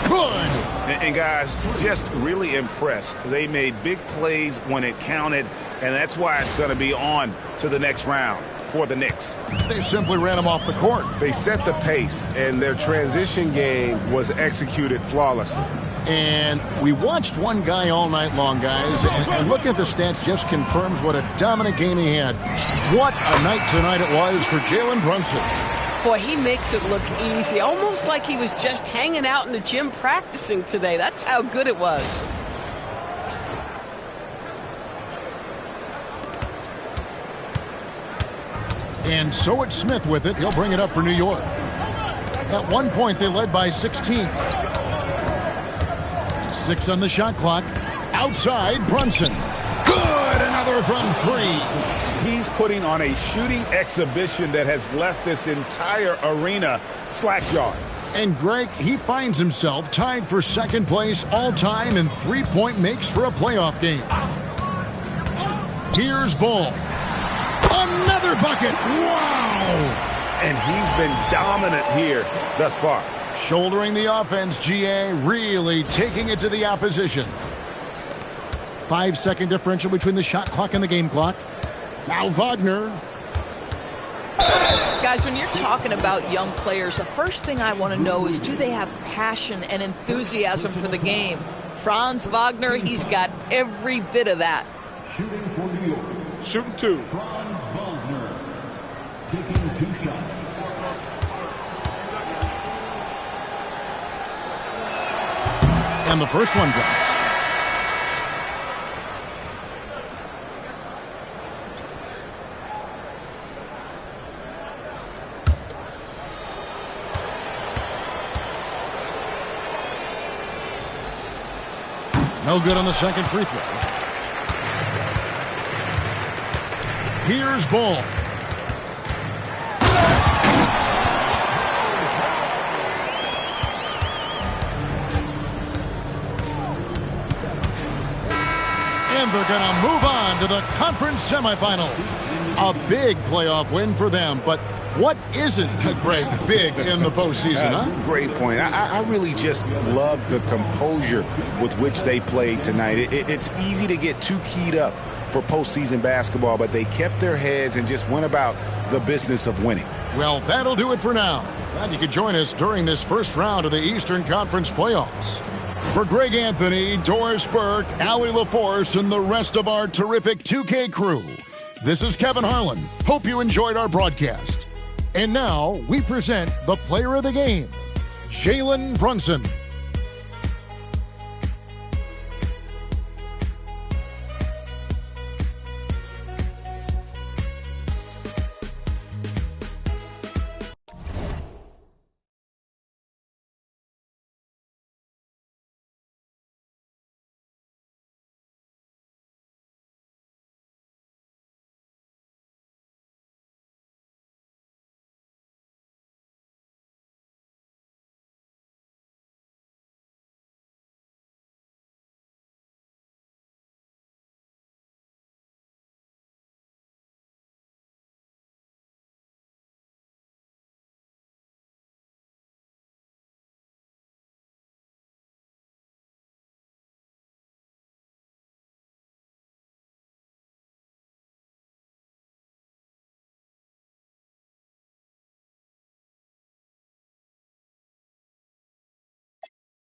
Good. And guys, just really impressed. They made big plays when it counted, and that's why it's going to be on to the next round for the Knicks. They simply ran him off the court. They set the pace, and their transition game was executed flawlessly. And we watched one guy all night long, guys, and looking at the stats just confirms what a dominant game he had. What a night tonight it was for Jalen Brunson. Boy, he makes it look easy, almost like he was just hanging out in the gym practicing today. That's how good it was. And so it's Smith with it. He'll bring it up for New York. At one point, they led by 16. 6 on the shot clock. Outside, Brunson. Good! Another from 3. He's putting on a shooting exhibition that has left this entire arena slack-jawed. And Greg, he finds himself tied for second place all-time in three-point makes for a playoff game. Here's Ball. Another bucket. Wow! And he's been dominant here thus far. Shouldering the offense, GA really taking it to the opposition. 5-second differential between the shot clock and the game clock. Now Wagner. Guys, when you're talking about young players, the first thing I want to know is, do they have passion and enthusiasm for the game? Franz Wagner, he's got every bit of that. Shooting for New York. Shooting 2. Franz Wagner taking 2 shots. And the first one drops. No good on the second free throw. Here's Ball. And they're going to move on to the conference semifinals. A big playoff win for them, but what isn't a great big in the postseason, huh? Great point. I really just love the composure with which they played tonight. It's easy to get too keyed up for postseason basketball, but they kept their heads and just went about the business of winning. Well, that'll do it for now. Glad you could join us during this first round of the Eastern Conference playoffs. For Greg Anthony, Doris Burke, Allie LaForce, and the rest of our terrific 2K crew, this is Kevin Harlan. Hope you enjoyed our broadcast. And now we present the player of the game, Jalen Brunson.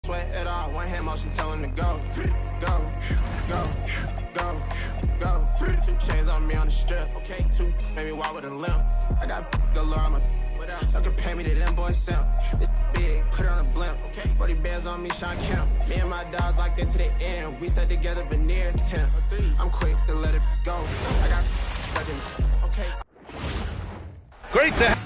Sweat it all, one hand motion, tell him to go. Go, go, go, go. 2 chains on me on the strip, okay? 2, maybe walk with a limp. I got galore on my what else? You can pay me to them boys simp. This big, put it on a blimp, okay? 40 bands on me, Sean Kemp. Me and my dogs locked into the end. We stuck together, veneer temp. I'm quick to let it go. I got stuck in, okay? Great to have.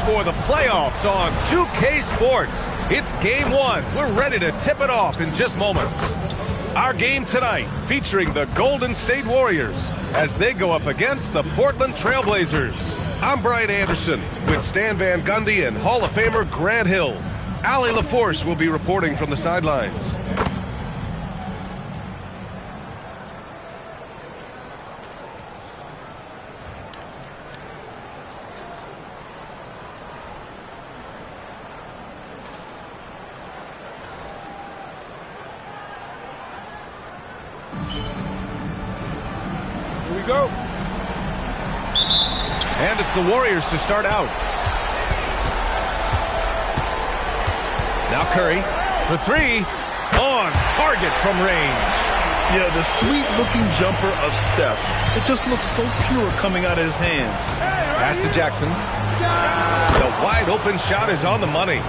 for the playoffs on 2K Sports. It's Game 1. We're ready to tip it off in just moments. Our game tonight featuring the Golden State Warriors as they go up against the Portland Trailblazers. I'm Brian Anderson with Stan Van Gundy and Hall of Famer Grant Hill. Allie LaForce will be reporting from the sidelines. Here we go. And it's the Warriors to start out. Now Curry for three. On target from range. Yeah, the sweet-looking jumper of Steph. It just looks so pure coming out of his hands. Pass to Jackson. The wide-open shot is on the money.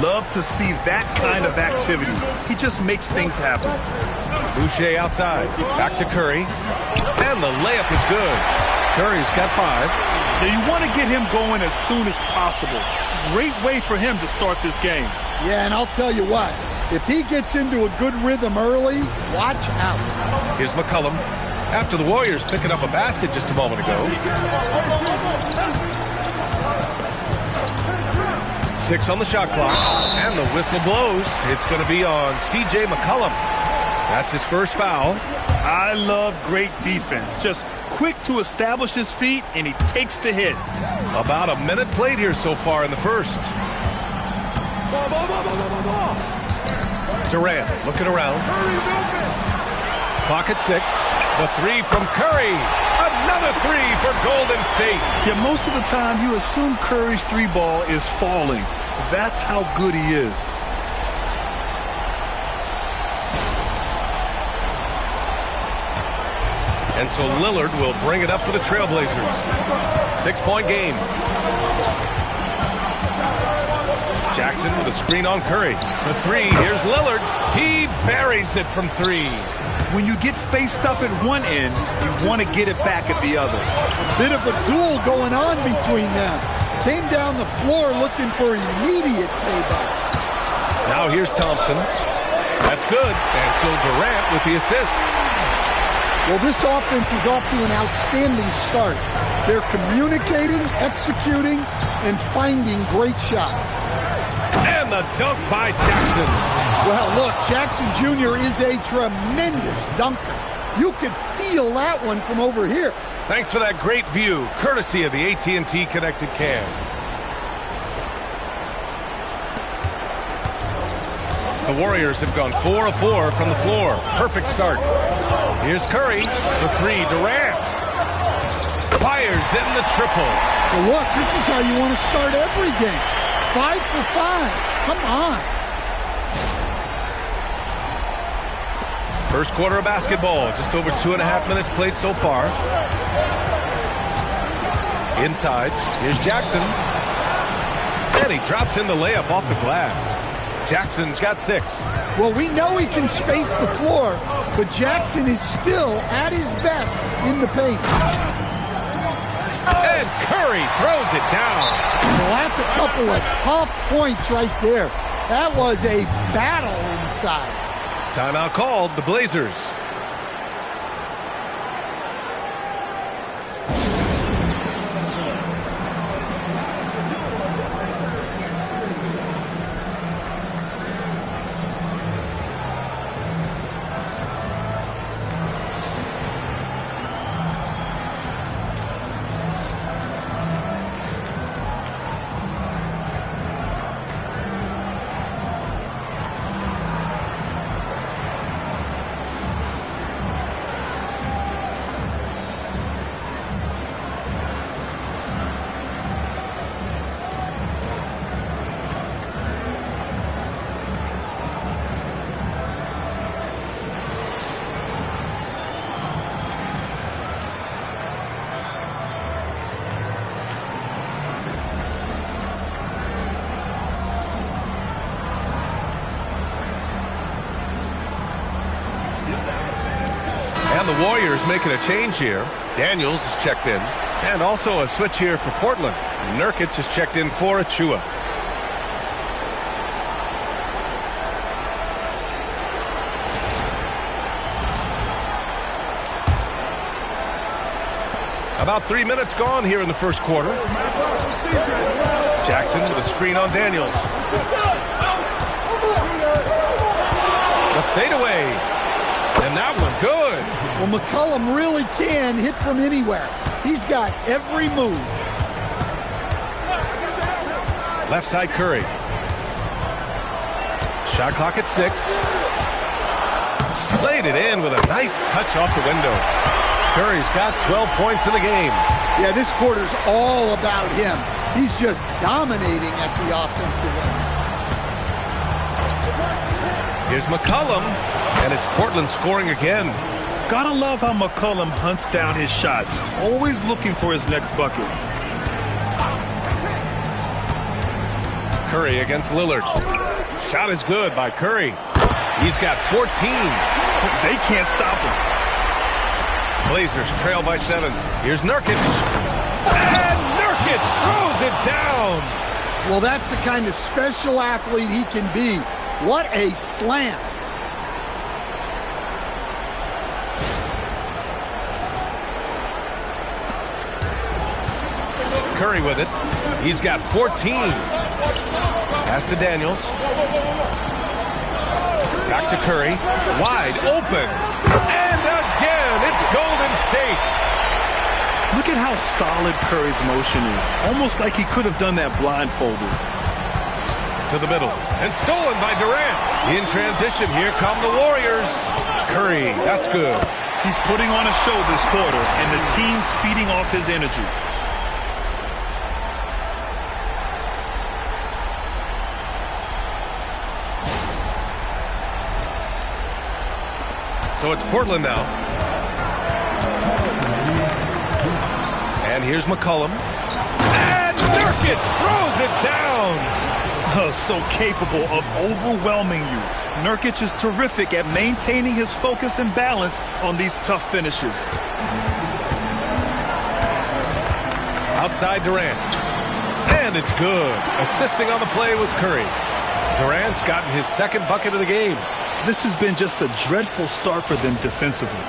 Love to see that kind of activity. He just makes things happen. Boucher outside. Back to Curry. And the layup is good. Curry's got 5. Now you want to get him going as soon as possible. Great way for him to start this game. Yeah, and I'll tell you what. If he gets into a good rhythm early, watch out. Here's McCollum. After the Warriors picking up a basket just a moment ago. 6 on the shot clock. And the whistle blows. It's going to be on C.J. McCollum. That's his first foul. I love great defense. Just quick to establish his feet, and he takes the hit. About a minute played here so far in the first. Durant looking around. Clock at 6. The 3 from Curry. Another 3 for Golden State. Yeah, most of the time you assume Curry's 3 ball is falling. That's how good he is. And so Lillard will bring it up for the Trailblazers. 6-point game. Jackson with a screen on Curry. For 3, here's Lillard. He buries it from 3. When you get faced up at one end, you want to get it back at the other. A bit of a duel going on between them. Came down the floor looking for immediate payback. Now here's Thompson. That's good. And so Durant with the assist. Well, this offense is off to an outstanding start. They're communicating, executing, and finding great shots. And the dunk by Jackson. Well, look, Jackson Jr. is a tremendous dunker. You could feel that one from over here. Thanks for that great view, courtesy of the AT&T Connected Cam. The Warriors have gone 4 of 4 from the floor. Perfect start. Here's Curry for 3. Durant fires in the triple. Well, look, this is how you want to start every game. 5 for 5. Come on. First quarter of basketball. Just over 2.5 minutes played so far. Inside. Here's Jackson. And he drops in the layup off the glass. Jackson's got 6. Well, we know he can space the floor, but Jackson is still at his best in the paint. And Curry throws it down. Well, that's a couple of tough points right there. That was a battle inside. Timeout called, the Blazers. And the Warriors making a change here. Daniels is checked in. And also a switch here for Portland. Nurkic is checked in for Achua. About 3 minutes gone here in the first quarter. Jackson with a screen on Daniels. The fadeaway. And that one good. Well, McCollum really can hit from anywhere. He's got every move. Left side Curry. Shot clock at 6. Laid it in with a nice touch off the window. Curry's got 12 points in the game. Yeah, this quarter's all about him. He's just dominating at the offensive end. Here's McCollum, and it's Portland scoring again. Gotta love how McCollum hunts down his shots, always looking for his next bucket. Curry against Lillard. Shot is good by Curry. He's got 14. They can't stop him. Blazers trail by 7. Here's Nurkic. And Nurkic throws it down. Well, that's the kind of special athlete he can be. What a slam. Curry with it. He's got 14. Pass to Daniels. Back to Curry. Wide open. And again, it's Golden State. Look at how solid Curry's motion is. Almost like he could have done that blindfolded. To the middle. And stolen by Durant. In transition, here come the Warriors. Curry, that's good. He's putting on a show this quarter, and the team's feeding off his energy. So it's Portland now. And here's McCollum. And Nurkic throws it down. Oh, so capable of overwhelming you. Nurkic is terrific at maintaining his focus and balance on these tough finishes. Outside Durant. And it's good. Assisting on the play was Curry. Durant's gotten his second bucket of the game. This has been just a dreadful start for them defensively.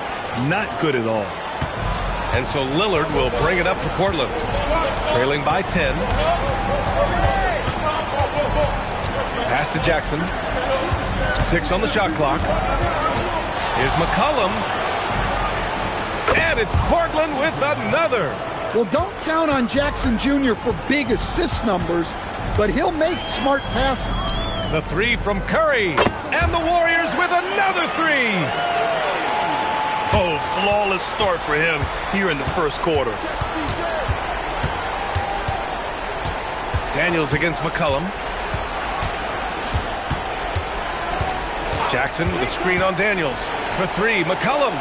Not good at all. And so Lillard will bring it up for Portland. Trailing by 10. Pass to Jackson. 6 on the shot clock. Here's McCollum. And it's Portland with another. Well, don't count on Jackson Jr. for big assist numbers, but he'll make smart passes. The 3 from Curry. And the Warriors with another 3. Oh, flawless start for him here in the first quarter. Daniels against McCollum. Jackson with a screen on Daniels. For 3, McCollum.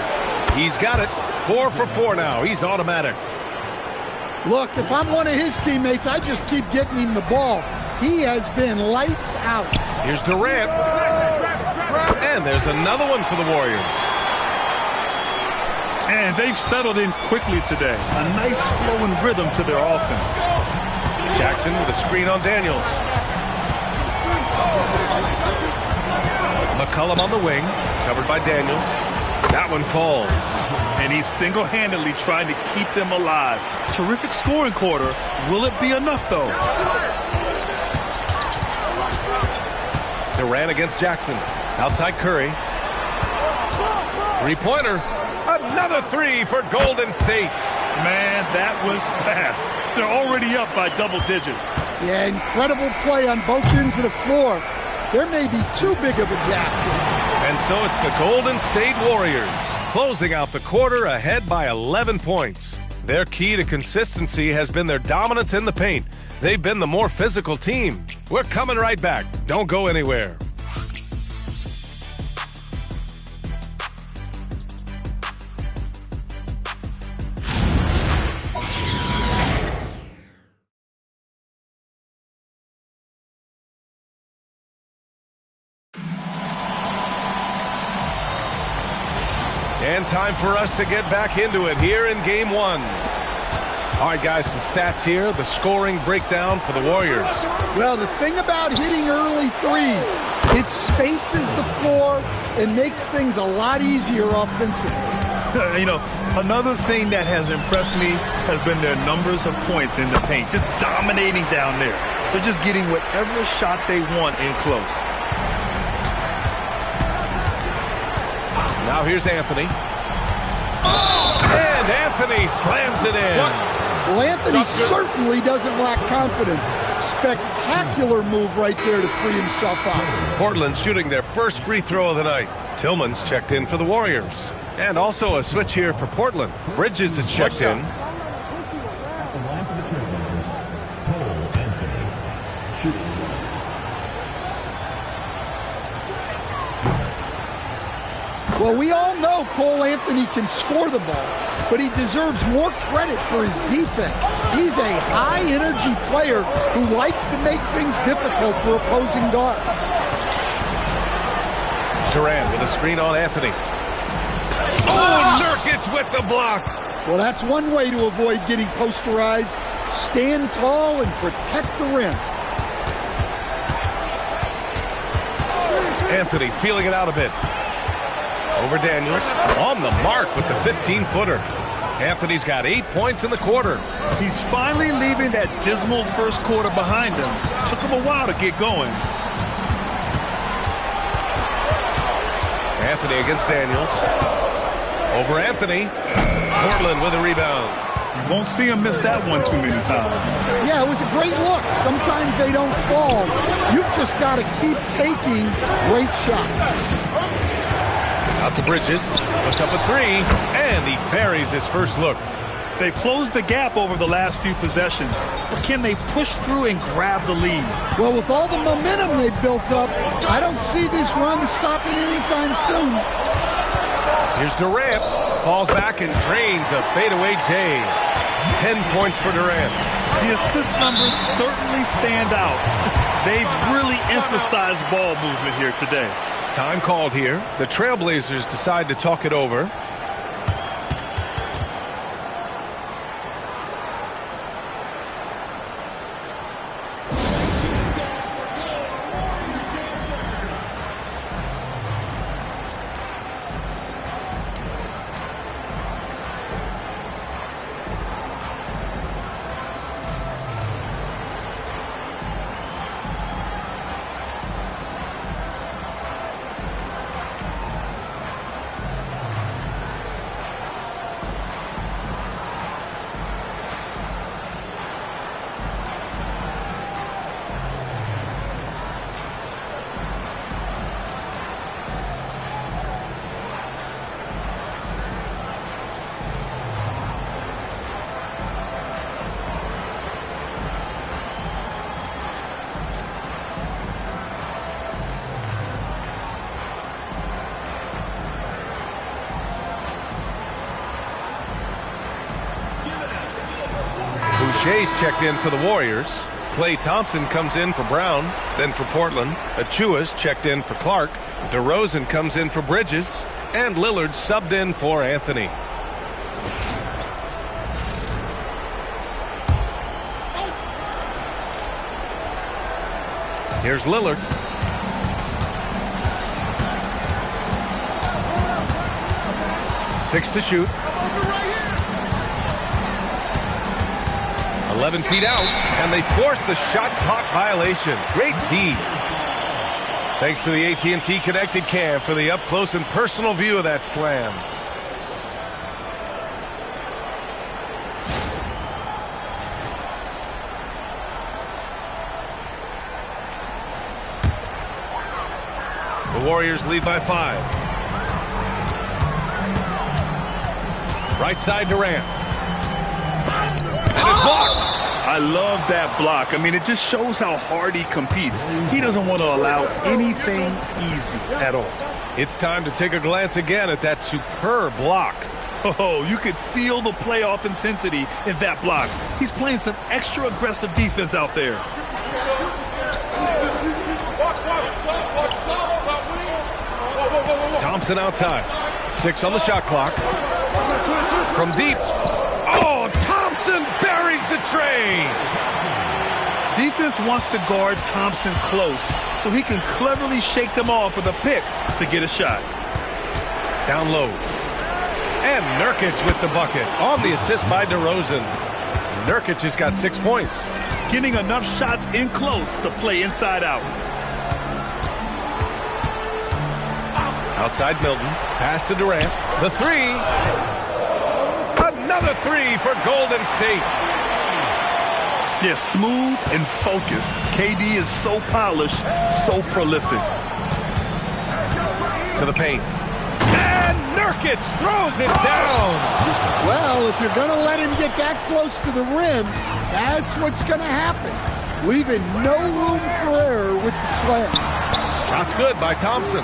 He's got it. 4 for 4 now. He's automatic. Look, if I'm one of his teammates, I just keep getting him the ball. He has been lights out. Here's Durant. And there's another one for the Warriors. And they've settled in quickly today. A nice flow and rhythm to their offense. Jackson with a screen on Daniels. McCollum on the wing, covered by Daniels. That one falls. And he's single-handedly trying to keep them alive. Terrific scoring quarter. Will it be enough, though? Durant against Jackson. Outside Curry. 3-pointer. Another 3 for Golden State. Man, that was fast. They're already up by double digits. Yeah, incredible play on both ends of the floor. There may be too big of a gap. And so it's the Golden State Warriors closing out the quarter ahead by 11 points. Their key to consistency has been their dominance in the paint. They've been the more physical team. We're coming right back. Don't go anywhere. And time for us to get back into it here in Game 1. All right, guys, some stats here. The scoring breakdown for the Warriors. Well, the thing about hitting early threes, it spaces the floor and makes things a lot easier offensively. You know, another thing that has impressed me has been their numbers of points in the paint, just dominating down there. They're just getting whatever shot they want in close. Now here's Anthony. And Anthony slams it in. Well, Anthony certainly doesn't lack confidence. Spectacular move right there to free himself out. Portland shooting their first free throw of the night. Tillman's checked in for the Warriors. And also a switch here for Portland. Bridges is checked in. Well, we all know Cole Anthony can score the ball, but he deserves more credit for his defense. He's a high-energy player who likes to make things difficult for opposing guards. Durant with a screen on Anthony. Oh, Nurkic with the block. Well, that's one way to avoid getting posterized. Stand tall and protect the rim. Anthony feeling it out a bit. Over Daniels, on the mark with the 15-footer. Anthony's got 8 points in the quarter. He's finally leaving that dismal first quarter behind him. Took him a while to get going. Anthony against Daniels. Over Anthony. Portland with a rebound. You won't see him miss that one too many times. Yeah, it was a great look. Sometimes they don't fall. You've just got to keep taking great shots. Out to Bridges, puts up a three, and he buries his first look. They closed the gap over the last few possessions, but can they push through and grab the lead? Well, with all the momentum they've built up, I don't see this run stopping anytime soon. Here's Durant, falls back and drains a fadeaway J. 10 points for Durant. The assist numbers certainly stand out. They've really emphasized ball movement here today. Time called here. The Trailblazers decide to talk it over. Boucher's checked in for the Warriors. Klay Thompson comes in for Brown, then for Portland. Achua's checked in for Clark. DeRozan comes in for Bridges. And Lillard subbed in for Anthony. Here's Lillard. Six to shoot. 11 feet out, and they force the shot clock violation. Great D. Thanks to the AT&T Connected Cam for the up-close and personal view of that slam. The Warriors lead by 5. Right side Durant. And it's blocked. I love that block. I mean, it just shows how hard he competes. He doesn't want to allow anything easy at all. It's time to take a glance again at that superb block. Oh, you could feel the playoff intensity in that block. He's playing some extra aggressive defense out there. Thompson outside. 6 on the shot clock. From deep. Oh, Thompson buries straight. Defense wants to guard Thompson close so he can cleverly shake them off with a pick to get a shot. Down low. And Nurkic with the bucket on the assist by DeRozan. Nurkic has got 6 points. Getting enough shots in close to play inside out. Outside Milton. Pass to Durant. The three. Another three for Golden State. Yeah, smooth and focused. KD is so polished, so prolific. To the paint. And Nurkic throws it down. Well, if you're going to let him get that close to the rim, that's what's going to happen. Leaving no room for error with the slam. Shot's good by Thompson.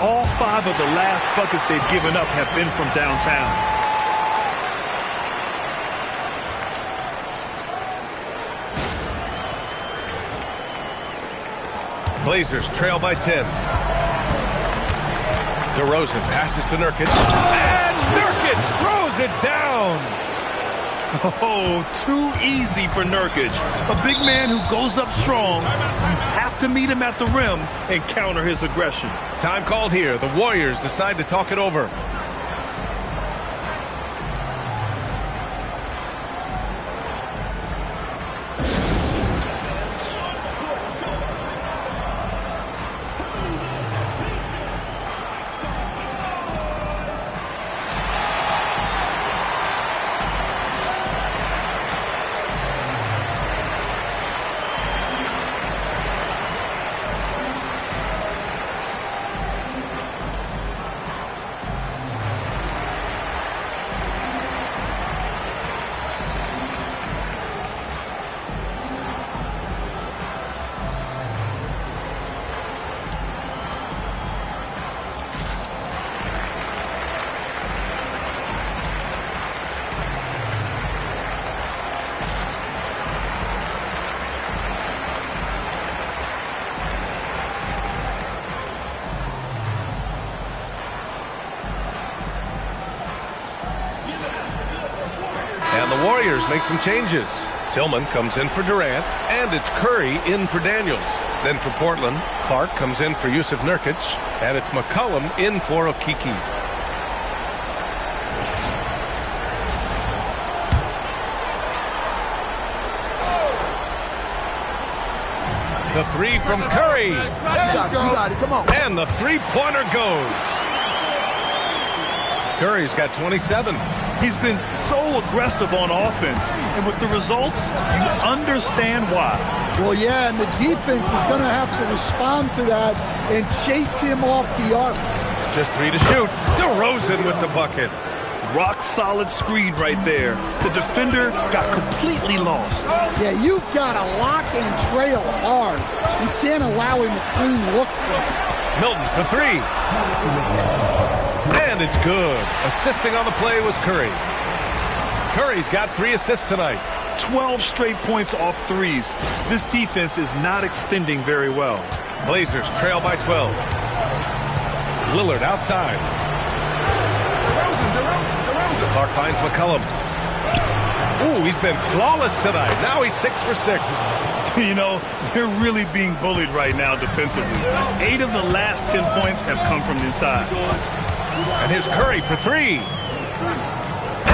All 5 of the last buckets they've given up have been from downtown. Blazers trail by 10. DeRozan passes to Nurkic. And Nurkic throws it down. Oh, too easy for Nurkic. A big man who goes up strong. You have to meet him at the rim and counter his aggression. Time called here. The Warriors decide to talk it over. And the Warriors make some changes. Tillman comes in for Durant, and it's Curry in for Daniels. Then for Portland, Clark comes in for Yusuf Nurkic, and it's McCollum in for Okiki. The three from Curry. You got it. Come on. And the three-pointer goes. Curry's got 27. He's been so aggressive on offense, and with the results, you understand why. Well, yeah, and the defense is going to have to respond to that and chase him off the arc. Just 3 to shoot. DeRozan with the bucket. Rock-solid screen right there. The defender got completely lost. Yeah, you've got to lock and trail hard. You can't allow him a clean look for it. Milton for 3. And it's good. Assisting on the play was Curry. Curry's got 3 assists tonight. 12 straight points off threes. This defense is not extending very well. Blazers trail by 12. Lillard outside. Clark finds McCollum. Ooh, he's been flawless tonight. Now he's 6 for 6. You know, they're really being bullied right now defensively. 8 of the last 10 points have come from inside. And here's Curry for 3.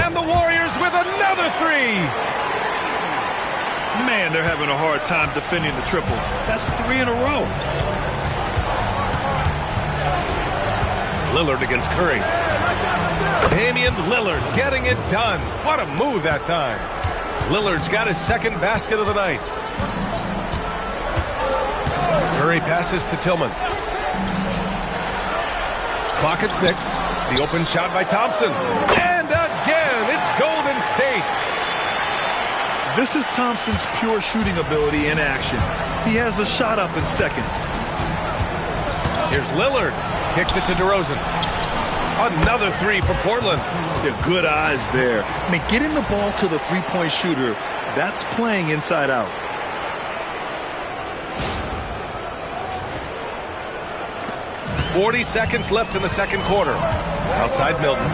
And the Warriors with another 3. Man, they're having a hard time defending the triple. That's 3 in a row. Lillard against Curry. Damian Lillard getting it done. What a move that time. Lillard's got his second basket of the night. Curry passes to Tillman. Clock at 6. The open shot by Thompson. And again, it's Golden State. This is Thompson's pure shooting ability in action. He has the shot up in seconds. Here's Lillard. Kicks it to DeRozan. Another 3 for Portland. They're good eyes there. I mean, getting the ball to the three-point shooter, that's playing inside out. .40 seconds left in the second quarter. Outside Milton.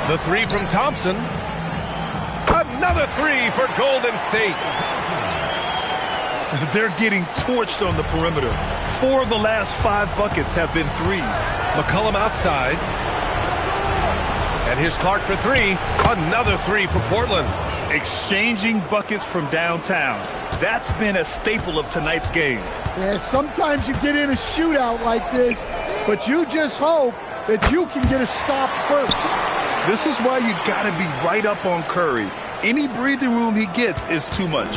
The 3 from Thompson. Another three for Golden State. They're getting torched on the perimeter. 4 of the last 5 buckets have been threes. McCollum outside. And here's Clark for 3. Another 3 for Portland. Exchanging buckets from downtown. That's been a staple of tonight's game. Yeah, sometimes you get in a shootout like this, but you just hope that you can get a stop first. This is why you got to be right up on Curry. Any breathing room he gets is too much.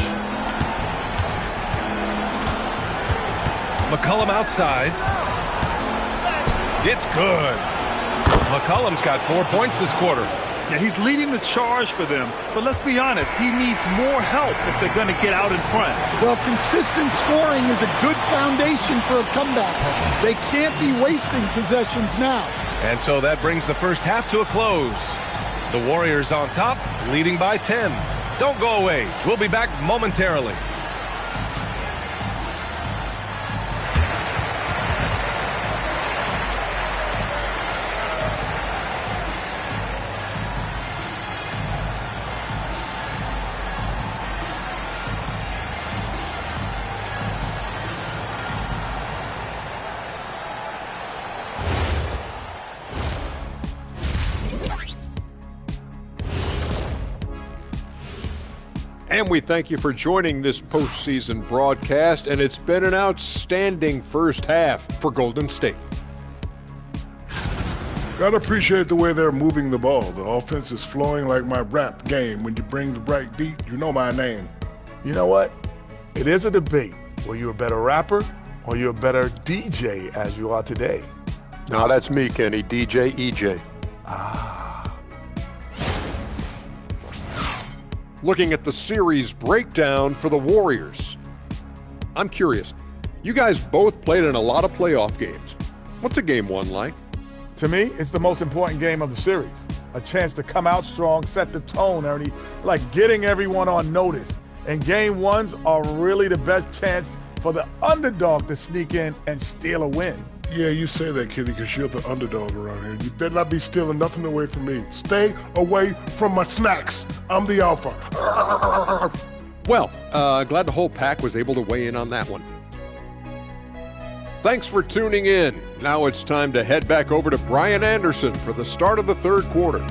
McCollum outside. It's good. McCollum's got 4 points this quarter. Yeah, he's leading the charge for them, but let's be honest, he needs more help if they're going to get out in front. Well, consistent scoring is a good foundation for a comeback. They can't be wasting possessions now. And so that brings the first half to a close. The Warriors on top, leading by 10. Don't go away. We'll be back momentarily. And we thank you for joining this postseason broadcast, and it's been an outstanding first half for Golden State. Gotta appreciate the way they're moving the ball. The offense is flowing like my rap game. When you bring the right beat, you know my name. You know what? It is a debate. Were you a better rapper or you're a better DJ as you are today? No, that's me, Kenny. DJ EJ. Looking at the series breakdown for the Warriors. I'm curious. You guys both played in a lot of playoff games. What's a game one like? To me, it's the most important game of the series. A chance to come out strong, set the tone, Ernie, like getting everyone on notice. And game ones are really the best chance for the underdog to sneak in and steal a win. Yeah, you say that, Kenny, because you're the underdog around here. You better not be stealing nothing away from me. Stay away from my snacks. I'm the alpha. Well, glad the whole pack was able to weigh in on that one. Thanks for tuning in. Now it's time to head back over to Brian Anderson for the start of the third quarter.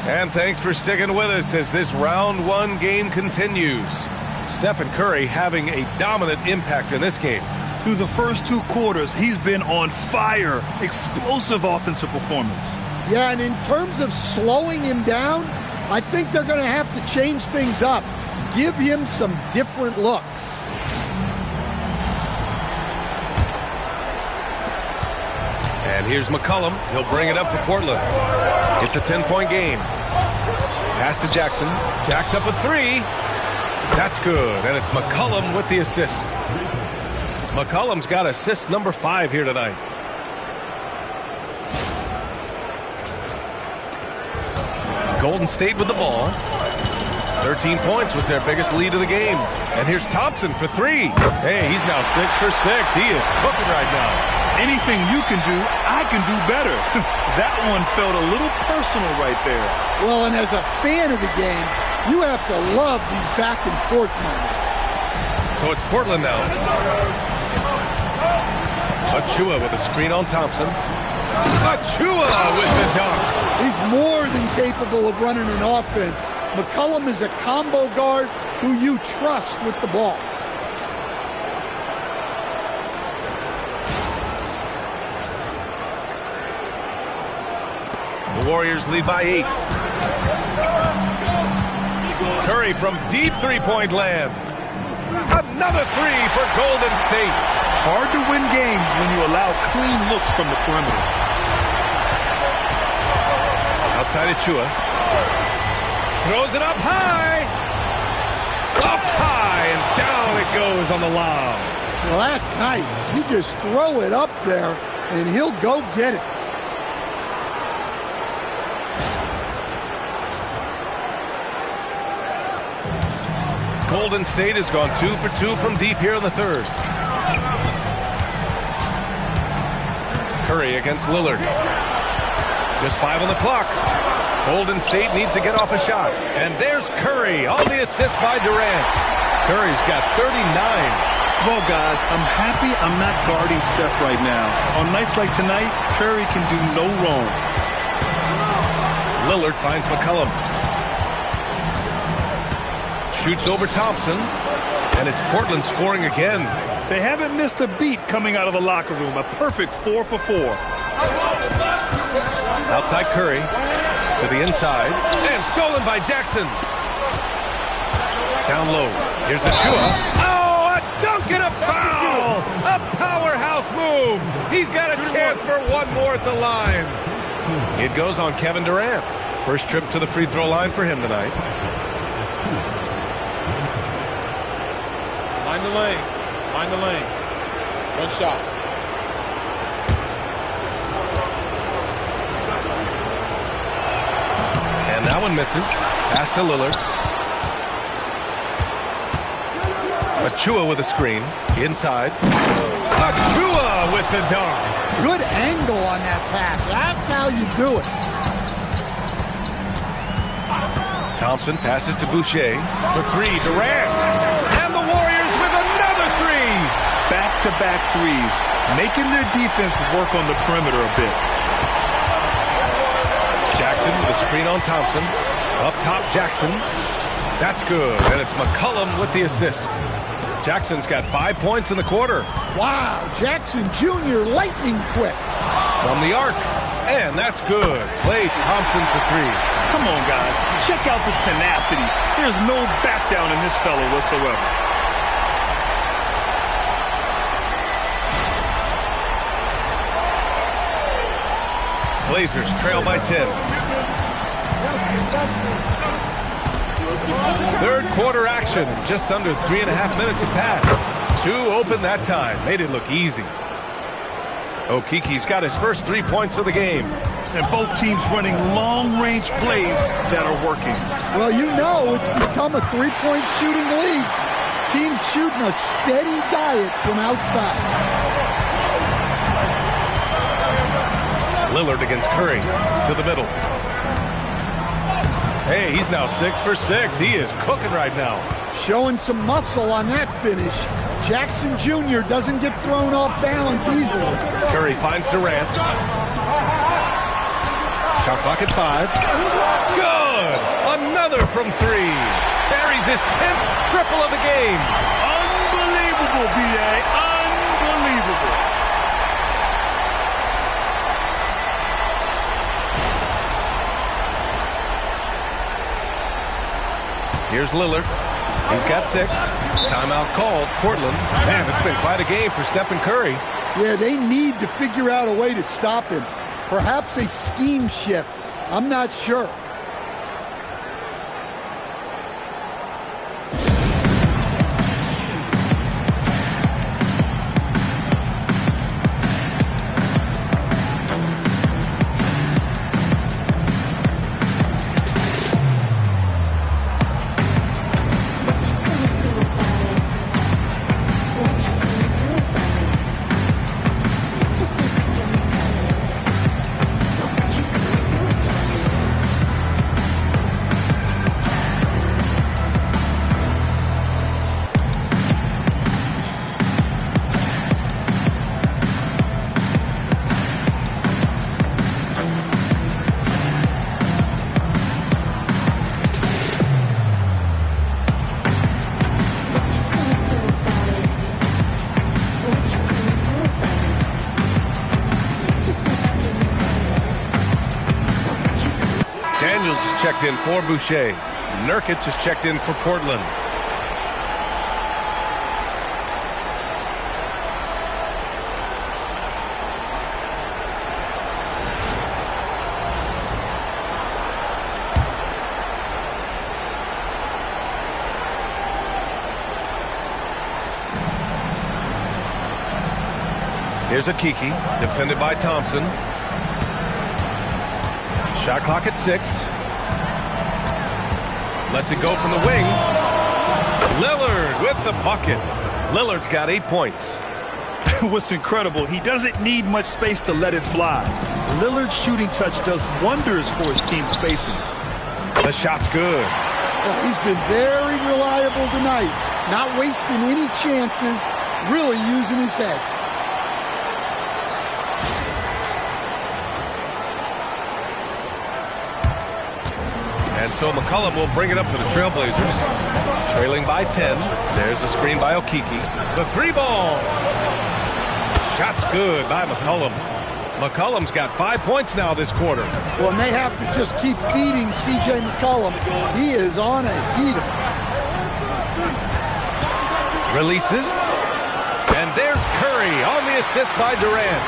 And thanks for sticking with us as this round one game continues. Stephen Curry having a dominant impact in this game. Through the first 2 quarters, he's been on fire. Explosive offensive performance. Yeah, and in terms of slowing him down, I think they're going to have to change things up. Give him some different looks. And here's McCollum. He'll bring it up for Portland. It's a 10-point game. Pass to Jackson. Jacks up a 3. That's good. And it's McCollum with the assist. McCollum's got assist number 5 here tonight. Golden State with the ball. 13 points was their biggest lead of the game. And here's Thompson for 3. Hey, he's now 6 for 6. He is cooking right now. Anything you can do, I can do better. That one felt a little personal right there. Well, and as a fan of the game, you have to love these back and forth moments. So it's Portland now. Achua with a screen on Thompson. Achua with the dunk. He's more than capable of running an offense. McCollum is a combo guard who you trust with the ball. The Warriors lead by 8. Curry from deep three-point land. Another 3 for Golden State. Hard to win games when you allow clean looks from the perimeter. Outside Achua. Throws it up high. Up high, and down it goes on the lob. Well, that's nice. You just throw it up there, and he'll go get it. Golden State has gone 2 for 2 from deep here in the third. Curry against Lillard. Just 5 on the clock. Golden State needs to get off a shot. And there's Curry on the assist by Durant. Curry's got 39. Well, guys, I'm happy I'm not guarding Steph right now. On nights like tonight, Curry can do no wrong. Lillard finds McCollum. Shoots over Thompson. And it's Portland scoring again. They haven't missed a beat coming out of the locker room. A perfect 4 for 4. Outside Curry. To the inside. And stolen by Jackson. Down low. Here's Achua. Oh, a dunk and a foul! A powerhouse move! He's got a chance for one more at the line. It goes on Kevin Durant. First trip to the free throw line for him tonight. Mind the lanes. Mind the lanes. One shot. And that one misses. Pass to Lillard. Achua with a screen. Inside. Achua with the dunk. Good angle on that pass. That's how you do it. Thompson passes to Boucher. For 3, Durant. And the Warriors with another 3. Back-to-back threes, making their defense work on the perimeter a bit. Jackson with a screen on Thompson. Up top, Jackson. That's good. And it's McCollum with the assist. Jackson's got 5 points in the quarter. Wow, Jackson Jr. lightning quick. From the arc. And that's good. Klay Thompson for 3. Come on, guys. Check out the tenacity. There's no back down in this fellow whatsoever. Blazers trail by 10. Third quarter action. Just under 3.5 minutes have passed. 2 open that time. Made it look easy. Okiki's got his first 3 points of the game. And both teams running long-range plays that are working. Well, you know it's become a three-point shooting league. Teams shooting a steady diet from outside. Lillard against Curry to the middle. Hey, he's now 6 for 6. He is cooking right now. Showing some muscle on that finish. Jackson Jr. doesn't get thrown off balance easily. Curry finds Durant. Shot clock at 5. Good! Another from 3. Buries his 10th triple of the game. Unbelievable, B.A. Unbelievable. Here's Lillard. He's got 6. Timeout called. Portland. Man, it's been quite a game for Stephen Curry. Yeah, they need to figure out a way to stop him. Perhaps a scheme shift. I'm not sure. Checked in for Boucher. Nurkic is checked in for Portland. Here's Akiki, defended by Thompson. Shot clock at 6. Lets it go from the wing. Lillard with the bucket. Lillard's got 8 points. What's incredible, he doesn't need much space to let it fly. Lillard's shooting touch does wonders for his team spacing. The shot's good. Well, he's been very reliable tonight. Not wasting any chances, really using his head. And so McCollum will bring it up for the Trailblazers. Trailing by 10. There's a screen by Okeke. The 3-ball. Shot's good by McCollum. McCollum's got 5 points now this quarter. Well, and they have to just keep feeding C.J. McCollum. He is on a heater. Releases. And there's Curry on the assist by Durant.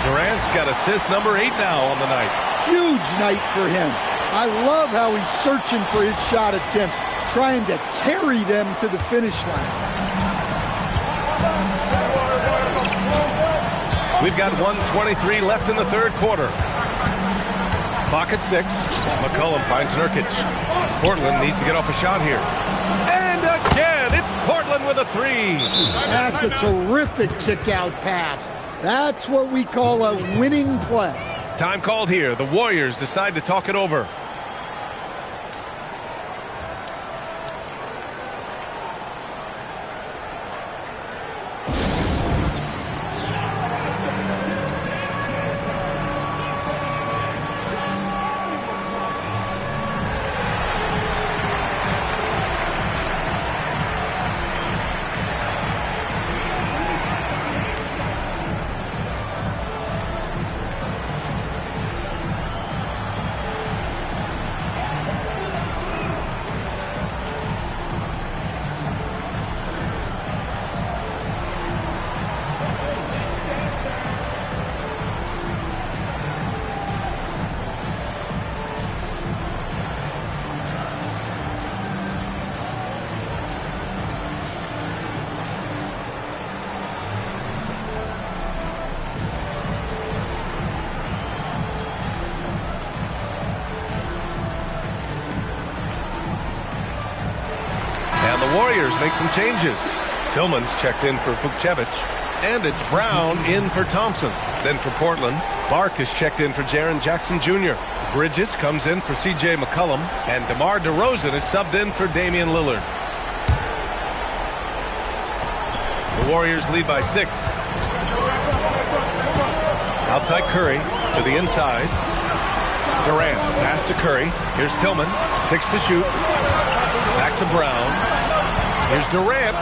Durant's got assist number 8 now on the night. Huge night for him. I love how he's searching for his shot attempts, trying to carry them to the finish line. We've got 1:23 left in the third quarter. Clock at 6. McCollum finds Nurkic. Portland needs to get off a shot here. And again, it's Portland with a 3. That's a terrific kick-out pass. That's what we call a winning play. Time called here. The Warriors decide to talk it over. Warriors make some changes. Tillman's checked in for Vukcevic. And it's Brown in for Thompson. Then for Portland, Clark is checked in for Jaren Jackson Jr. Bridges comes in for C.J. McCollum. And DeMar DeRozan is subbed in for Damian Lillard. The Warriors lead by 6. Outside Curry to the inside. Durant pass to Curry. Here's Tillman. 6 to shoot. Back to Brown. Here's Durant.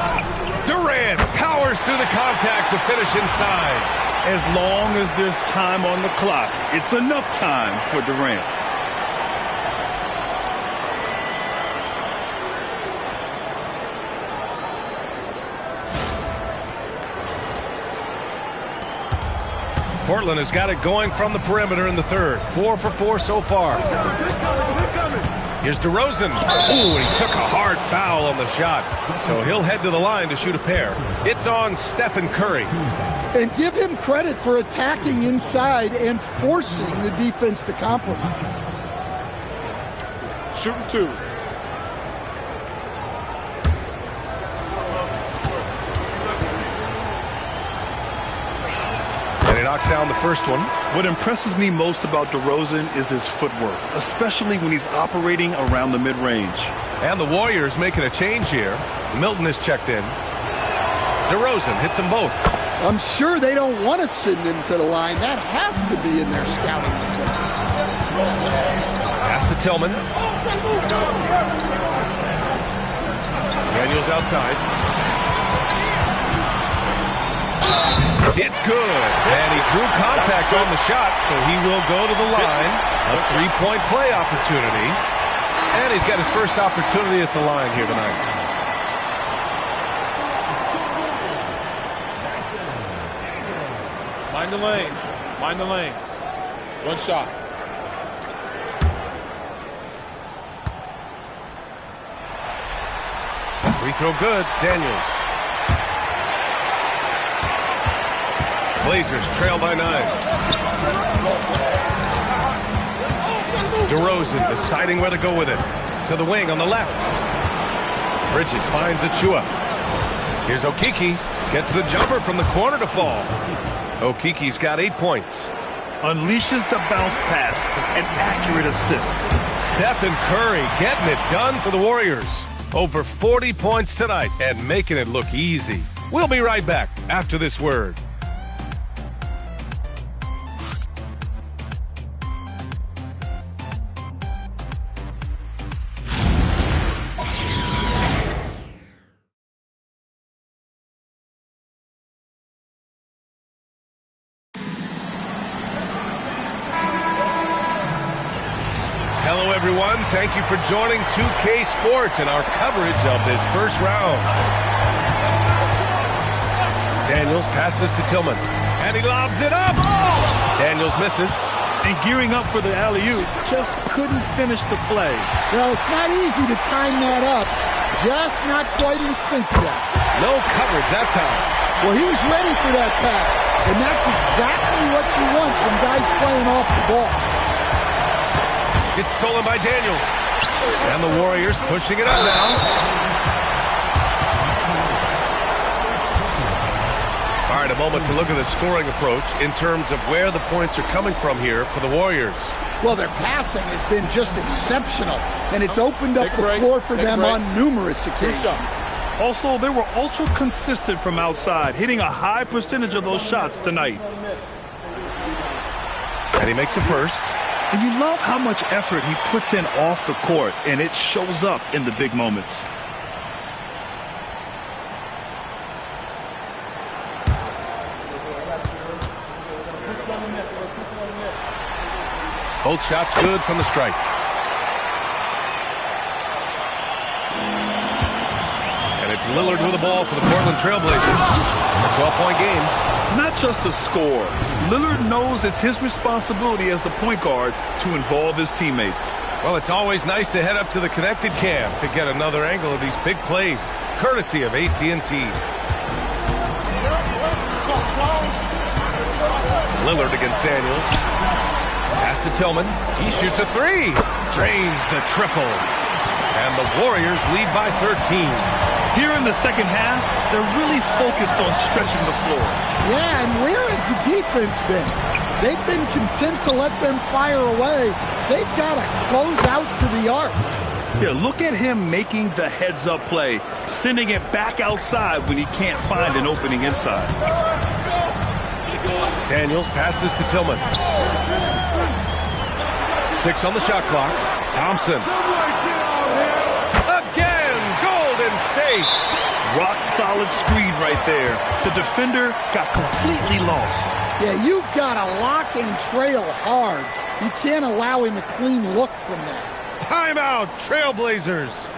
Durant powers through the contact to finish inside. As long as there's time on the clock, it's enough time for Durant. Portland has got it going from the perimeter in the third. 4 for 4 so far. Here's DeRozan. Ooh, he took a hard foul on the shot. So he'll head to the line to shoot a pair. It's on Stephen Curry. And give him credit for attacking inside and forcing the defense to compromise. Shooting 2. And he knocks down the first one. What impresses me most about DeRozan is his footwork, especially when he's operating around the mid-range. And the Warriors making a change here. Milton is checked in. DeRozan hits them both. I'm sure they don't want to send him to the line. That has to be in their scouting report. Pass to Tillman. Daniels outside. It's good. And he drew contact on the shot, so he will go to the line. A three-point play opportunity. And he's got his first opportunity at the line here tonight. Mind the lanes. Mind the lanes. One shot. Free throw good. Daniels. Blazers trail by 9. DeRozan deciding where to go with it. To the wing on the left. Bridges finds Achua. Here's Okeke. Gets the jumper from the corner to fall. Okeke's got 8 points. Unleashes the bounce pass. An accurate assist. Stephen Curry getting it done for the Warriors. Over 40 points tonight and making it look easy. We'll be right back after this word. Hello, everyone. Thank you for joining 2K Sports and our coverage of this first round. Daniels passes to Tillman, and he lobs it up. Daniels misses. And gearing up for the alley-oop, just couldn't finish the play. Well, it's not easy to time that up. Just not quite in sync yet. No coverage that time. Well, he was ready for that pass, and that's exactly what you want from guys playing off the ball. It's stolen by Daniels. And the Warriors pushing it up now. All right, a moment to look at the scoring approach in terms of where the points are coming from here for the Warriors. Well, their passing has been just exceptional, and it's opened up the floor for them on numerous occasions. Also, they were ultra consistent from outside, hitting a high percentage of those shots tonight. And he makes the first. And you love how much effort he puts in off the court, and it shows up in the big moments. Both shots good from the stripe. And it's Lillard with the ball for the Portland Trailblazers. A 12-point game. Not just a score. Lillard knows it's his responsibility as the point guard to involve his teammates. Well, it's always nice to head up to the connected cam to get another angle of these big plays, courtesy of AT&T. Lillard against Daniels. Pass to Tillman. He shoots a three. Drains the triple. And the Warriors lead by 13. Here in the second half, they're really focused on stretching the floor. Yeah, and where has the defense been? They've been content to let them fire away. They've got to close out to the arc. Yeah, look at him making the heads-up play, sending it back outside when he can't find an opening inside. Daniels passes to Tillman. 6 on the shot clock. Thompson. Again, Golden State. Rock solid screen right there. The defender got completely lost. Yeah, you've got to lock and trail hard. You can't allow him a clean look from that. Timeout, Trailblazers.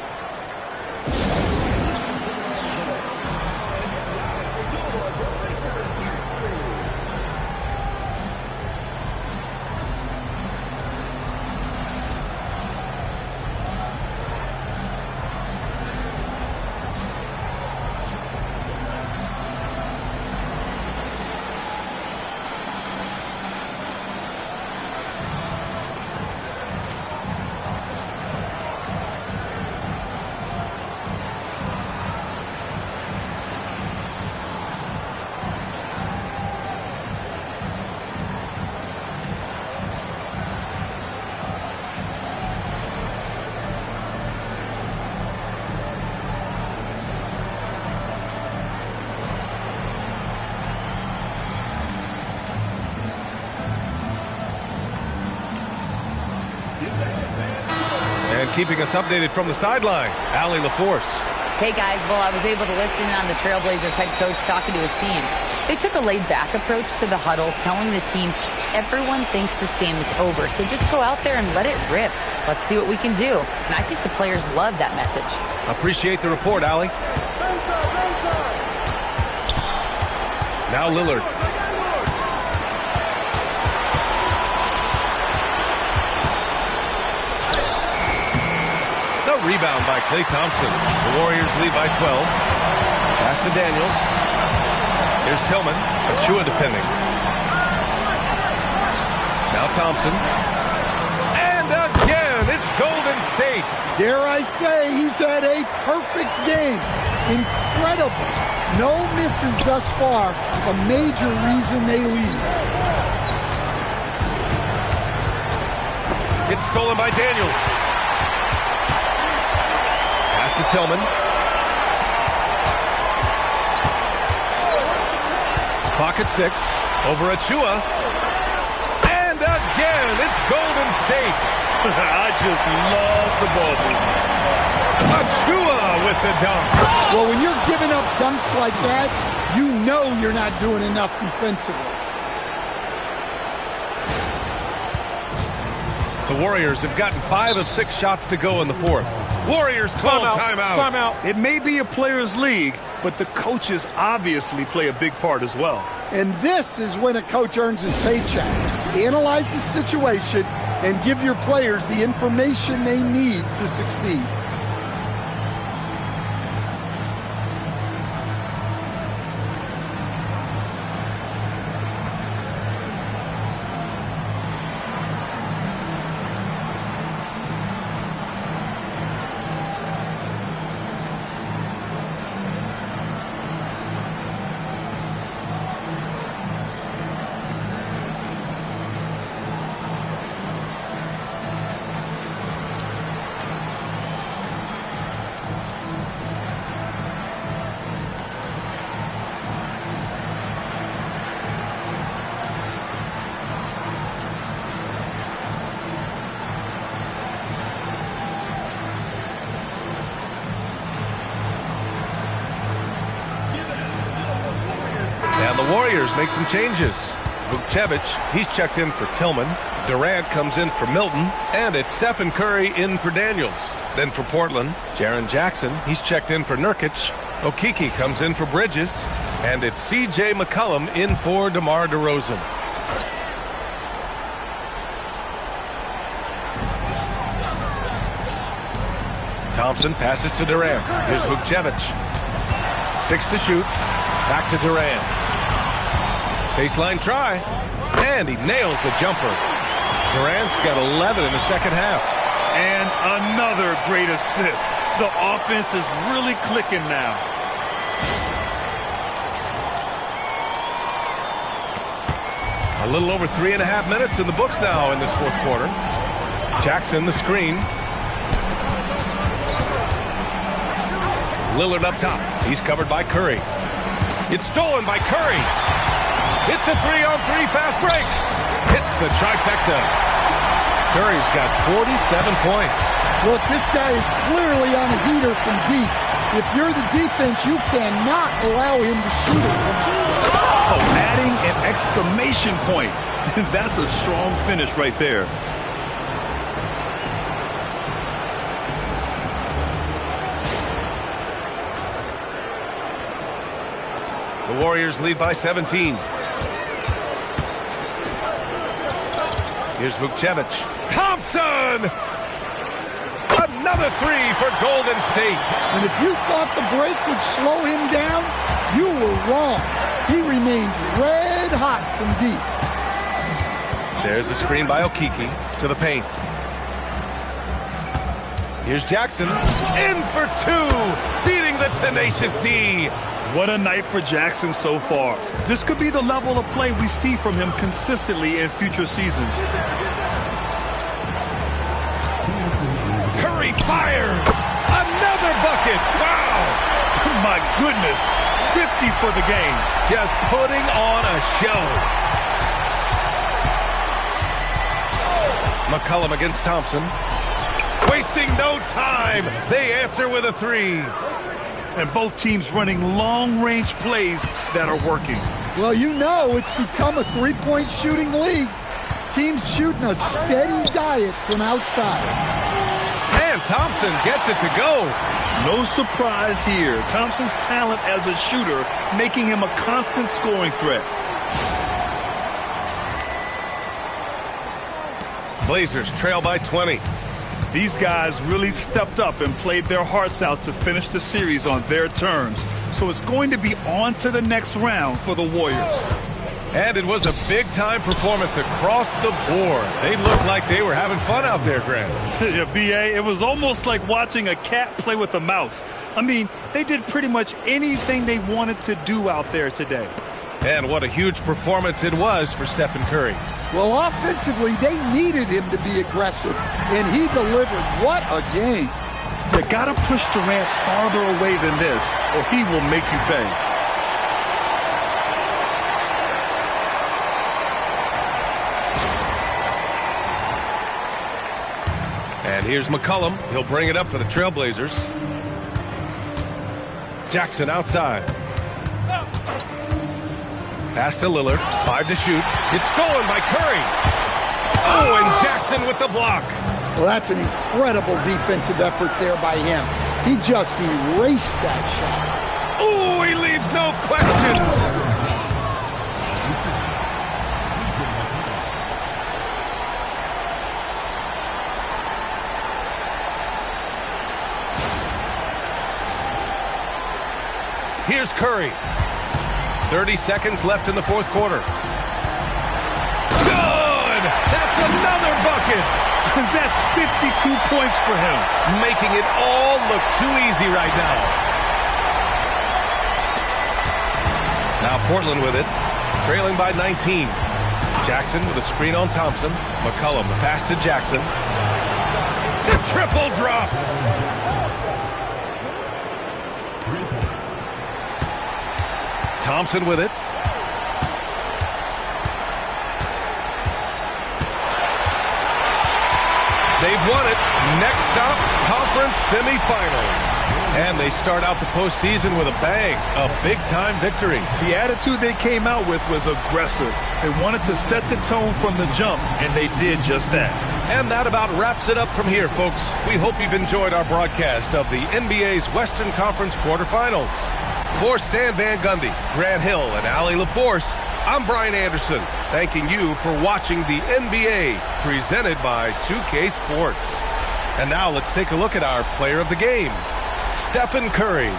And keeping us updated from the sideline, Allie LaForce. Hey guys, well, I was able to listen in on the Trailblazers head coach talking to his team. They took a laid-back approach to the huddle, telling the team everyone thinks this game is over, so just go out there and let it rip. Let's see what we can do. And I think the players love that message. Appreciate the report, Allie. Now Lillard. The rebound by Klay Thompson. The Warriors lead by 12. Pass to Daniels. Here's Tillman. Achua defending. Now Thompson. And again, it's Golden State. Dare I say he's had a perfect game. Incredible. No misses thus far. A major reason they lead. It's stolen by Daniels. Pass to Tillman. Clock at 6. Over Achua. And again, it's Golden State. I just love the ball movement. Achua with the dunk. Well, when you're giving up dunks like that, you know you're not doing enough defensively. The Warriors have gotten 5 of 6 shots to go in the fourth. Warriors call timeout. Timeout. It may be a players' league, but the coaches obviously play a big part as well. And this is when a coach earns his paycheck. Analyze the situation and give your players the information they need to succeed. The Warriors make some changes. Vukcevic, he's checked in for Tillman. Durant comes in for Milton. And it's Stephen Curry in for Daniels. Then for Portland, Jaren Jackson, he's checked in for Nurkic. Okeke comes in for Bridges. And it's C.J. McCollum in for DeMar DeRozan. Thompson passes to Durant. Here's Vukcevic. 6 to shoot. Back to Durant. Baseline try. And he nails the jumper. Durant's got 11 in the second half. And another great assist. The offense is really clicking now. A little over 3.5 minutes in the books now in this fourth quarter. Jackson the screen. Lillard up top. He's covered by Curry. It's stolen by Curry. It's a 3-on-3 fast break. Hits the trifecta. Curry's got 47 points. Look, this guy is clearly on a heater from deep. If you're the defense, you cannot allow him to shoot it from deep. Oh, adding an exclamation point. That's a strong finish right there. The Warriors lead by 17. Here's Vukcevic. Thompson! Another 3 for Golden State. And if you thought the break would slow him down, you were wrong. He remains red hot from deep. There's a screen by Okeke to the paint. Here's Jackson. In for 2. Beating the tenacious D. What a night for Jackson so far. This could be the level of play we see from him consistently in future seasons. Curry fires! Another bucket! Wow! My goodness, 50 for the game. Just putting on a show. McCollum against Thompson. Wasting no time. They answer with a 3. And both teams running long-range plays that are working. Well, you know it's become a three-point shooting league. Teams shooting a steady diet from outside. And Thompson gets it to go. No surprise here. Thompson's talent as a shooter making him a constant scoring threat. Blazers trail by 20. These guys really stepped up and played their hearts out to finish the series on their terms. So it's going to be on to the next round for the Warriors. And it was a big-time performance across the board. They looked like they were having fun out there, Grant. Yeah, B.A., it was almost like watching a cat play with a mouse. I mean, they did pretty much anything they wanted to do out there today. And what a huge performance it was for Stephen Curry. Well, offensively, they needed him to be aggressive, and he delivered. What a game. You got to push Durant farther away than this, or he will make you pay. And here's McCollum. He'll bring it up for the Trailblazers. Jackson outside. Pass to Lillard. 5 to shoot. It's stolen by Curry. Oh, and Jackson with the block. Well, that's an incredible defensive effort there by him. He just erased that shot. Oh, he leaves no question. Here's Curry. 30 seconds left in the fourth quarter. Good! That's another bucket! That's 52 points for him. Making it all look too easy right now. Now Portland with it. Trailing by 19. Jackson with a screen on Thompson. McCollum, the pass to Jackson. The triple drop! Thompson with it. They've won it. Next stop, conference semifinals. And they start out the postseason with a bang. A big-time victory. The attitude they came out with was aggressive. They wanted to set the tone from the jump, and they did just that. And that about wraps it up from here, folks. We hope you've enjoyed our broadcast of the NBA's Western Conference quarterfinals. For Stan Van Gundy, Grant Hill, and Allie LaForce, I'm Brian Anderson, thanking you for watching the NBA presented by 2K Sports. And now let's take a look at our player of the game, Stephen Curry.